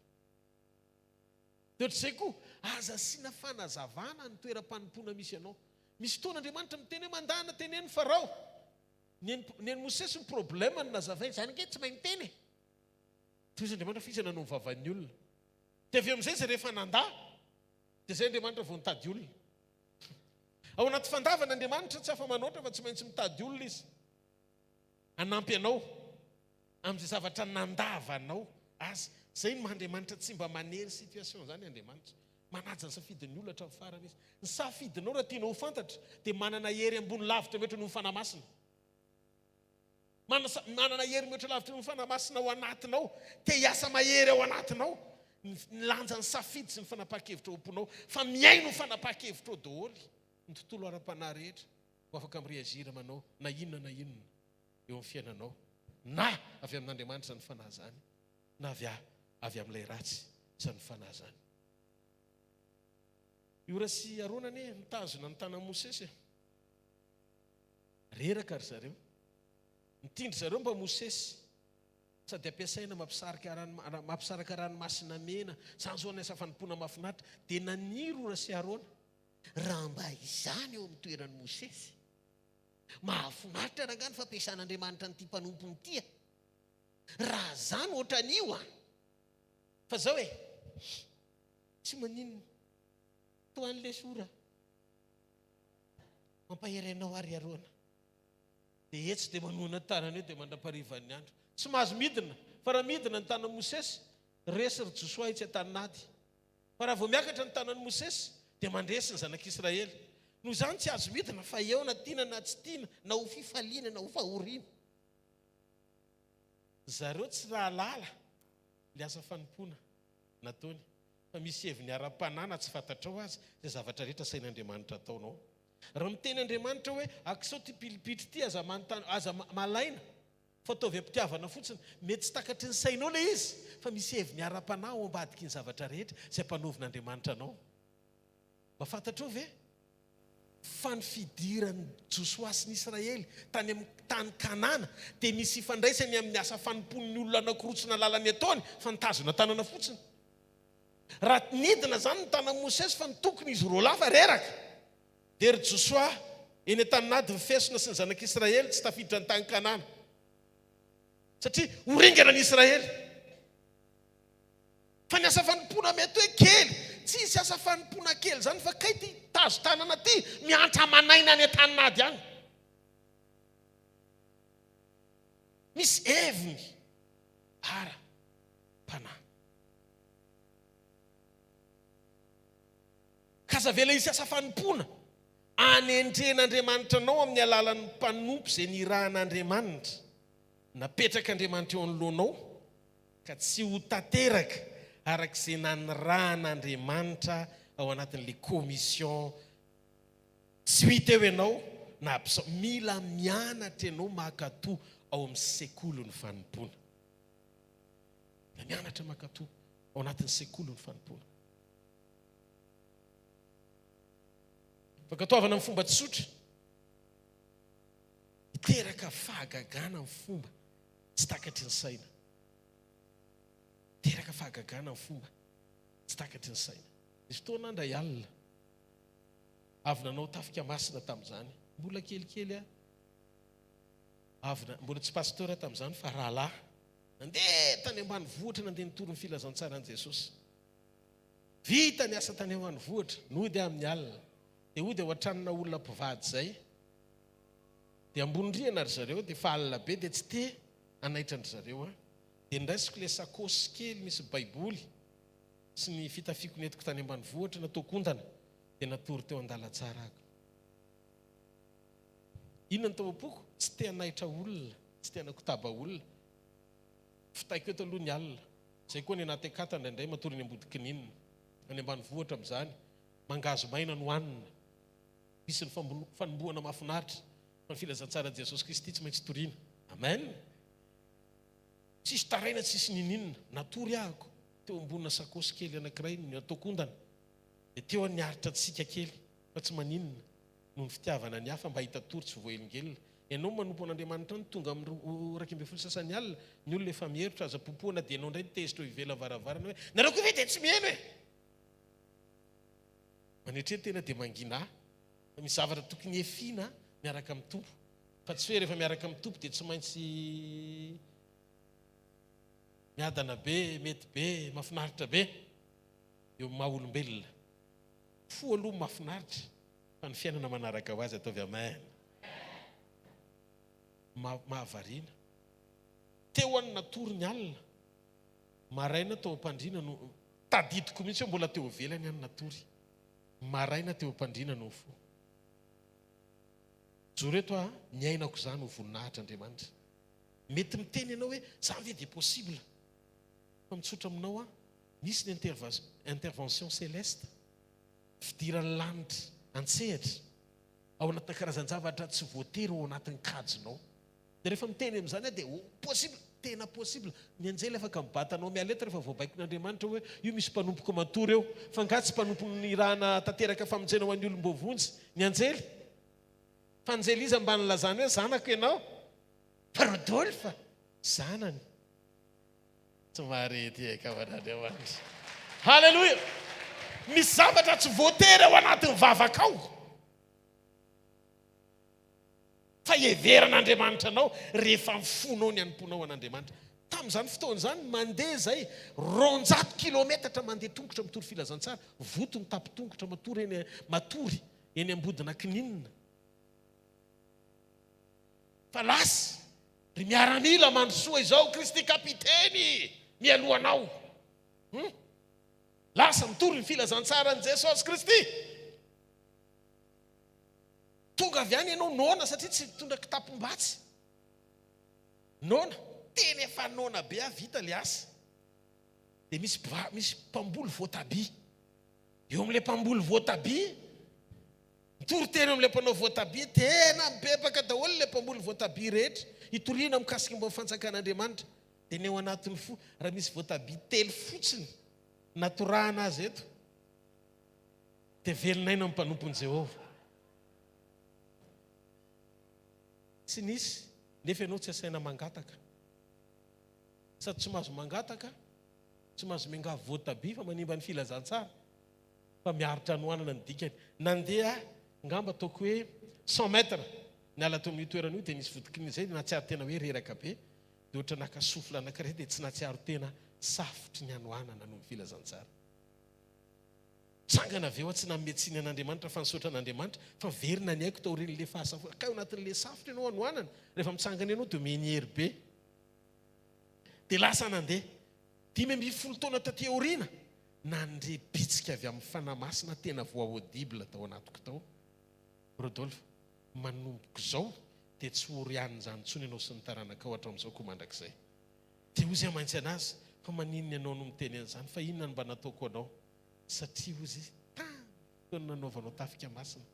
Dia ohatr'izay koa aza asiana fanazavana ny toeram-panompona misy ianao. Misy fotoana Andriamanitra miteny hoe mandana teneny Farao, ny mosesy ny problema ny nazavainy, zany ange tsy mahay miteny. Toy izy Andriamanitra fa izy nanao ny vavan'ny olona. Dia avy amin'izay izy rehefa nandà, dia zay Andriamanitra vao nitady olona. Ao anaty fandavana Andriamanitra tsy afa manoatra fa tsy maintsy mitady olona izy hanampy anao amin'izay zavatra nandavanao azy. Zay no Andriamanitra tsy mba manery situation zany Andriamanitra. Manaja ny safidin'ny olona hatramin'ny farany izy. Ny safidinao raha tianao ho fantatra dia manana hery ambony lavitra mihoatra noho ny fanamasina. Manana hery mihoatra lavitra noho ny fanamasina ao anatinao, te hiasa mahery ao anatinao, ny lanja ny safidy sy ny fanapakevitra omponao, fa miaino ny fanapakevitra ao daholo. Ny tontolo ara-panahy rehetra ho afaka mireazira manao na inona eo amin'ny fiainanao, na avy amin'Andriamanitra ny fanahy zany, na avy amin'ilay ratsy zany fanahy zany. Ora sy Arona nitazona ny tanan'i Mosesy, reraka ry zareo, nitindry zareo mba Mosesy sady ampiasaina mampisaraka ranomasina mena, zany zao ny asa fanompona mahafinaritra. Dia naniry Ora sy Arona, raha mba izany eo amin'ny toeran'ny Mosesy, mahafinaritra rangany fampiasan'Andriamanitra nyity mpanompony ity. Raha zany ohatran'io fa zao tsy maninona to an'le sora mampahery anao ary Arona, dia etsy dia manoana tanana eo dia mandraparivan'ny andro. Tsy mahazo midina, fa raha midina ny tanan'i Mosesy, resy ry Josoa tsy hatan'ady. Fa raha vao miakatra ny tanan'i Mosesy dia mandresy ny zanak'Israely. Noho izany tsy azo midina fa eo na tiana na tsy tiana, na ho fifaliana na ho fahoriana. Zareo tsy rahalala le asa fanompona nataony, fa misy heviny ara-panana tsy fantatrao azy zay zavatra rehetra sain'Andriamanitra ataonao. Raha miteny Andriamanitra hoe akizao ty pilipitry ty aza malaina, fa ataovy am-pitiavana fotsiny, mety tsy takatry ny sainao le izy, fa misy heviny ara-panahy ao ambadiky ny zavatra rehetra zay ampanovin'Andriamanitra anao. Mba fantatrao ve fa ny fidiran'ny Josoa sy ny Israely tany amin'ny tany Kanana dia misy ifandraisany amin'ny asa fanompon'ny olona anankirotsona lalany ataony fa nitazona tanana fotsiny. Raha nidina zany ny tanan'i Mosesy fa nitokony izy roa lafa reraka, dia ry Josoa eny an-taninady mifesona sy ny zanak'Israely tsy tafiditra ny tany Kanana satria horingana ny Israely. Fa ny asa fanompona mety hoe kely, tsy isy asa fanompona kely zany fa kay ty tazo tanana ty miantra manaina any an-taninady any. Misy heviny ara fanahy. Kazavela izy asa fanompona anendren'Andriamanitra anao amin'ny alalan'ny mpanompo izay ny irahan'Andriamanitra. Napetraka Andriamanitra eo anoloanao ka tsy ho tanteraka arak'izay nanirahan'Andriamanitra ao anatin'ilay komision tsy ho hita eo ianao na abisa. Mila mianatra ianao makatoa ao amin'ny sekolon'ny fanompona. Mila mianatra makatoa ao anatin'ny sekolon'ny fanompona. Fankatoavana amin'ny fomba tsotra, hiteraka fahagagana amin'ny fomba tsy takatry ny saina. Hiteraka fahagagana amin'ny fomba tsy takatry ny saina. Nisy fotoana andray alina avy nanao tafika masina tamin'izany, mbola kelikely mbola tsy pastora tamin'izany fa rahalahy, nandeha tany ambanivohitra, nandeha nitory ny filazantsarany Jesosy. Vita ny asa tany ambanivohitra, nody amin'ny alina. Dia ody ao an-tranona olona mpivady zay, dia ambony rihana ry zareo, dia fa alina be, dia tsy te anaitra ny zareo. Dia ndraisiko ilay sakosy kely misy baiboly sy ny fitafiko netiko tany ambanivohitra nataoko ondana, dia natory teo an-dalantsara ako. Inona ny tao-poko? Tsy te anaitra olona, tsy te anakotaba olona. Fitaiko eto aloha ny alina. Zay koa ny anaty akatana indray matory ny ambodikininina. Any ambanivohitra amin'izany, mangazo maina no hanina. Misy ny fanombohana mahafinaritra fa ny filazantsara Jesosy Kristy tsy maintsy toriana. Amen. Tsisy taraina, tsisy nininina. Natory ahako teo ambonina sakosy kely anankiray ny ataoko ondana. Dia teo niaritra antsika kely fa tsy maninina noho ny fitiavana ny hafa mba hitatory tsy voahelingelina. Ianao manompo an'Andriamanitra ny tonga amin'ny 2 sasany alina, ny olona efa mieritra aza popoana, dia ianao indray nitezitra ivela varavarana hoe nareo koa ve dia tsy mihaino e? Manetreny tena dia mangina. Misy zavatra tokony efina miaraka amin'ny tompo. Fa tsy hoe rehefa miaraka amin'ny tompo dia tsy maintsy miadana be, mety be, mahafinaritra be eo maha olombelona. Fo aloha mahafinaritra fa ny fiainana manaraka ho azy ataovy amen. Mahavariana. Teo any natory ny alina. Maraina tao am-pandriana no tadidiko mihitsy mbola teo velany any natory. Maraina teo am-pandriana no fo. Joreto niainako izany ho voninahitra Andriamanitra. Mety miteny ianao hoe zany ve dia possible? Fa mitsotra aminao nisy ny intervention céleste, fidiran'ny lanitra antsehatra ao anatina karazan-javatra tsy voatery ao anatin'ny kajinao. Dia rehefa miteny amin'izany dia possible, tena possible. Ny anjely afaka mibatanao mialeta rehefa voabaiko n'Andriamanitra hoe io misy mpanompoka matory eo, fa nga tsy mpanompo ny rahana tanteraka famonjena ho an'ny olom-bovonjy. Ny anjely fanjely izy ambany lazany hoe zanako ianao, fa Rodolphe zanany. Tsy marety kavan'Andriamanitra. Halleluja. Misy zavatra tsy voatery ao anatin'ny vavakao fa heveran'Andriamanitra anao rehefa mifonao ny anomponao an'Andriamanitra. Tamin'izany fotoana izany mandeha zay 200 kilometatra mandeha tongotra mitory filazantsara, voto ny tapitongotra matory eny ambodina kininina. Fa lasa ry miaramila mandrosoa izao Kristy kapiteny mialohanao. Lasa mitory ny filazantsara ny Jesosy Kristy. Tonga avy any ianao nona satria tsy tondra kitapom-batsy. Nona, teny efa nona be vita le asa. Dia misy mpamboly voatabia. Eo amin'ilay mpamboly voatabia, mitory teny amin'ilay mpanao voatabia, tena mipepaka daholo ilay mpamboly voatabia rehetra. Hitoriana mikasika mba fanjakan'Andriamanitra. Dia ny ao anatin'ny fo, raha misy voatabia telo fotsiny natorahana azy eto, dia velinaina amin'ny mpanompon'i Jehovah. Tsy nisy, nefa ianao tsy asaina mangataka. Sady tsy mahazo mangataka, tsy mahazo miangavy voatabia fa manimba ny filazantsara, fa miaritra anohanana ny dikany. Nandeha ngamba ataoko hoe 100 mètres niala teo amin'ny toerana io, dia nisy vodikiny izay natsiaro tena hoe reraka be, dia ohatra nakasofla anankiray dia tsy natsiaro tena safotry ny anohanana noho ny filazantsara. Sangana avy eo tsy nametsiny an'Andriamanitra fa nisaotra an'Andriamanitra, fa verina ny haiko tao ren'ilay fahasafoana. Ka eo anatin'ilay safotra ianao anohanana, rehefa mitsangana ianao dia miheny hery be. Dia lasa nandeha 5 taona taty aoriana nandre pitsika avy amin'ny fanahy masina tena voahodibla tao anatiko tao. Rodolphe, manomboko zao dia tsy orianina zany ntsony ianao sy ny taranaka ao hatramin'izao koa mandrakizay. Dia ozy amaintsy anazy fa maninona ianao no miteny an'izany fa inona no mba nataoko anao? Satria ozy taona nanaovanao tafika masina.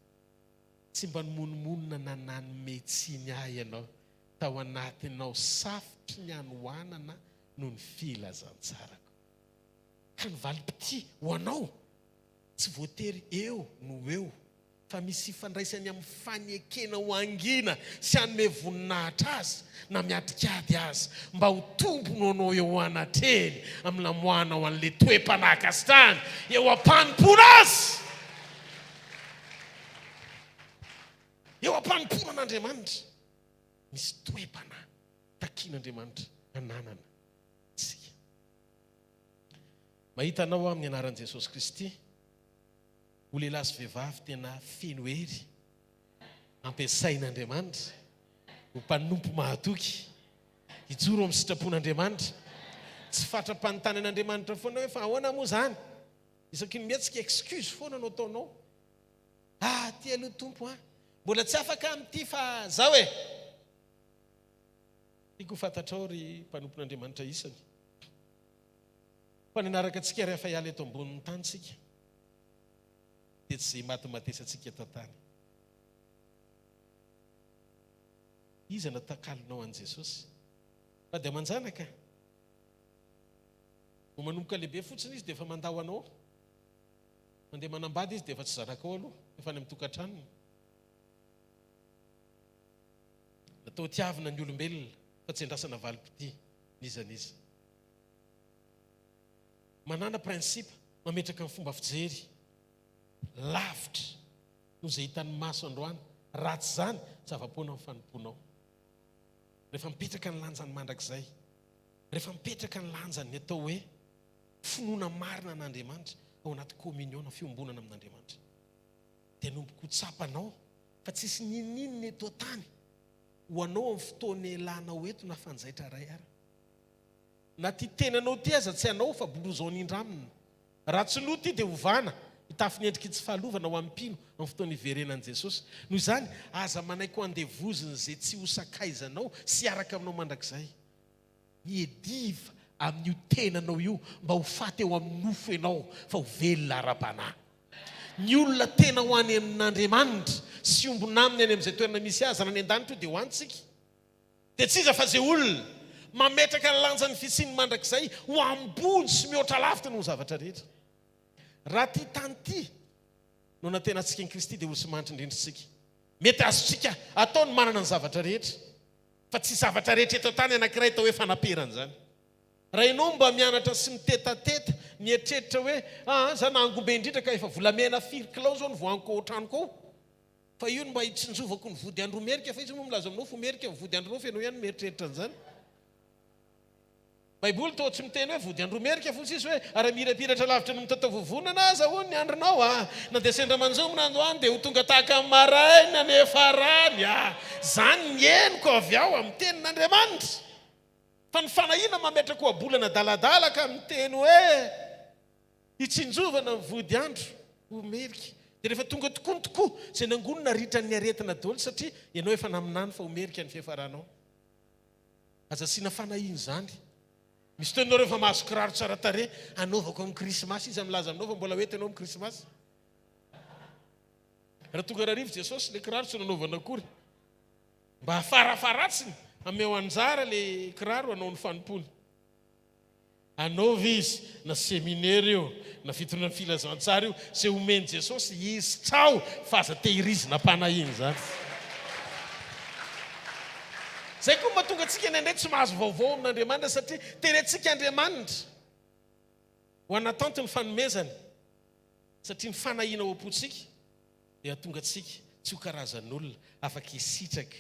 Tsy mba nomonomonina nananome tsiny ahy ianao tao anatinao safotry ny anohanana no ny filazantsarako. Ka ny valim-pity ho anao tsy voatery eo no eo fa misy ifandraisany amin'ny fanekena ho angina sy anome voninahitra azy na miatrikady azy mba ho tombono anao eo anatreny amin'ny lamoana ho an'le toe-panahakasitrahany eo ampanimpona azy, eo ampanimpona an'Andriamanitra. Misy toe-panahy takian'Andriamanitra ananana tsika. Mahita anao amin'ny anaran'i Jesosy Kristy ho lehilahy sy vehivavy tena feno hery ampiasain'Andriamanitra ho mpanompo mahatoky hijoro amin'ny sitrapon'Andriamanitra, tsy fatra-panontany an'Andriamanitra foana hoe fa ahoana moa zany, isaky ny mietsika excuse foana anao ataonao. Ty aloha tompo mbola tsy afaka amin'ity fa zao e. Tiako fantatrao ry mpanompon'Andriamanitra isany fa nanaraka antsika rehefa hiala eto ambonin'ny tany tsika dia tsy zay matimatesantsika eto tany. Iza natakalonao an' Jesosy fa dia manjanaka ho manomboka lehibe fotsiny izy dia efa mandaho anao, mandeha manambady izy dia efa tsy zanakao aloha, efa any amin'ny tokantranony. Natao tiavina ny olombelona fa tsy andrasana valim-pity nizaniza. Manana prinsipa mametraka amin'ny fomba fijery lavitra no izay hitan'ny maso androany, ratsy zany zava-poana amin'ny fanomponao. Rehefa mipetraka ny lanjany mandrakizay, rehefa mipetraka ny lanjany ny atao hoe finoana marina an'Andriamanitra ao anaty communion fiombonana amin'Andriamanitra, dia nomboko ho tsapanao fa tsisy ninnininy eto tany ho anao amin'ny fotoana ilanao eto na fanjaitra ray ara. Na ty tenanao ty aza tsy anao fa blouson indramina. Raha tsy loha ty dia hovana hitafy ny endriky tsy fahalovana ho ampino amin'ny fotoana iverenan'i Jesosy. Noho izany aza manaiko andevoziny zay tsy hosakaizanao sy araka aminao mandrakizay. Miediva amin'io tenanao io mba ho faty eo amin'ny nofo ianao fa ho velona ara-panahy. Ny olona tena ho any amin'Andriamanitra sy ombona aminy any amin'izay toerana misy azy na ny an-danitra dia ho antsika. Dia tsy iza fa zay olona mametraka ny lanjan'ny fisiany mandrakizay ho ambony sy mihoatra lavitra no zavatra rehetra. Raha ty tany ty no natenantsika ny Kristy dia olo sy manitra indrindritsika. Mety azontsika ataony manana ny zavatra rehetra fa tsy zavatra rehetra eto tany anankiray tao hoe fanaperana zany. Raha ianao mba mianatra sy mitetateta mietreritra hoe za nangombe indrindra ka efa volamena firy kilao zao ny voaniko ao an-tranoko ao, fa io mba hitsinjovako ny vody andromerika fa izy moa milaza aminao fo merika vody andronao fa ianao ihany mieritreritra an'izany. Baiboly toa tsy miteny hoe vody andromerika fo izy hoe aramirapiratra lavitra no mitatavovona na azahoany ny andronao na dia sendra manzao minandroany dia ho tonga tahaka amin'ny maraina nefa rany zany ny henoko avy ao amin'ny tenin'Andriamanitra. Fa ny fanahiana mametraka ho abolana daladala ka miteny hoe hitsinjovana ny vody andro ho merika. Dia rehefa tonga tokoa izay nangonina ritrany aretina daholo satria ianao efa naminany fa ho merika ny fiafaranao. Aza sina fanahiny zany. Misy toinao rehefa mahazo kiraro tsara tare anaovako amin'ny krismasy izy milaza aminao fa mbola hoety ianao amin'ny krismasy. Raha tonga rarivo Jesosy le kiraro tsy nanaovana akory mba hafarafaratsiny ameo anjara le kiraro anao ny fanompony. Anaovy izy na seminaire io na fitondrana filazantsara io zay omeny Jesosy izy trao fa aza tehirizina mpanahiny zany. Zay koa mahatonga antsika ny indray tsy mahazo vaovao amin'Andriamanitra satria terentsika Andriamanitra ho anatanto ny fanomezany satria ny fanahiana ao am-pontsika dia hatonga antsika tsy ho karazan'olona afaka hisitraka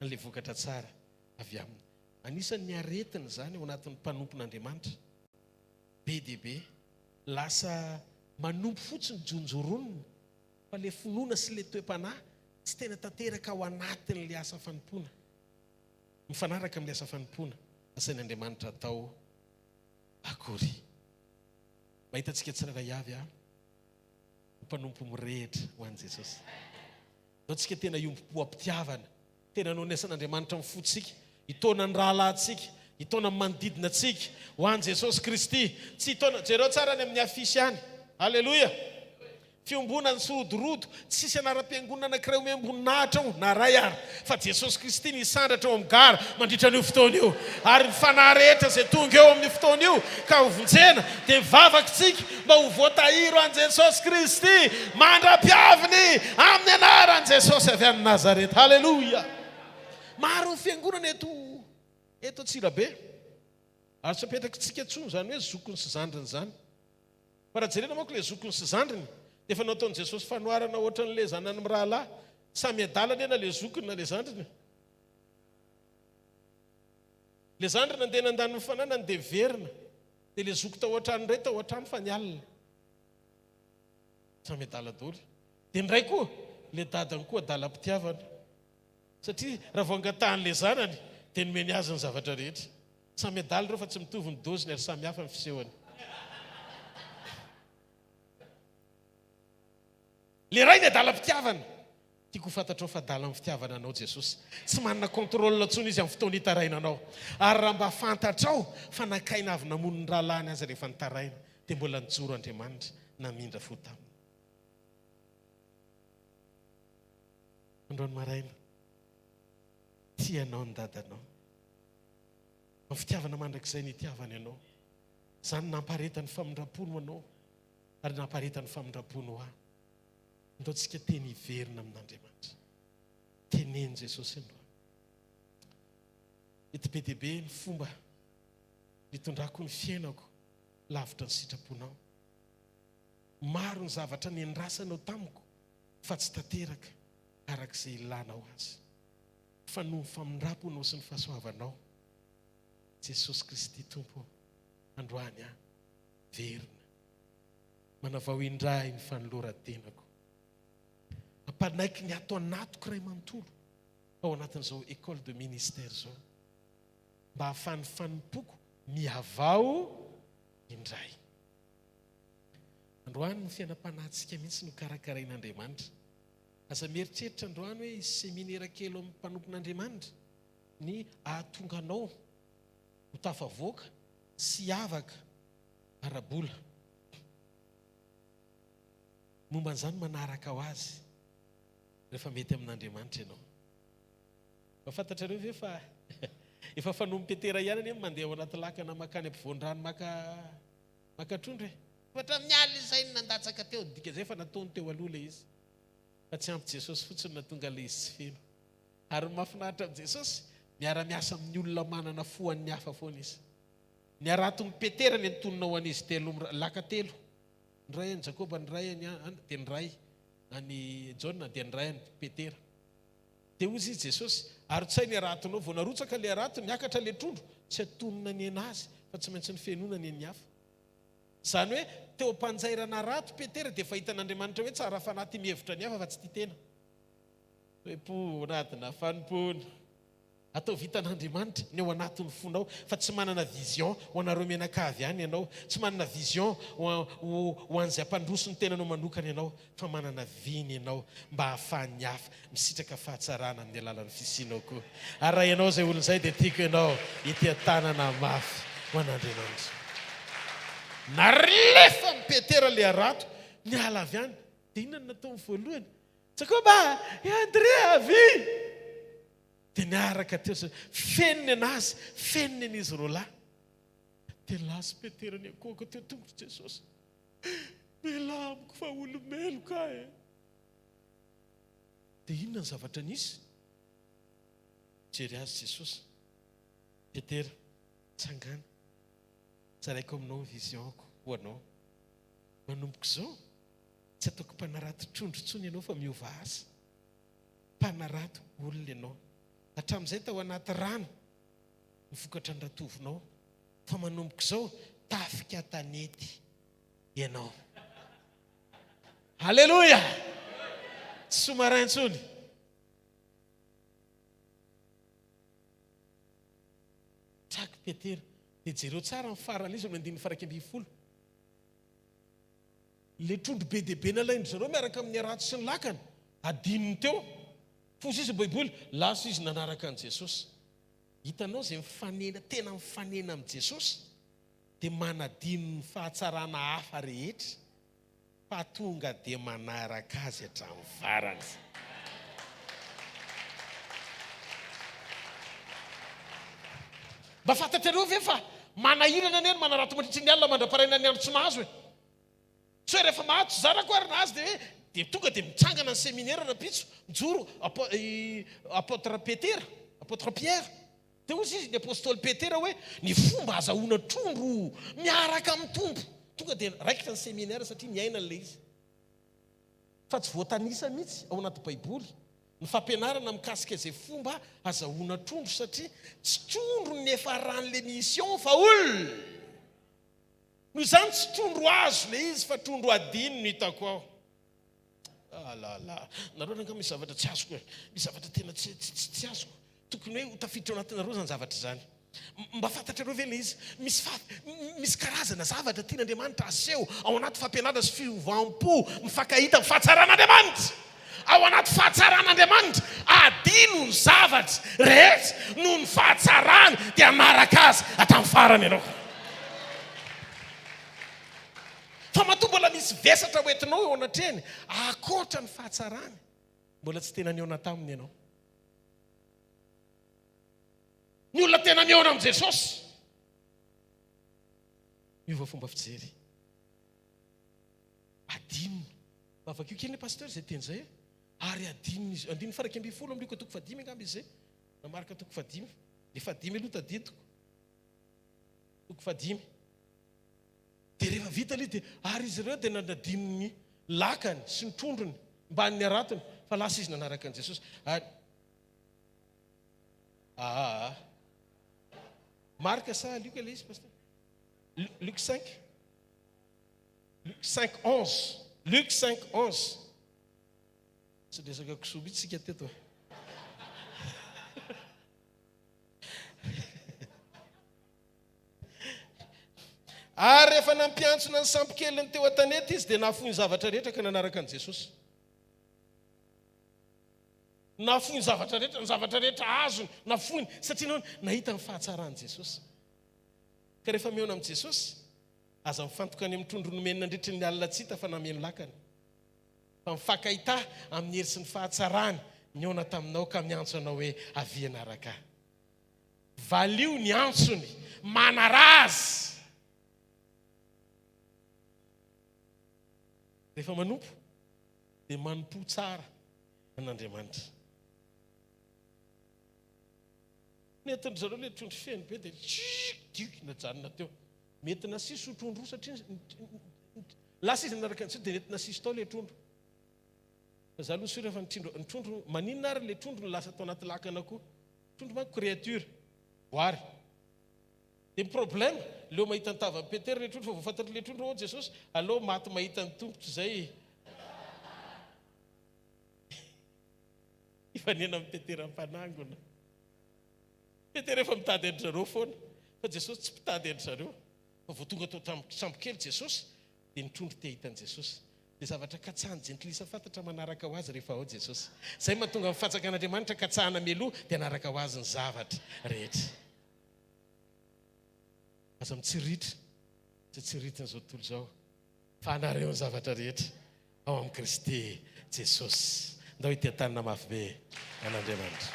n'ilay vokatra tsara avy aminy. Anisan'ny aretina zany ao anatin'ny mpanompon'Andriamanitra be dia be lasa manompo fotsiny jonjoronina fa le finoana sy le toe-panahy tsy tena tanteraka ao anatin'le asa fanompona. Mifanaraka amin'le asa fanompona asain'Andriamanitra atao akory. Mahitantsika tsirairay avy mpanompo mirehitra ho an'i Jesosy. Zao tsika tena iompo ampitiavana, tena nonesan'Andriamanitra amin'ny fotsika, hitona ny rahalahintsika, hitona ny manodidina antsika ho an'i Jesosy Kristy. Tsy hitona jereo tsara ny amin'ny afisy ihany. Halleloja. Fiombonany sodorodo, tsisy anaram-piangonana anankiray miambonahitra ao na ray ary, fa Jesosy Kristy nisandratra ao amin'ny gara mandritra an'io fotoana io, ary ny fanahy rehetra izay tonga eo amin'ny fotoana io ka hovonjena dia mivavakintsika mba ho voatahiro an'i Jesosy Kristy, mandra-piaviny amin'ny anaran'i Jesosy avy any Nazareta. Halleloja. Maro ny fiangonana eto Antsirabe, ary tsy apetrakintsika tsony zany hoe zokony sy zandriny zany, fa raha jerena manko ilay zokony sy zandriny dia efa nataon'i Jesosy fanoharana ohatra n'ilay zanany amin'ny rahalahy, samy adalany ena ilay zokony na ilay zandriny. Ilay zandriny andeha nandany mifananany dia verina, dia ilay zoky tao an-trano indray tao an-trano fa nialina, samy adala daholo. Dia indray koa ilay dadany koa adalam-pitiavana, satria raha vao angatahan'ilay zanany dia nomeny azy ny zavatra rehetra. Samy adala ireo fa tsy mitovy ny doziny ary samy hafa ny fisehony. Le ray ny adalam-pitiavana, tiako fantatrao fa adala amin'ny fitiavana anao Jesosy. Tsy manana contrôle intsony izy amin'ny fotoana hitaraina anao. Ary raha mba fantatrao fa nakaina avy namono ny rahalahiny azy rehefa nitaraina, dia mbola nijoro Andriamanitra namindra fo taminy. Androany maraina, tianao ny dadanao. Amin'ny fitiavana mandrakizay nitiavana ianao. Zany namparetany famindram-pony anao, ary namparetany famindram-pony ho ahy. Ndaontsika teny hiverina amin'Andriamanitra. Teneny Jesosy androany. Ety be dia be ny fomba nitondrako ny fiainako lavitra ny sitraponao. Maro ny zavatra nendrasanao tamiko fa tsy tanteraka arak'izay ilanao azy. Fa noho ny famindramponao sy ny fahasoavanao, Jesosy Kristy Tompo, androany verina. Manavao indray ny fanoloran-tenako. Ampanaiky ny ato anatoko ray manontolo ao anatin'izao école de ministère zao, mba hahafahan'ny fanimpoko mihavao indray. Androany ny fiainam-panahintsika mihitsy no karakarain'Andriamanitra. Aza mieritreritra androany hoe seminaire kely amin'ny mpanompon'Andriamanitra ny ahatonganao ho tafavoaka sy havaka arabola. Momba an'izany manaraka ho azy rehefa mety amin'Andriamanitra ianao. Mahafantatrareo ve fa efa fanompo Petera ihany any mandeha ao anaty lakana makany ampovoan-drano maka trondro e. Ohatra miala izay nandatsaka teo, dika izay fa nataony teo aloha ilay izy. Fa tsy ampy Jesosy fotsiny natonga ilay izy tsy feno. Ary mahafinaritra amin'i Jesosy, miara-miasa amin'ny olona manana foan'ny hafa foana izy. Ny araton'ny Petera ny antonona ho an'izy telo laka telo. Ny ray any Jakoba, ny ray any dia ny ray any Jaona, dia ny ray any Petera. Dia ozy izy Jesosy, ary tsy hay ny aratonao, vao narotsaka ilay arato, niakatra ilay trondro, tsy atonona ny enazy, fa tsy maintsy ny fenona ny eny hafa. Zany hoe teo ampanjairana arato Petera dia fahitan'Andriamanitra hoe tsara fanaty mihevitra ny hafa fa tsy tia tena. Hoe anatina fanimpona. Atao vitan'Andriamanitra ny ao anatin'ny fonao, fa tsy manana vision ho anareo menakavy ihany ianao, tsy manana vision ho an'izay ampandroso ny tenanao manokana ianao, fa manana viny ianao mba hahafahan'ny hafa misitraka fahatsarana amin'ny alalan'ny fisianao koa. Ary raha ianao izay olon'izay dia tiako ianao ity tanana mafy ho an'Andriamanitra. Narefa ny Petera ilay arato, ny ala avy any, dia inona no nataony voalohany? Jakoba, Andrea, avy! Dia niaraka teo, fenony anazy, fenony an'izy roa lahy. Dia lasy Petera ny akohaka teo tongotra Jesosy. Melamiko fa olomeloka e. Dia inona ny zavatra nisy? Jery azy Jesosy. Petera, tsangana. Tsaraiko aminao ny visionko ho anao. Manomboka izao, tsy ataoko mpanarato trondro intsony ianao fa miova azy. Mpanarato olona ianao. Hatramin'izay tao anaty rano ny vokatra ny ratovinao, fa manomboka izao tafika tanety ianao. Halleloja! Tsy somaraintsony. Tsaky Petera, dia jereo tsara ny farany izy ny 120. le trondro be dia be nalaindry zareo miaraka amin'ny arato sy ny lakana adininy teo fosy izy baiboly laso izy nanaraka an' Jesosy. Hitanao zay mifanena tena mifanena amin'i Jesosy dia manadino ny fahatsarana hafa rehetra fa tonga dia manaraka azy hatramin'ny farany. Mba fantatrareo ve fa manahirana ny manarato mandritry ny alina mandra-paraina ny andro tsy mahazo e. So rehefa mahazo zarako ary nazy dia tonga dia mitsangana ny séminaire rapitso mijoro apôtre Petera, apôtre Pierre. Dia ozy izy ny apôstôly Petera hoe ny fomba azahoana trondro miaraka amin'ny tompo. Tonga dia raikitra ny séminaire satria miaina n'ilay izy. Fa tsy voatanisa mihitsy ao anaty baiboly ny fampianarana mikasika izay fomba azahoana trondro satria tsy trondro ny efa ran'le mission fa olona. Noho izany tsy trondro azo le izy fa trondro adino no hitako ao. Nareo nanga misy zavatra tsy azoko, misy zavatra tena tsy azoko. Tokony hoe tafiditra ao anatinareo zany zavatra zany. Mba fantatrareo ve le izy misy karazana zavatra tian'Andriamanitra aseho ao anaty fampianarana sy fiovam-po mifankahita amin'ny fahatsaran'Andriamanitra. Ao anaty fahatsaran'Andriamanitra adino ny zavatra rehetra noho ny fahatsarany dia manaraka azy hatramin'ny farany ianao. Fa matoa mbola misy vesatra hoentinao eo anatreny akoatra ny fahatsarany mbola tsy tena niona taminy ianao. Ny olona tena miona amin'i Jesosy miova fomba fijery adinony afaka io kely pasteur zay teny zay ary adinony izy andininy faraky amby folo amliko toko 5 angamba izy zay namaraka toko 5 le 5 aloha tadidiko toko 5 dia rehefa vita le dia ary izy ireo dia nanadinony lakany sy ny trondrony mba ny aratony fa lasa izy nanaraka an' Jesosy. Marque ça, Luc, elle est, pasteur. Luc 5. Luc 5, 11. Luc 5, 11. C'est déjà que je suis dit, toi. Ary rehefa nampiantsona ny sampokely ny teo an-tanety izy dia nahafohy ny zavatra rehetra ka nanaraka an' Jesosy. Nahafohy ny zavatra rehetra azony nahafohy satria nahita ny fahatsarany Jesosy. Ka rehefa miona amin'i Jesosy aza mifantoka any amin'ny trondro nomeny nandritry ny alina tsy hita fa nameny lakany. Fa mifankahita amin'ny hery sy ny fahatsarany niona taminao ka miantso anao hoe avy anaraka. Valio ny antsony manarazy. Rehefa manompo dia manompo tsara an'Andriamanitra. Netiny zareo le trondro feny be dia dik najanona teo. Mety nasisy ho trondro satria lasa izy nanaraka an'izay dia mety nasisy tao le trondro. Fa za aloha sy rehefa ny trondro maninona ary le trondro lasa tao anaty lakana koa. Trondro manko créature boary. Dia problème leo mahita ny tavan'ny Petera le trondro fa voafantatry le trondro ao Jesosy aleo maty mahita ny tompotro zay. Ifanena amin'ny Petera mpanangona. Petera efa mitady andry zareo foana fa Jesosy tsy mpitady andry zareo. Fa vao tonga tao trambokely Jesosy dia ny trondro te hitan'i Jesosy. Dia zavatra katsahany jentilisa fantatra manaraka ho azy rehefa ao Jesosy. Zay mahatonga mifatsakan'Andriamanitra katsahana mialoha dia anaraka ho azy ny zavatra rehetra. Aza mitsiritra tsy tsiritrany izao tontolo izao fa anareo ny zavatra rehetra ao amin'ny Kristy Jesosy. Ndao ity tanana mafy be an'Andriamanitra.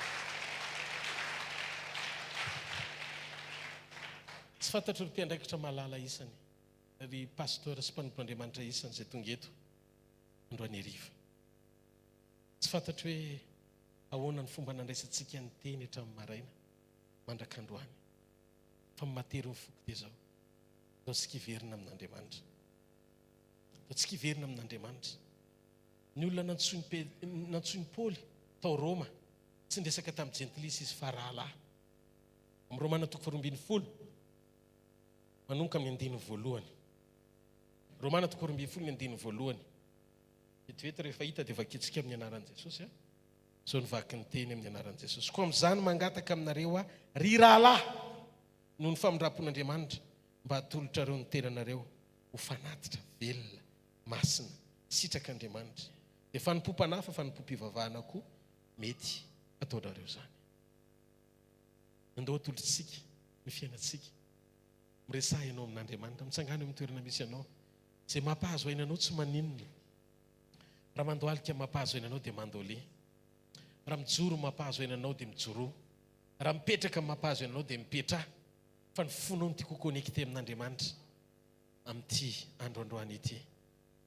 Tsy fantatro ny mpiandraikitra malala isany ry pasteur sy mpanompon'Andriamanitra isany izay tonga eto androany hariva. Tsy fantatro hoe ahoana ny fomba nandraisantsika ny teny hatramin'ny maraina mandrak'androany. Fa matery ny foko dia zao ndao tsy kiverina amin'Andriamanitra. Ndao tsy kiverina amin'Andriamanitra. Ny olona nantsoiny Paoly tao Roma tsy ndresaka tamin'ny jentilisa izy fa rahalahy. Amin'ny Romana toko 12 manomboka amin'ny andiny voalohany. Romana toko 12 ny andiny voalohany. Vetivety rehefa hita dia vakitsika amin'ny anaran'i Jesosy. Zao nivaky ny teny amin'ny anaran'i Jesosy. Koa amin'izany mangataka aminareo ry rahalahy noho ny famindrampon'Andriamanitra mba hatolotra reo ny tenanareo ho fanatitra velona masina sitraka Andriamanitra. Dia fanimpom-panafa fanimpom-pivavahana koa mety ataonareo zany. Andao atolotritsika ny fiainantsika miresaha ianao amin'Andriamanitra, mitsangana eo amin'ny toerana misy ianao. Izay mampahazo ainanao tsy maninona. Raha mandoalika mampahazo ainanao dia mandole. Raha mijoro mampahazo ainanao dia mijoro. Raha mipetraka mampahazo ainanao dia mipetra. Fa ny fonao ty kokonekte amin'Andriamanitra amin'ity androandroany ity.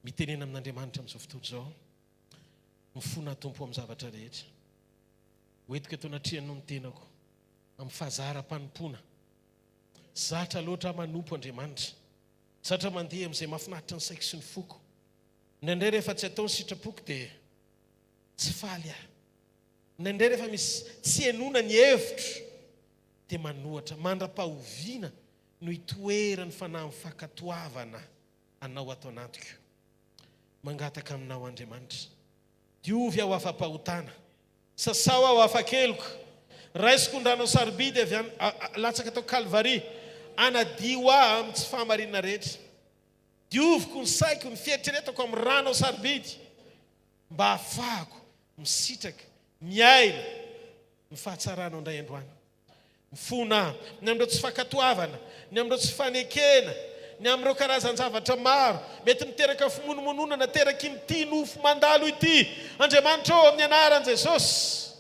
Mitenena amin'Andriamanitra amin'izao fotoana izao. Mifona Tompo amin'ny zavatra rehetra. Hoentiko eto anatrihanao ny tenako amin'ny fahazahara-panompona. Zatra loatra manompo Andriamanitra. Zatra mandeha amin'izay mahafinaritra ny saiko sy ny foko. Nandray rehefa tsy atao ny sitrapoko dia tsy faly aho. Nandray rehefa misy tsy enona ny hevitro dia manohatra mandra-pahoviana no hitoerany fanahy fakatoavana anao ato anatiko. Mangataka aminao Andriamanitra. Diovy aho afa-pahotana. Sasao aho afa-keloko. Raisiko ndranao sarobidy avy latsaka tao Kalvari. Anadio aho amin'ny tsy fahamarinana rehetra. Dioviko ny saiko ny fietreretako amin'ny rano sarobidy mba ahafahako misitraka miaina ny fahatsarana indray androany. Mifona ny amin'ireo tsy fakatoavana, ny amin'ireo tsy fanekena, ny amin'ireo karazan-javatra maro mety miteraka fimonomononana teraka ity nofo mandalo ity. Andriamanitra amin'ny anaran'i Jesosy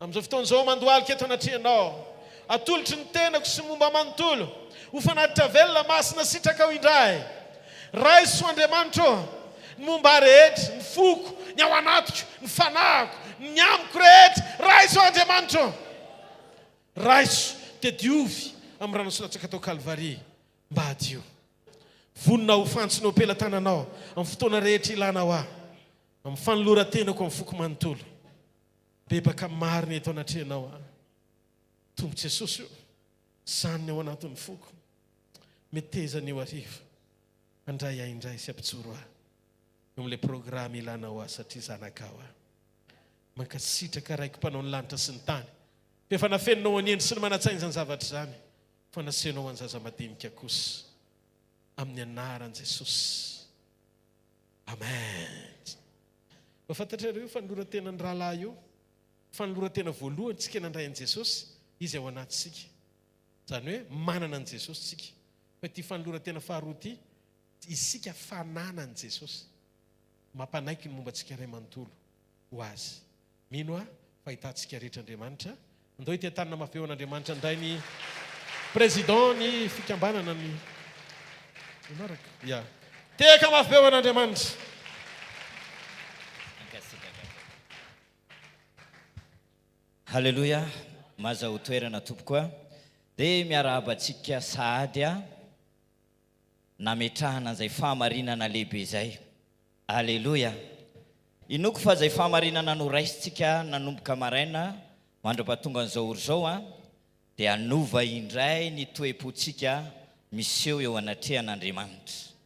amin'izao fotoan'izao mandoalika eto anatrihanao. Atolotry ny tenako sy momba manontolo ho fanatitra velona masina sitraka ao indray. Raiso Andriamanitra ny momba rehetra, ny foko, ny ao anatiko, ny fanahiko, ny amiko rehetra. Raiso Andriamanitra. Raiso dia diovy amin'ny rano solatsaka tao Kalvari mba hadio. Vonina ho fantsonao pelatananao amin'ny fotoana rehetra ilanao aho. Amin'ny fanoloran-tenako amin'ny foko manontolo. Bebaka marina eto anatrihanao aho. Tompo Jesosy io saniny ao anatin'ny foko. Metezany eo arivo. Andray ahy indray sy ampitsoro ahy. Eo amin'ilay programa ilanao aho satria zanakao aho. Mankasitraka raiko mpanao ny lanitra sy ny tany. Fanafeninao anendry sy ny manatsainy izany zavatra izany. Fanasenao any zaza madinika kosa. Amin'ny anaran'i Jesosy. Amen. Mahafantatrareo fanoloran-tena ny rahalahy io. Fanoloran-tena voalohany tsika nandray an'i Jesosy. Izy ao anatsika. Zany hoe manana an'i Jesosy tsika. Fa ity fanoloran-tena faharoa ity isika fanana an'i Jesosy. Mampanaiky ny momba antsika iray manontolo ho azy. Mino aho fahitantsika rehetra Andriamanitra. Andao ity tanana mafy eo an'Andriamanitra ndray ny président ny fikambanana ny maraka. Ya. Teka mafy eo an'Andriamanitra. Halleluja. Maza ho toerana tompokoa. Dia miarahabantsika sahady nametrahana an'izay fahamarinana lehibe izay. Halleluja. Inoko fa izay fahamarinana noraisintsika nanomboka maraina mandra-pahatonga an'izao oro izao dia anova indray ny toe-pontsika miseho eo anatrehan'Andriamanitra.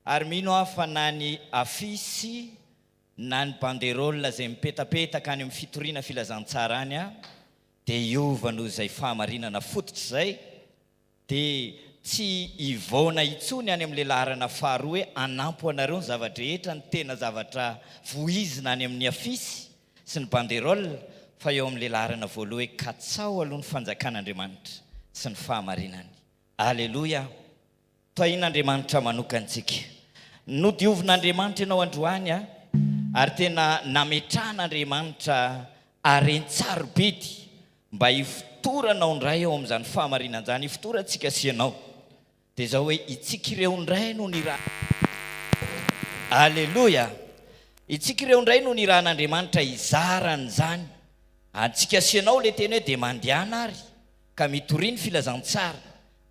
Ary mino aho fa na ny afisy na ny banderole izay mipetapetaka any amin'ny fitoriana filazantsara any dia iova noho izay fahamarinana fototra izay dia tsy ivaona itsony any amin'ny laharana faharoa hoe anampo anareo ny zavatra rehetra ny tena zavatra voizina any amin'ny afisy sy ny banderole fa eo amin'ny laharana voaloha hoe katsao aloha ny fanjakan'Andriamanitra sy ny fahamarinany. Alleluia. Toain'Andriamanitra manokantsika. Nodiovin'Andriamanitra ianao androany ary tena nametrahan'Andriamanitra arentsarobedy mba hifotoranao indray ao amin'izany fahamarinana izany. Hifotorantsika sy ianao dia izao hoe itsika ireo indray no ny raha. Alleluia. Itsika ireo indray no ny rahan'Andriamanitra izarany izany. Antsika sy ianao ilay teny hoe dia mandehana ary ka mitoriany filazantsara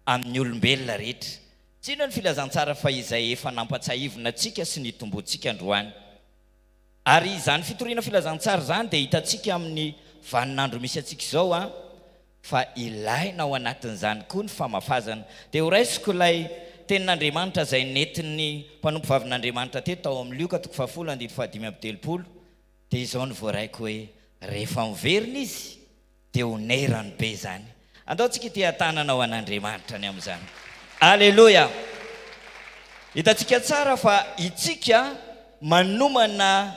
amin'ny olombelona rehetra. Tsino ny filazantsara fa izay efa nampatsahivina antsika sy ny tombontsika androany. Ary izany fitoriana filazantsara izany dia hitantsika amin'ny vaninandro misy antsika izao fa ilaina ao anatin'izany koa ny famafazana. Dia ho raisiko ilay tenin'Andriamanitra izay nentin'ny mpanompo vavin'Andriamanitra teto tao amin'ny Lioka 10:5-7 dia izao ny voaraiko hoe rehefa miverina izy dia ho nerany be izany. andaontsika tia tananao an'Andriamanitra ny amin'izany. Alleluia. Hitantsika tsara fa itsika manomana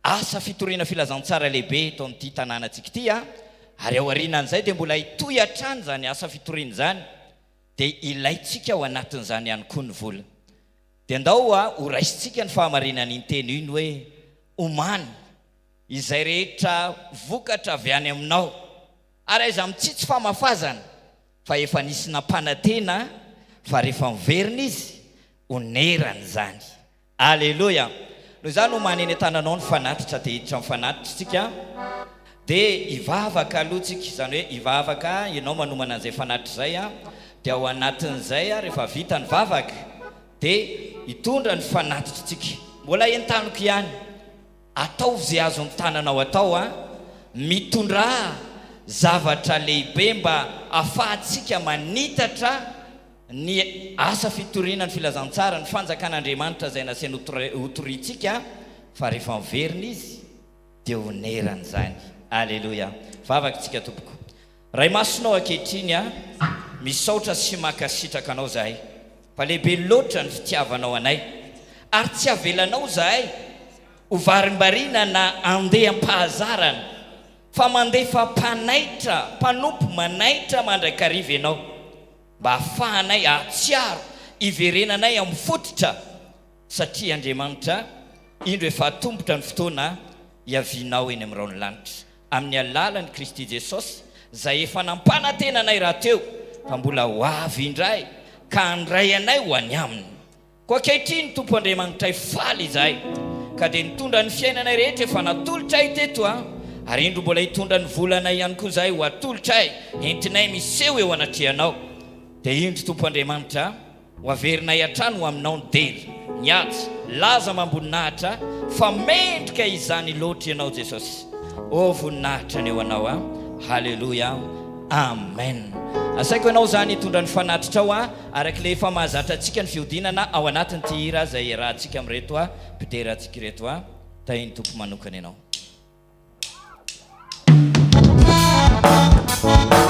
asa fitoriana filazantsara lehibe eto amin'ity tanànantsika ity ary ao aorianan'izay dia mbola hitoy hatrany zany asa fitoriana zany dia ilaitsika ao anatin'izany ihany koa ny vola. Dia andao ho raisitsika ny fahamarinan'iny teny iny hoe omany izay rehetra vokatra avy any aminao ary aiza mitsitsy famafazana fa efa nisy nampanantena fa rehefa miverina izy onerany zany. Alleluia. Noho izany omany eny an-tananao ny fanatitra dia hiditra mifanatitra tsika dia ivavaka aloha tsika, izany hoe ivavaka ianao manomana an'izay fanatitra izay dia ao anatin'izay rehefa vita ny vavaka dia hitondra ny fanatitra tsika. Mbola entaniko ihany, ataovy izay azo ny tananao atao mitondra zavatra lehibe mba ahafahantsika manitatra ny asa fitoriana ny filazantsara ny fanjakan'Andriamanitra izay nasiany hotorintsika fa rehefa miverina izy dia onerany zany. Alleluia. Vavaka tsika tompoko. Ray masonao ankehitriny misaotra sy makasitraka anao zahay fa lehibe loatra ny fitiavanao anay ary tsy avelanao zahay ho varimbariana na andeha ampahazarana fa mandefa mpanaitra, mpanompo manaitra mandrakariva ianao mba ahafahanay atsiaro iverenanay amin'ny fototra satria Andriamanitra indro efa atombotra ny fotoana hiavianao eny amin'irao ny lanitra amin'ny alalan'i Kristy Jesosy izay efa nampanantenanay raha teo fa mbola ho avy indray ka handray anay ho any aminy. Koa ankehitriny Tompo Andriamanitra faly izahay ka dia nitondra ny fiainanay rehetra efa natolotray teto ary indro mbola hitondra ny volanay ihany koa izahay ho atolotray entinay miseho eo anatrehanao. Dia indro Tompo Andriamanitra ho averinay hatrany ho aminao ny dery ny atsy laza mamboninahitra fa mendrika izany loatra ianao Jesosy. O voninahitra ny eo anao Halleluia. Amen. Asaiko ianao zany hitondra ny fanatitra ao araka le efa mahazatra antsika ny fiodinana ao anatin'ity hira izay rahantsika amin'reto mpiteratsika reto tahiny tompo manokana ianao. I'm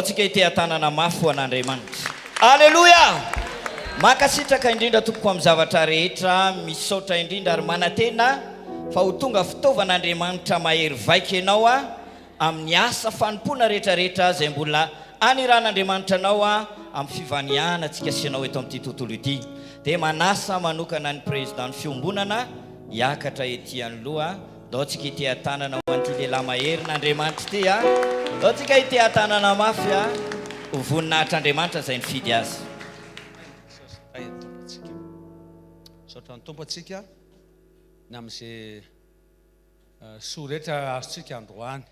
dao tsika ity tanana mafy ho an'Andriamanitra. Alleluia. Makasitraka indrindra tompoko amin'ny zavatra rehetra, misaotra indrindra ary manantena fa ho tonga fitaovan'Andriamanitra mahery vaika ianao amin'ny asa fanompona rehetrarehetra izay mbola aniran'Andriamanitra anao amin'ny fivanianantsika sy ianao eto amin'ity tontolo ity. Dia manasa manokana ny président ny fiombonana hiakatra ety anoloha. Dao tsika ity tanana ho an'ity lehilahy mahery n'Andriamanitra ity dao tsika ity tanana mafy ho voninahitr'Andriamanitra izay nifidy azy. Saotra ny tompo atsika ny amin'izay soa rehetra azotsika androany.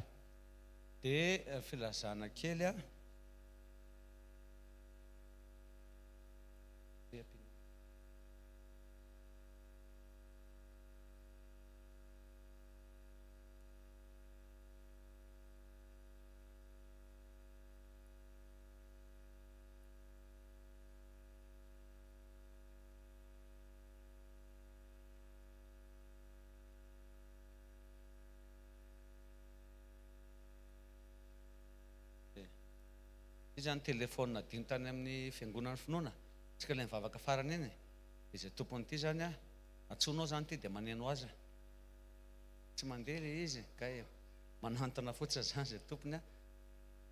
Dia filazana kely izy any telefôna dino tany amin'ny fiangonana finoana tsika ilay mivavaka farany iny izay tompony ity zany atsonao zany ity dia maneno azy tsy mandeha le izy ka manantona fotsiny zany zay tompony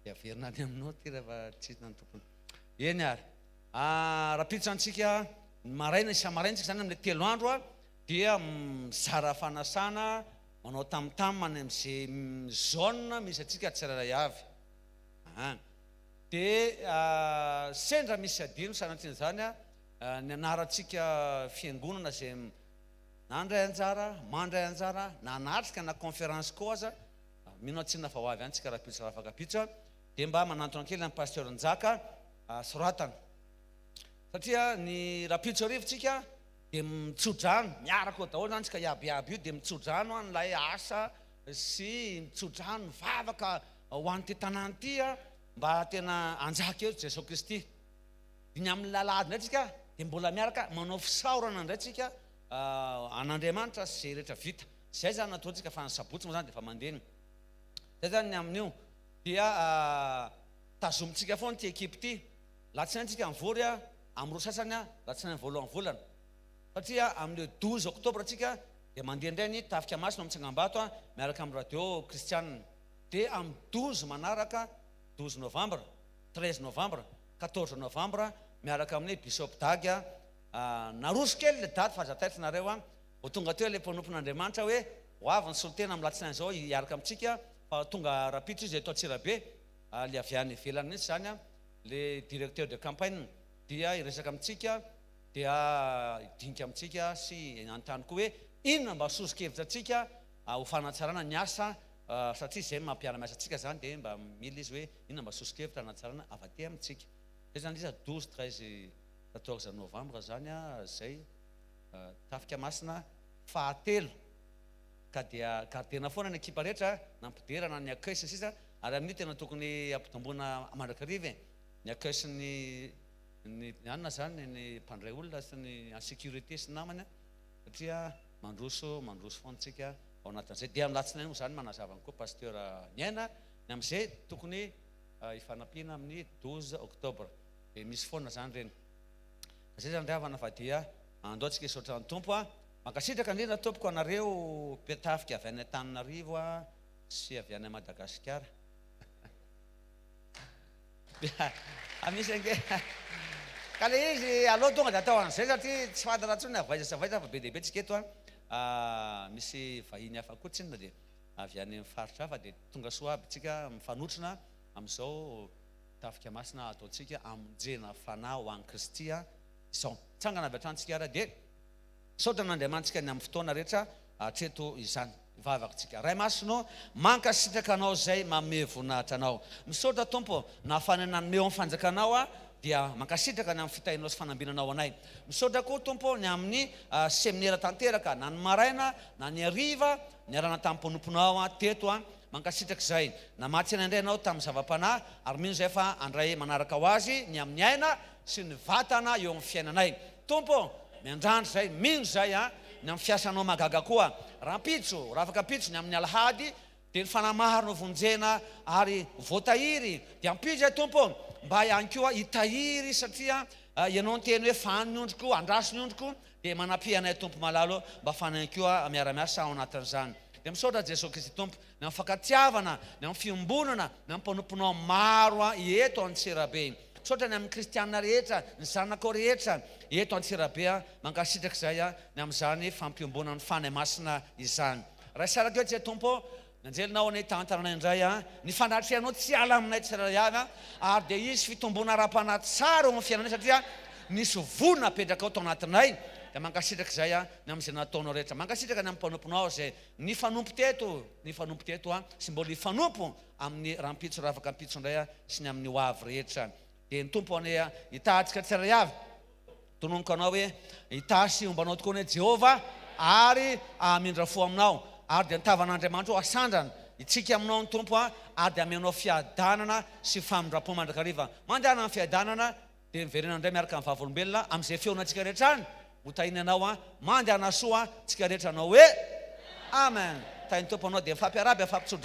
dia averina any aminao ty rehefa tsy hitana ny tompony. Eny ary raha-pitsantsika maraina isa-maraintsika zany amin'ilay 3 andro dia mizara fanasana manao tamtamany amin'izay zone misy atsika tsirairay avy. Dia sendra misy adino sanatriny zany ny anarantsika fiangonana zay nandray anjara mandray anjara nanatrika na conférence koa aza mino antsina fa ho avy any tsika raha-pitso raha afaka pitso dia mba manantona kely amin'ny pasteur Njaka soratana satria ny raha-pitso arivotsika dia mitsodrano miaraka ao daholo zany tsika iabiaby io dia mitsodrano an'ilay asa sy mitsodrano mivavaka ho an'ity tanàna ity mba tena anjaka eo Jesosy Kristy. Ny amin'ny lalady indray tsika dia mbola miaraka manao fisaorana indray tsika an'Andriamanitra sy rehetra vita. Zay zany nataontsika fa nysabotsy moa zany dia fa mandeny. Zay zany ny amin'io dia tazomitsika foana ty ekipe ty. Latsinainy tsika mivory amin'ny 2 sasany latsinainy voalohan'ny volana. Satria amin'ilay 12 octobre tsika dia mandeha indray ny tafika masina amin'ny Tsangambato miaraka amin'ny radio Kristianina. Dia amin'ny 12 manaraka 12 novembre, 13 novembre, 14 novembre miaraka amin'ny Bishop Dag naroso kely le daty fa zataitrinareo ho tonga teo le mpanompon'Andriamanitra hoe ho avy ny solotena amin'ny latsinainy zao hiaraka amintsika fa tonga rapitro izy eto Antsirabe le avy any ivelany mihitsy zany le directeur de campagne dia iresaka amintsika dia hidinika amintsika sy anontany koa hoe inona mba sosokevitra atsika ho fanatsarana ny asa satria zay mampiara-miasa atsika zany dia mba mila izy hoe inona mba sosokevitra hanatsarana avaty amintsika. Zay zany izy 12, 13, 14 novembre zany zay tafika masina fahatelo ka dia gardena foana ny ekipa rehetra nampiderana ny accueil sy sisa ary amin'io tena tokony ampitomboana mandrakariva ny accueil sy ny anona zany ny mpandray olona sy ny sécurité sy namany satria mandroso foantsika ao anatin'izay dia amin'ny latsinainy moa zany manazavany koa pasteur Niaina ny amin'izay tokony hifanampiana amin'ny 12 octobre dia misy foana zany reny. Zay zany ravana fa dia andaontsika hisaotra ny tompo mankasitraka indrindra tompoko anareo petafika avy any Antananarivo sy avy any Madagasikara. Misy ange ka le izy aloha tonga dia atao an'izay satria tsy fantatra ntsony avaiza sy avaiza fa be dehibe tsika eto misy vahiny hafa koa tsinona dia avy any faritra hafa dia tonga soa aby tsika mifanotrona amin'izao tafika masina ataontsika amonjena fanahy ho an'i Kristy izao tsangana avy hatrany tsika dia saotra n'Andriamanitsika ny amin'ny fotoana rehetra hatreto izany vavakantsika. Ray masino mankasitraka anao zay manome voninahitra anao. Misaotra tompo nahafany nanome amin'ny fanjakanao dia mankasitraka ny amin'ny fitahinao sy fanambinanao anay. Misaotra koa tompo ny amin'ny seminaire tanteraka na ny maraina na ny hariva ny arana tamin'ny mpanomponao teto mankasitraka izay namatsy indray ianao tamin'ny zava-panahy ary mino zay fa andray manaraka ho azy ny amin'ny aina sy ny vatana eo amin'ny fiainanay. Tompo miandrandro zay mino zay ny amin'ny fiasanao magaga koa raha pitso raha afaka pitso ny amin'ny alahady dia ny fanahy maro no vonjena ary voatahiry dia ampijy tompo mba ihany koa hitahiry satria ianao ny teny hoe fany ny ondriko andraso ny ondriko dia manampianay tompo malalo mba fanay koa miaramiasa ao anatin'izany dia misaotra Jesosy Kristy tompo ny fankatiavana ny fiombonana ny mpanomponao maro eto Antsirabe misaotra ny amin'ny kristianina rehetra ny zanako rehetra eto Antsirabe mankasitraka izay ny amin'izany fampiombonana ny fanay masina izany raha saraka eo tsy tompo nanjelinao ny tantarana indray ny fandatrianao tsy ala aminay tsirairay ary dia izy fitombona ara-panaty tsara ny fiainanay satria nisy vonina apetraka ao tao anatinay dia mankasitraka izay ny amin'izay nataonao rehetra mankasitraka ny amin'ny mpanomponao izay ny fanompo teto sy mbola hifanompo amin'ny rahampitso raha afaka mpitso indray sy ny amin'ny hoavy rehetra dia ny tompo anay hitahantsika tsiray avy tononoko anao hoe hitasy ombanao tokoa ny Jehova ary amindra fo aminao ary dia nitavan'Andriamanitra ho asandrana itsika aminao ny tompo ary dia amenao fiadanana sy famindram-po mandrakariva mandehana amin'ny fiadanana dia miverena indray miaraka amin'ny vavolombelona amin'izay feonantsika rehetra any ho tahiny anao mandehana soa tsika rehetra anao hoe amen tahiny tompo anao dia mifampiaraby afampitsodrana